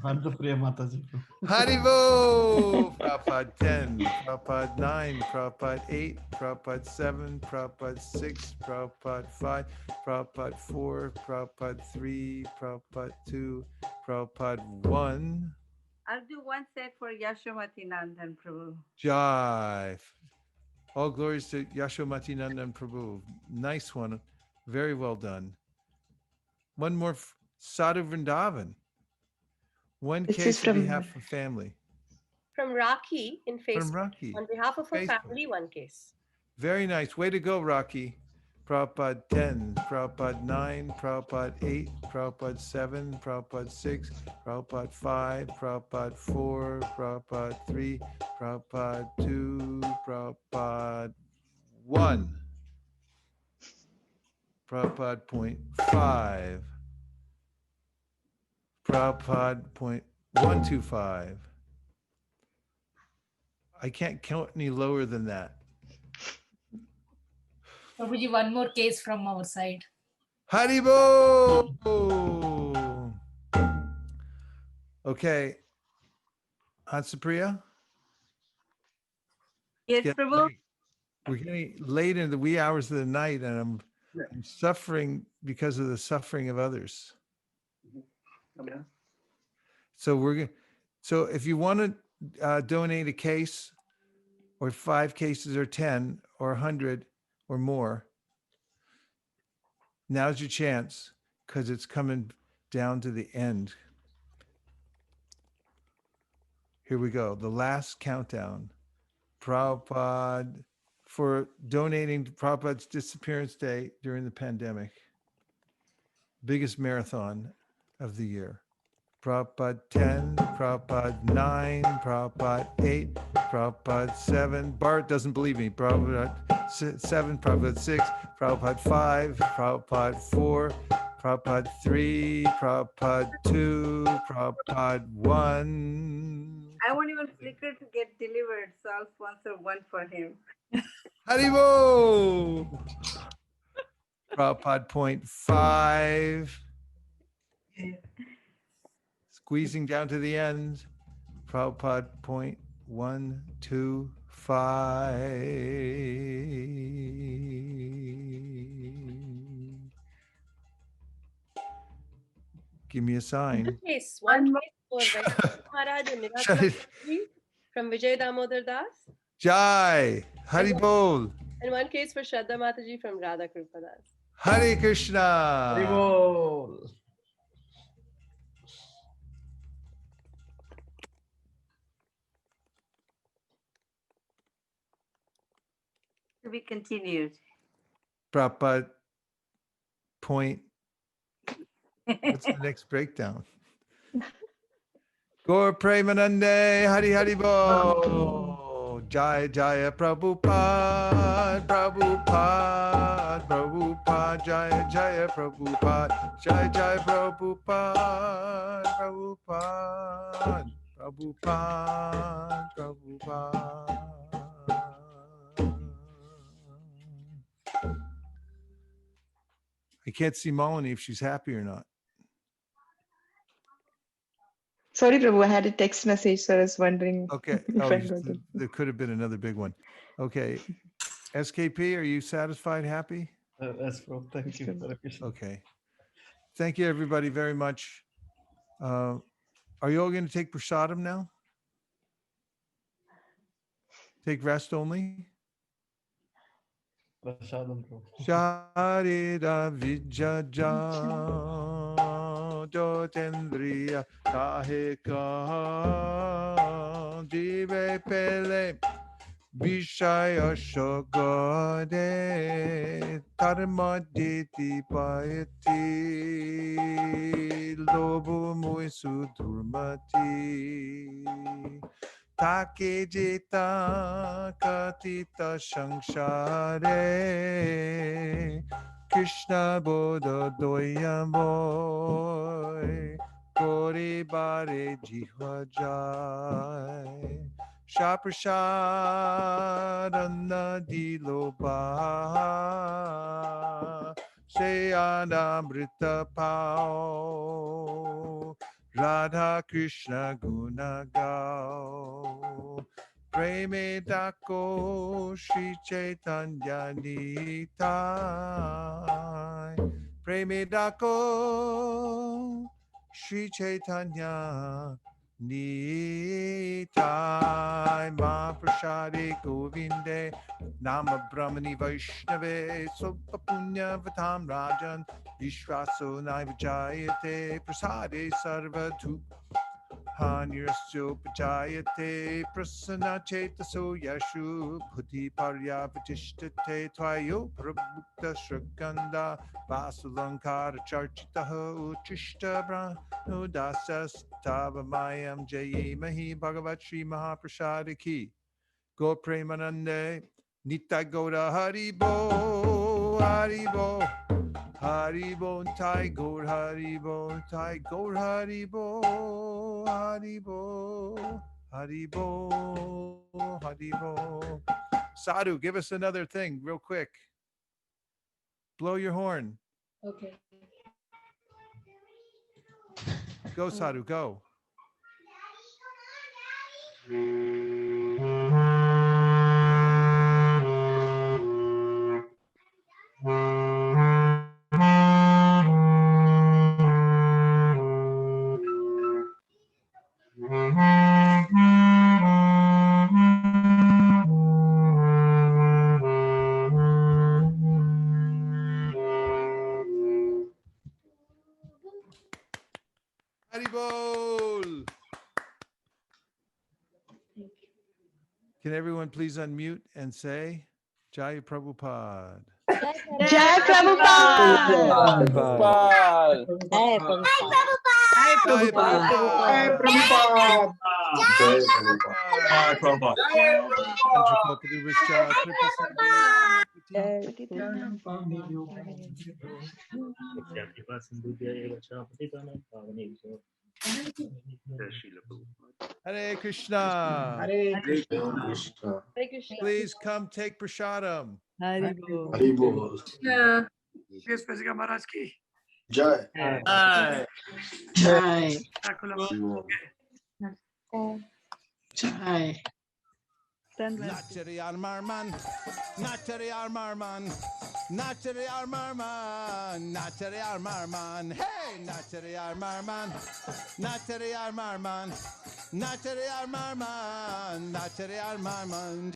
Speaker 10: Hansapriya Mataji.
Speaker 1: Haribo! Prabhupada 10, Prabhupada 9, Prabhupada 8, Prabhupada 7, Prabhupada 6, Prabhupada 5, Prabhupada 4, Prabhupada 3, Prabhupada 2, Prabhupada 1.
Speaker 8: I'll do 1 set for Yashomati Nandan Prabhu.
Speaker 1: Jai. All glories to Yashomati Nandan Prabhu. Nice one. Very well done. One more. Sadhu Vrindavan. 1
Speaker 15: This
Speaker 1: case
Speaker 15: is
Speaker 1: on
Speaker 15: from
Speaker 1: behalf of family.
Speaker 17: From Raki in Facebook.
Speaker 1: From Rocky.
Speaker 17: On behalf of her
Speaker 1: Facebook.
Speaker 17: family, 1 case.
Speaker 1: Very nice. Way to go, Rocky. Prabhupada 10, Prabhupada 9, Prabhupada 8, Prabhupada 7, Prabhupada 6, Prabhupada 5, Prabhupada 4, Prabhupada 3, Prabhupada 2, Prabhupada 1. Prabhupada 0.5. Prabhupada 0.125. I can't count any lower than that.
Speaker 11: Prabhuji, 1 more case from our side.
Speaker 1: Haribo! Okay. Hansapriya?
Speaker 8: Yes, Prabhu.
Speaker 1: We're getting late in the wee hours of the night, and I'm suffering because of the suffering of others. So so if you want to donate a case, or 5 cases, or 10, or 100, or more, now's your chance, because it's coming down to the end. Here we go. The last countdown. Prabhupada, for donating to Prabhupada's Disappearance Day during the pandemic. Biggest marathon of the year. Prabhupada 10, Prabhupada 9, Prabhupada 8, Prabhupada 7. Bart doesn't believe me. Prabhupada 7, Prabhupada 6, Prabhupada 5, Prabhupada 4, Prabhupada 3, Prabhupada 2, Prabhupada 1.
Speaker 8: I won't even flicker to get delivered, so I'll sponsor 1 for him.
Speaker 1: Haribo! Prabhupada 0.5. Squeezing down to the end. Prabhupada 0.125. Give me a sign.
Speaker 17: Case. 1 case for Vaisesika Maharaj and Niratala Mataji from Vijay Damodar Das.
Speaker 1: Jai. Hari Bol.
Speaker 17: And one case for Shraddha Mataji from Radha Kripa Das.
Speaker 1: Hare Krishna.
Speaker 18: Haribol.
Speaker 8: To be continued.
Speaker 1: Prabhupada point. What's the next breakdown? Gaur Premanande Hari Hari Bo. Jaya Jaya Prabhupada, Prabhupada, Prabhupada, Jaya Jaya Prabhupada, Jaya Jaya Prabhupada, Prabhupada, Prabhupada, Prabhupada. I can't see Malini if she's happy or not.
Speaker 15: Sorry, Prabhu, I had a text message, so I was wondering
Speaker 1: Okay.
Speaker 15: if
Speaker 1: Oh,
Speaker 15: I got it.
Speaker 1: there could have been another big one. Okay. SKP, are you satisfied, happy?
Speaker 10: Yes, Prabhu. Thank you. Hare Krishna.
Speaker 1: Okay. Thank you, everybody, very much. Are you all going to take prasadam now? Take rest only?
Speaker 10: Prasadam, Prabhu.
Speaker 1: Sharira vijaja jotendriya kaheka jive pele vishaya shogade tarmaditi payati lobo muisu durmati Take jeta katita samsare Krishna bodha doya boy Kore bare jihva jai Shaprashadana diloba Seyana pao Radha Krishna Guna Gao Preme Dako Shri Chaitanya Nitai Preme Dako Shri Chaitanya Nitai Mahaprasade Govinde Nama Brahmani Vaishnave Sopa Punya Vatam Rajan Vishvaso Naivajayate Prasade Sarvatu Hanirasyo Pachayate Prasana Chetaso Yashu Bhuti Parya Vatishtate Twayo Prabhukta Shraganda Vasulankara Charchitaha Uchishta Brahno Dasa Tavamayam Jaye Mahi Bhagavat Shri Mahaprasadiki Go Premanande Nita Goda Haribo Haribo Haribo Tai Gaur Haribo Tai Gaur Haribo Haribo Haribo Haribo. Sadhu, give us another thing real quick. Blow your horn.
Speaker 7: Okay.
Speaker 1: Go, Sadhu, go. Haribol. Can everyone please unmute and say Jai Prabhupada?
Speaker 15: Jai Prabhupada!
Speaker 19: Prabhupada.
Speaker 17: Jai Prabhupada.
Speaker 19: Jai Prabhupada.
Speaker 17: Jai Prabhupada.
Speaker 19: Jai Prabhupada.
Speaker 1: Hare Krishna.
Speaker 19: Hare Krishna.
Speaker 17: Hare Krishna.
Speaker 1: Please come take prasadam.
Speaker 5: Haribol.
Speaker 19: Haribol.
Speaker 17: Yeah.
Speaker 20: Vaisesika Maharaj ki.
Speaker 19: Jai.
Speaker 20: Jai. Jai.
Speaker 19: Haribol.
Speaker 20: Jai.
Speaker 5: Done,
Speaker 21: Nachari Armarman, Nachari Armarman, Nachari Armarman, Nachari Armarman, hey, Nachari Armarman, Nachari Armarman, Nachari Armarman, Nachari Armarman.